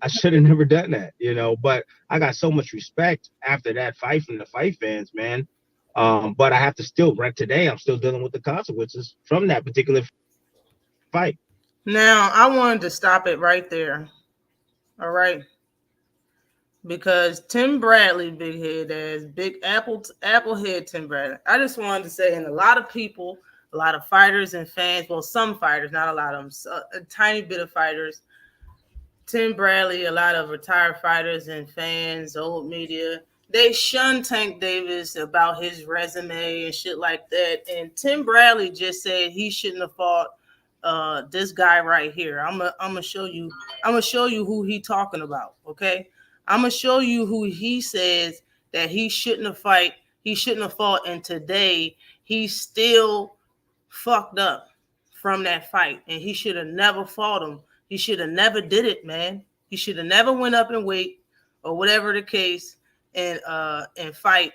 I should have never done that, but I got so much respect after that fight from the fight fans, man. But I have to still, right today, I'm still dealing with the consequences from that particular fight. Now, I wanted to stop it right there. All right. Because Tim Bradley, big head ass, big apple head Tim Bradley. I just wanted to say, and a lot of people, a lot of fighters and fans, well, some fighters, not a lot of them, a tiny bit of fighters. Tim Bradley, a lot of retired fighters and fans, old media, they shun Tank Davis about his resume and shit like that. And Tim Bradley just said he shouldn't have fought this guy right here. I'm gonna show you who he talking about. Okay, I'm gonna show you who he says that he shouldn't have fought, and today he's still fucked up from that fight, and he should have never fought him. He should have never did it, man. He should have never went up in weight or whatever the case and fight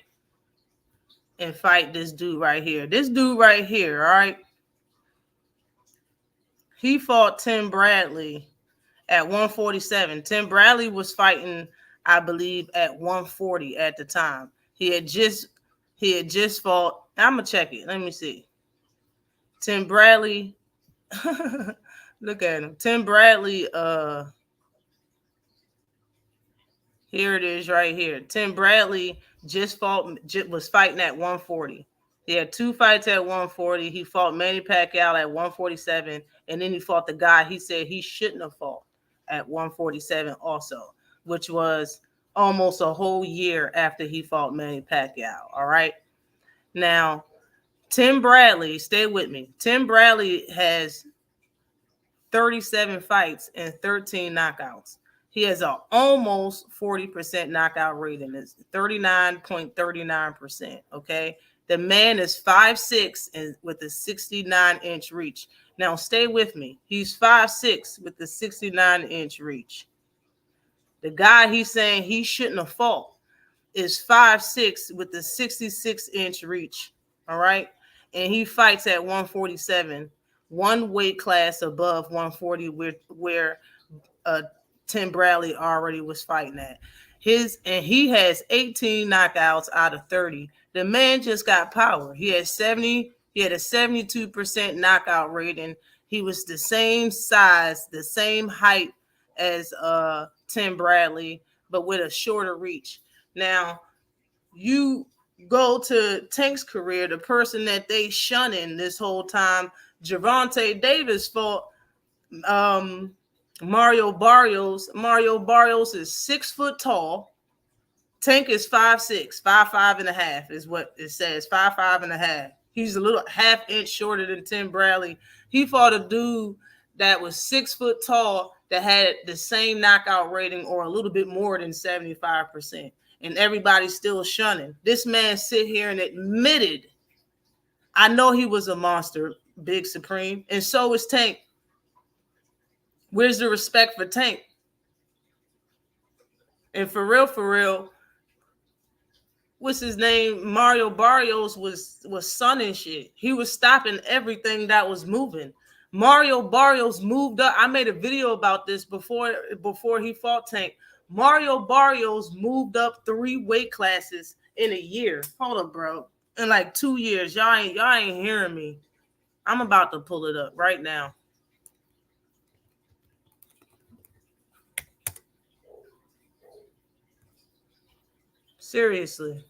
this dude right here. This dude right here, all right. He fought Tim Bradley at 147. Tim Bradley was fighting, I believe, at 140 at the time. He had just fought. I'm gonna check it. Let me see. Tim Bradley. Look at him. Tim Bradley. Here it is right here. Tim Bradley was fighting at 140. He had two fights at 140. He fought Manny Pacquiao at 147, and then he fought the guy he said he shouldn't have fought at 147 also, which was almost a whole year after he fought Manny Pacquiao. All right. Now, Tim Bradley, stay with me. Tim Bradley has 37 fights and 13 knockouts. He has an almost 40% knockout rating. It's 39.39%. Okay. The man is 5'6" and with a 69-inch reach. Now stay with me. He's 5'6" with the 69-inch reach. The guy he's saying he shouldn't have fought is 5'6" with the 66-inch reach. All right. And he fights at 147, one weight class above 140, where Tim Bradley already was fighting at. He has 18 knockouts out of 30. The man just got power. He had a 72% knockout rating. He was the same size, the same height as Tim Bradley, but with a shorter reach. Now, you go to Tank's career, the person that they shunning this whole time, Gervonta Davis fought Mario Barrios. Mario Barrios is 6 foot tall. Tank is 5'6", 5'5" and a half is what it says, 5'5" and a half. He's a little half-inch shorter than Tim Bradley. He fought a dude that was 6 foot tall that had the same knockout rating or a little bit more than 75%. And everybody's still shunning. This man sit here and admitted, I know he was a monster, Big Supreme, and so is Tank. Where's the respect for Tank? And for real, what's his name? Mario Barrios was sunning shit. He was stopping everything that was moving. Mario Barrios moved up. I made a video about this before he fought Tank. Mario Barrios moved up 3 weight classes in a year. Hold up, bro. In like 2 years. Y'all ain't hearing me. I'm about to pull it up right now. Seriously.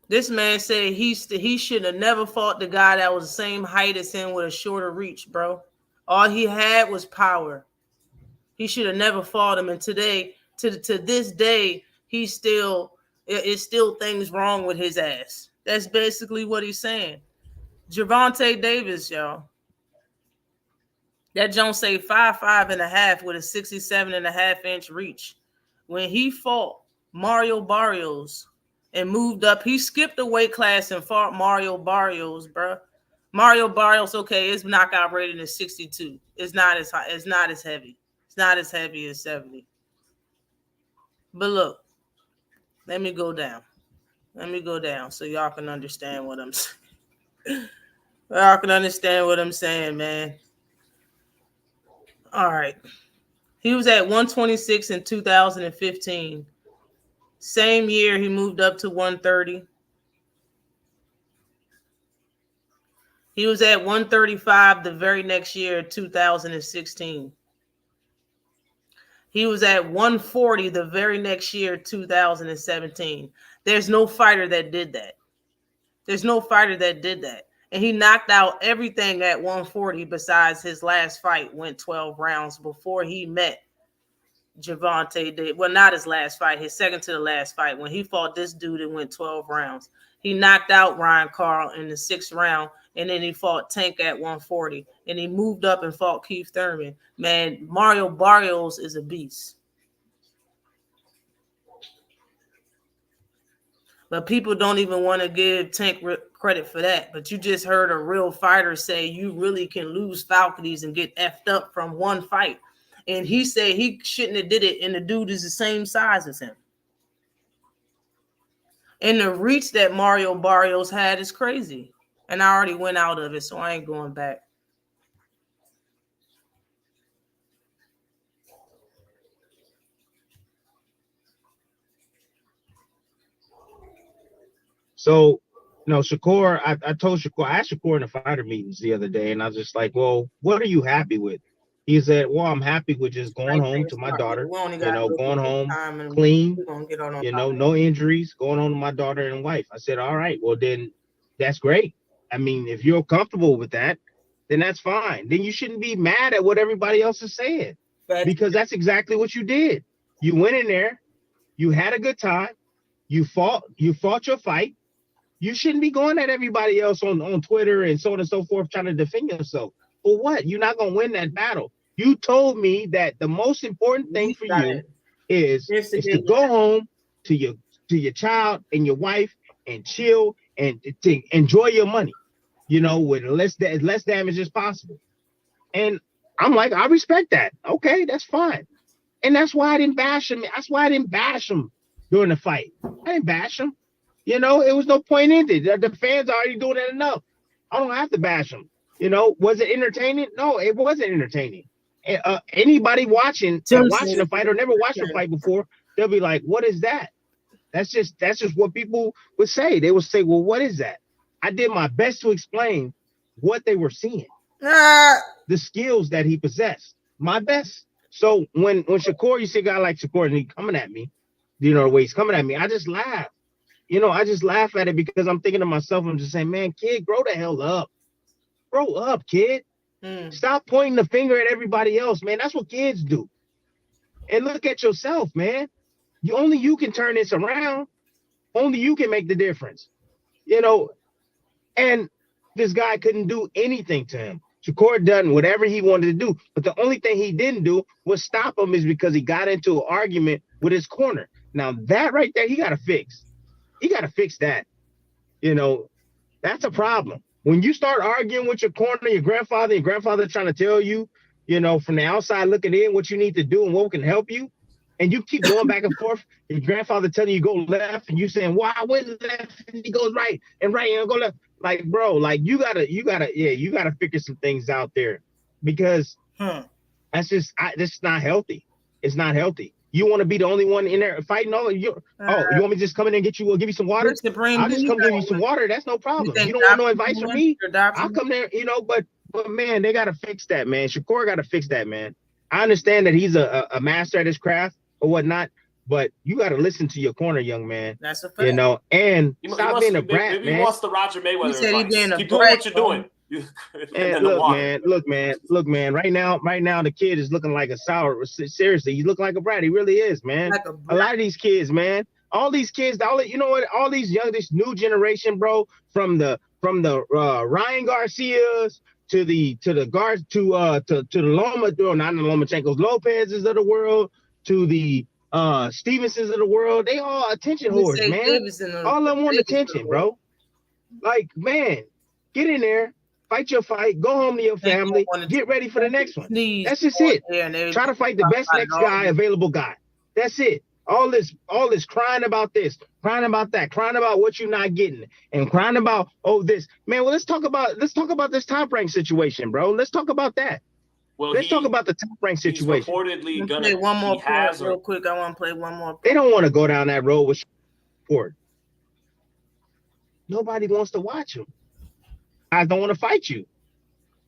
This man said he should have never fought the guy that was the same height as him with a shorter reach, bro. All he had was power. He should have never fought him. And today, to this day, it's still things wrong with his ass. That's basically what he's saying. Gervonta Davis, y'all. That Jones say 5'5" and a half with a 67.5-inch reach. When he fought Mario Barrios and moved up, he skipped a weight class and fought Mario Barrios, bro. Mario Barrios, okay, his knockout rating is 62. It's not as high. It's not as heavy. It's not as heavy as 70. But look, let me go down. Let me go down so y'all can understand what I'm saying. Y'all can understand what I'm saying, man. All right. He was at 126 in 2015. Same year, he moved up to 130. He was at 135 the very next year, 2016. He was at 140 the very next year, 2017. There's no fighter that did that. There's no fighter that did that. And he knocked out everything at 140 besides his last fight, went 12 rounds before he met Gervonta Davis. Well, not his last fight, his second to the last fight. When he fought this dude, it went 12 rounds. He knocked out Ryan Carl in the 6th round, and then he fought Tank at 140. And he moved up and fought Keith Thurman. Man, Mario Barrios is a beast. But people don't even want to give Tank credit for that. But you just heard a real fighter say you really can lose faculties and get effed up from one fight. And he said he shouldn't have did it, and the dude is the same size as him. And the reach that Mario Barrios had is crazy. And I already went out of it, so I ain't going back. So, no, Shakur, I told Shakur, I asked Shakur in the fighter meetings the other day, and I was just like, well, what are you happy with? He said, well, I'm happy with just going home to my daughter, going home clean, no injuries, going home to my daughter and wife. I said, all right, well, then that's great. I mean, if you're comfortable with that, then that's fine. Then you shouldn't be mad at what everybody else is saying, because that's exactly what you did. You went in there, you had a good time, You fought your fight. You shouldn't be going at everybody else on Twitter and so on and so forth trying to defend yourself. For what? You're not going to win that battle. You told me that the most important thing for you is to go home to your child and your wife and chill and to enjoy your money, with less damage as possible. And I'm like, I respect that. Okay, that's fine. And that's why I didn't bash him. That's why I didn't bash him during the fight. I didn't bash him. It was no point in it. The fans are already doing it enough. I don't have to bash them. Was it entertaining? No, it wasn't entertaining. Anybody watching the fight or never watched a fight before, they'll be like, "What is that?" That's just what people would say. They would say, "Well, what is that?" I did my best to explain what they were seeing, the skills that he possessed. My best. So when Shakur, you see a guy like Shakur and he coming at me, the way he's coming at me, I just laugh. I just laugh at it because I'm thinking to myself, I'm just saying, man, kid, grow the hell up. Grow up, kid. Stop pointing the finger at everybody else, man. That's what kids do. And look at yourself, man. Only you can turn this around. Only you can make the difference. And this guy couldn't do anything to him. Shakur done whatever he wanted to do. But the only thing he didn't do was stop him is because he got into an argument with his corner. Now, that right there, he got to fix. He got to fix that. That's a problem. When you start arguing with your corner, your grandfather trying to tell you, from the outside looking in what you need to do and what can help you, and you keep going back and forth, your grandfather telling you go left and you saying, "Why I went left?" and he goes right and go left. Like, bro, like you gotta figure some things out there because that's just this not healthy. It's not healthy. You want to be the only one in there fighting all of you? You want me to just come in and give you some water? I'll just come give you some water. That's no problem. You don't want no advice from me? I'll come there, but man, they got to fix that, man. Shakur got to fix that, man. I understand that he's a master at his craft or whatnot, but you got to listen to your corner, young man. That's a fact. And stop being a brat, man. Maybe he wants the Roger Mayweather advice. Keep doing what you're doing. And look, man. Right now, the kid is looking like a sour. Seriously, he's looking like a brat. He really is, man. Like a lot of these kids, man. All these kids, all these this new generation, bro. From the Ryan Garcias to the Loma, not the Lomachenkos, Lopez's of the world, to the Stevensons of the world. They all attention whores, man. All of them want attention, bro. Like, man, get in there. Fight your fight. Go home to your family. Get ready for the next one. That's just it. Try to fight the best next guy, available guy. That's it. All this crying about this, crying about that, crying about what you're not getting, and crying about this. Man, well, let's talk about this Top Rank situation, bro. Let's talk about that. Well, let's talk about the Top Rank situation. Reportedly gonna play one more play real quick. I want to play one more. They don't want to go down that road with Shakur. Nobody wants to watch him. I don't want to fight you.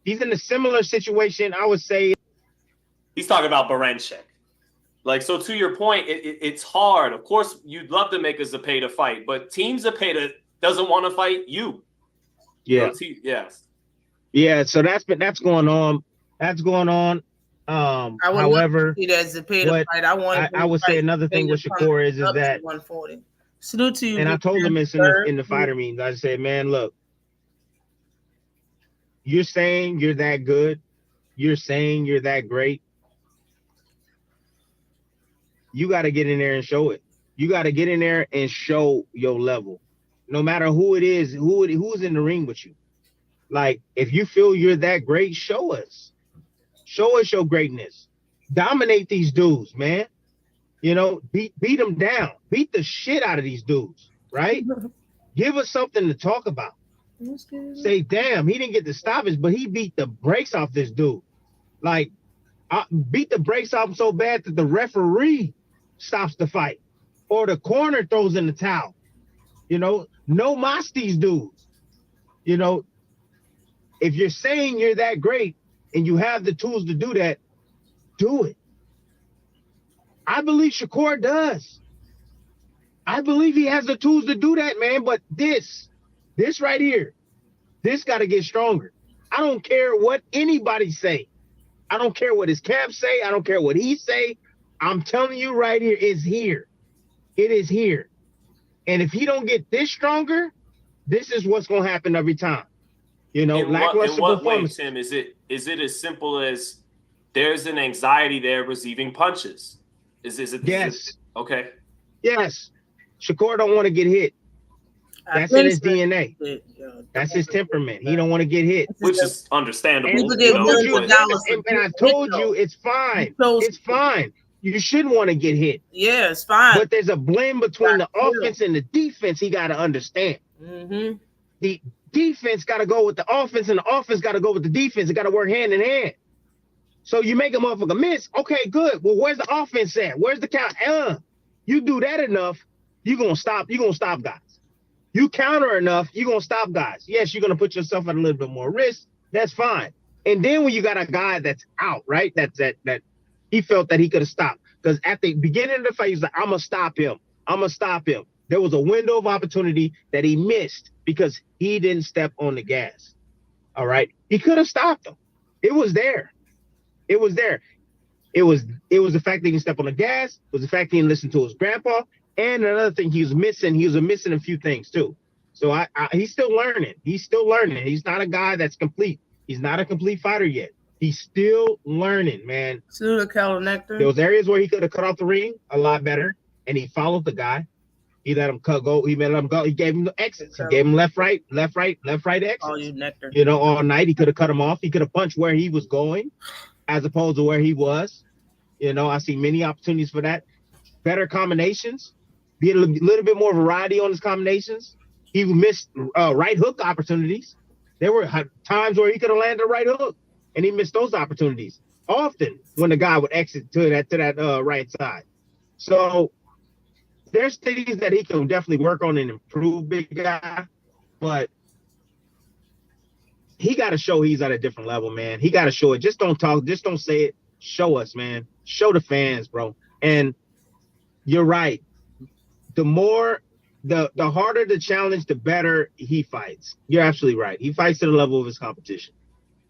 He's in a similar situation, I would say. He's talking about Barenchek. Like, so to your point, it's hard. Of course, you'd love to make a Zepeda fight, but Team Zepeda doesn't want to fight you. Yeah. Yes. Yeah, so that's going on. That's going on. However, I would say another thing with Shakur is that 140. Salute to you. And I told him in the fighter meetings, I said, man, look, you're saying you're that good. You're saying you're that great. You got to get in there and show it. You got to get in there and show your level. No matter who it is, who's in the ring with you. Like, if you feel you're that great, show us. Show us your greatness. Dominate these dudes, man. Beat them down. Beat the shit out of these dudes, right? Give us something to talk about. Say, damn, he didn't get the stoppage, but he beat the brakes off this dude. Like, beat the brakes off him so bad that the referee stops the fight. Or the corner throws in the towel. No mas these dudes. If you're saying you're that great and you have the tools to do that, do it. I believe Shakur does. I believe he has the tools to do that, man. But this right here, this got to get stronger. I don't care what anybody say. I don't care what his camp say. I don't care what he say. I'm telling you right here, it's here. It is here. And if he don't get this stronger, this is what's going to happen every time. You know, lackluster in what performance. way, Tim? Is it as simple as there's an anxiety there receiving punches? Is it? Yes. Okay. Yes. Shakur don't want to get hit. That's in his DNA. That's his temperament. He don't want to get hit. Which is understandable. And I told you it's fine. It's fine. You shouldn't want to get hit. Yeah, it's fine. But there's a blend between the offense and the defense he got to understand. Mm-hmm. The defense got to go with the offense, and the offense got to go with the defense. It got to work hand in hand. So you make a motherfucker miss. Okay, good. Well, where's the offense at? Where's the count? You do that enough, you're going to stop guys. You counter enough, you're going to stop guys. Yes, you're going to put yourself at a little bit more risk. That's fine. And then when you got a guy that's out, right, that he felt that he could have stopped. Because at the beginning of the fight, he's like, I'm going to stop him. I'm going to stop him. There was a window of opportunity that he missed because he didn't step on the gas. All right? He could have stopped him. It was there. It was there. It was the fact that he didn't step on the gas. It was the fact that he didn't listen to his grandpa. And another thing he was missing a few things too. So he's still learning. He's still learning. He's not a guy that's complete. He's not a complete fighter yet. He's still learning, man. There was areas where he could have cut off the ring a lot better, and he followed the guy. He let him go. He let him go. He gave him the exits. He gave him left, right exits. Oh, you nectar. You know, all night he could have cut him off. He could have punched where he was going, as opposed to where he was. You know, I see many opportunities for that. Better combinations. Be a little bit more variety on his combinations. He missed right hook opportunities. There were times where he could have landed a right hook, and he missed those opportunities often when the guy would exit to that right side. So there's things that he can definitely work on and improve, big guy. But he got to show he's at a different level, man. He got to show it. Just don't talk. Just don't say it. Show us, man. Show the fans, bro. And you're right. The harder the challenge, the better he fights. You're absolutely right. He fights to the level of his competition.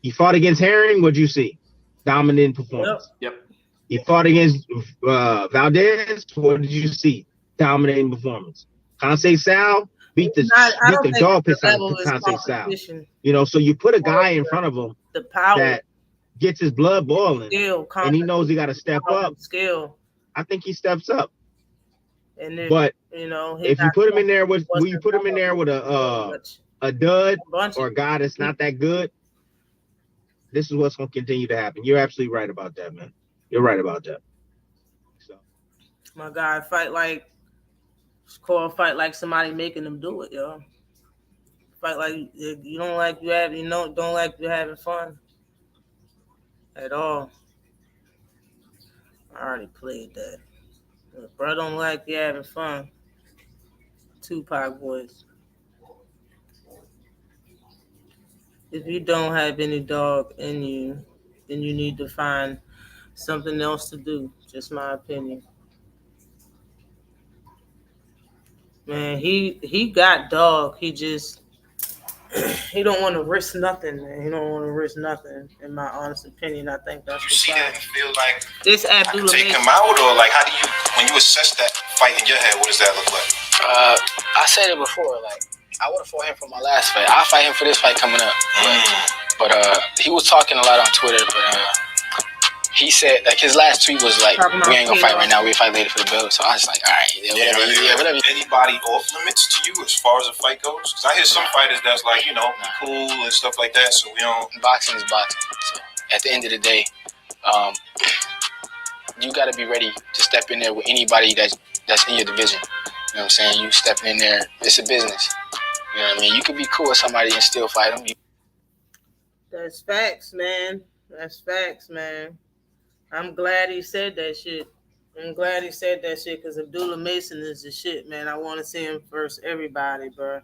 He fought against Herring. What'd you see? Dominant performance. Yep. He fought against Valdez. What did you see? Dominating performance. Conseil Sal beat the dog piss out of Conseil Sal. You know, so you put a guy in front of him that gets his blood boiling, and he knows he got to step up. I think he steps up. But you know, if you put him in there with a dud or a guy that's not that good, this is what's going to continue to happen. You're absolutely right about that, man. You're right about that. So, my guy fight like somebody making him do it, yo. Fight like you don't like you having fun at all. I already played that. Bro, don't like you having fun. Tupac voice. If you don't have any dog in you, then you need to find something else to do. Just my opinion. Man, he got dog. He don't want to risk nothing, man. He don't want to risk nothing. In my honest opinion, I think that's you see that and feel like this I can take him out, or like how do you, when you assess that fight in your head, what does that look like? I said it before, like I would have fought him for my last fight. I'll fight him for this fight coming up. But he was talking a lot on Twitter, but he said, like, his last tweet was like, we ain't gonna fight right now, we'll fight later for the belt. So I was like, all right, whatever. Anybody off limits to you as far as the fight goes? Because I hear some fighters that's like, you know, cool and stuff like that, so we don't. Boxing is boxing. So at the end of the day, you gotta be ready to step in there with anybody that's in your division. You know what I'm saying? You stepping in there, it's a business. You know what I mean? You could be cool with somebody and still fight them. That's facts, man. That's facts, man. I'm glad he said that shit. Because Abdullah Mason is the shit, man. I want to see him first. Everybody, bro.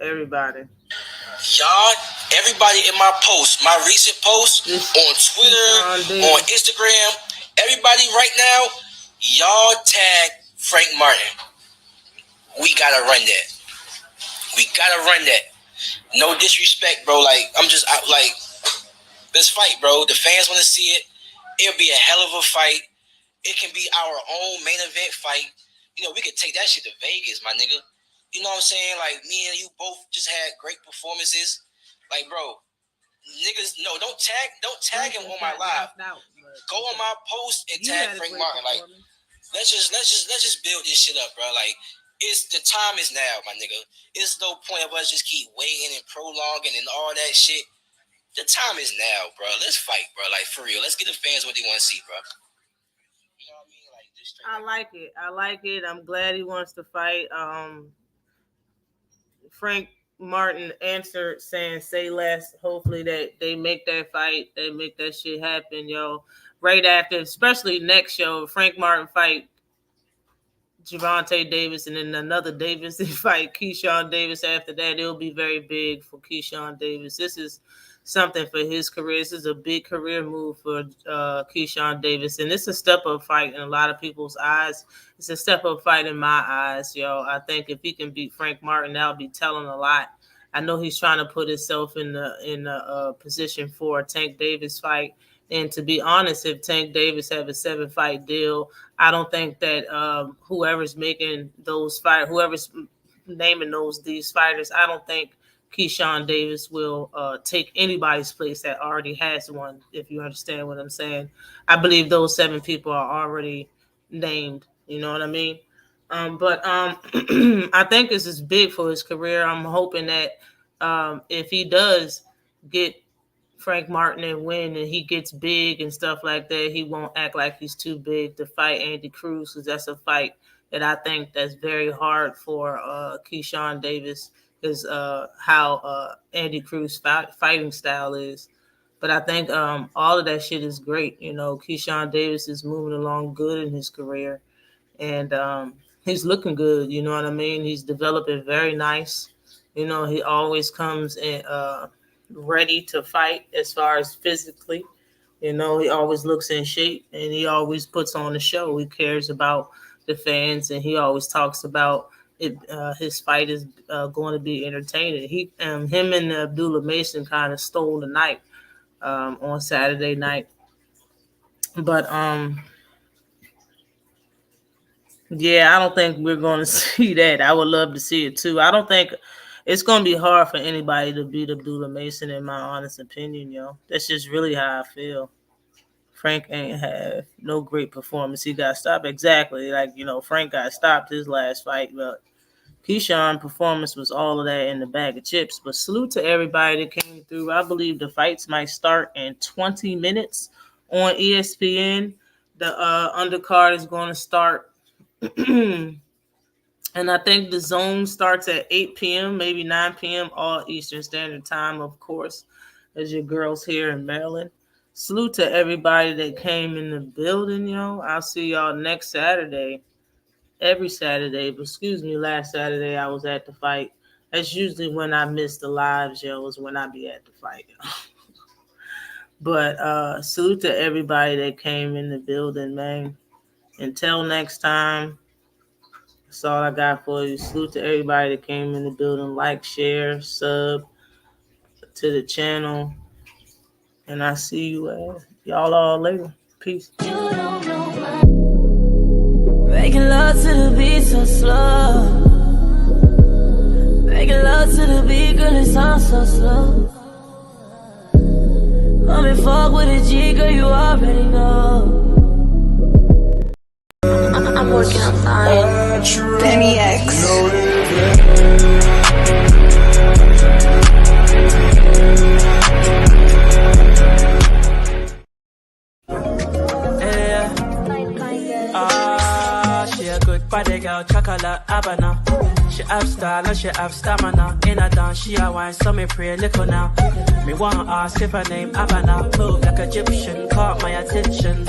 Everybody. Y'all, everybody in my posts, my recent posts on Twitter, on Instagram, everybody right now, y'all tag Frank Martin. We gotta run that. No disrespect, bro. Like, let's fight, bro. The fans want to see it. It'll be a hell of a fight. It can be our own main event fight. we could take that shit to Vegas, my nigga. You know what I'm saying? Like, me and you both just had great performances. Like, bro, niggas, no, don't tag him on my live. Go on my post and tag Frank Martin. Like, let's just build this shit up, bro. Like, the time is now, my nigga. It's no point of us just keep waiting and prolonging and all that shit. The time is now, bro. Let's fight, bro. Like, for real. Let's get the fans what they want to see, bro. You know what I mean? Like, just straight I like it. I like it. I'm glad he wants to fight. Frank Martin answered saying, say less. Hopefully that they make that fight. They make that shit happen, yo. Right after, especially next show, Frank Martin fight Gervonta Davis, and then another Davis, they fight Keyshawn Davis after that. It'll be very big for Keyshawn Davis. This is something for his career. This is a big career move for Keyshawn Davis, and it's a step-up fight in a lot of people's eyes. It's a step-up fight in my eyes, yo. I think if he can beat Frank Martin, that'll be telling a lot. I know he's trying to put himself in the position for a Tank Davis fight. And to be honest, if Tank Davis have a 7-fight deal, I don't think that whoever's making those fight, whoever's naming these fighters, I don't think Keyshawn Davis will take anybody's place that already has one, if you understand what I'm saying. I believe those 7 people are already named, you know what I mean? But I think this is big for his career. I'm hoping that if he does get Frank Martin and win and he gets big and stuff like that, he won't act like he's too big to fight Andy Cruz, because that's a fight that I think that's very hard for Keyshawn Davis, is how Andy Cruz fighting style is. But I think all of that shit is great. You know, Keyshawn Davis is moving along good in his career, and he's looking good. You know what I mean? He's developing very nice. You know, he always comes in ready to fight as far as physically. You know, he always looks in shape, and he always puts on a show. He cares about the fans, and he always talks about it. His fight is going to be entertaining. Him and Abdullah Mason kind of stole the night on Saturday night. But yeah, I don't think we're going to see that. I would love to see it too. I don't think it's going to be hard for anybody to beat Abdullah Mason, in my honest opinion, yo. That's just really how I feel. Frank ain't have no great performance. He got stopped. Exactly. Like, you know, Frank got stopped his last fight, but Keyshawn's performance was all of that in the bag of chips. But salute to everybody that came through. I believe the fights might start in 20 minutes on ESPN. The undercard is going to start. And I think the zone starts at 8 p.m., maybe 9 p.m., all Eastern Standard Time, of course, as your girls here in Maryland. Salute to everybody that came in the building, yo. I'll see y'all next Saturday, every Saturday. But excuse me, last Saturday I was at the fight. That's usually when I miss the lives, yo, is when I be at the fight, yo. But salute to everybody that came in the building, man. Until next time, that's all I got for you. Salute to everybody that came in the building. Like, share, sub to the channel. And I see you y'all all later. Peace. Making love to the beat so slow. Making love to the beat, girl, it sounds so slow. I'm in fuck with a G, girl, you already know. I'm working on fine. Benny X. She a good body girl, chocolate Habana. She have style and she have stamina. In a dance, she a wine, so me pray little now. Me want ask if her name Habana. Move like Egyptian, caught my attention.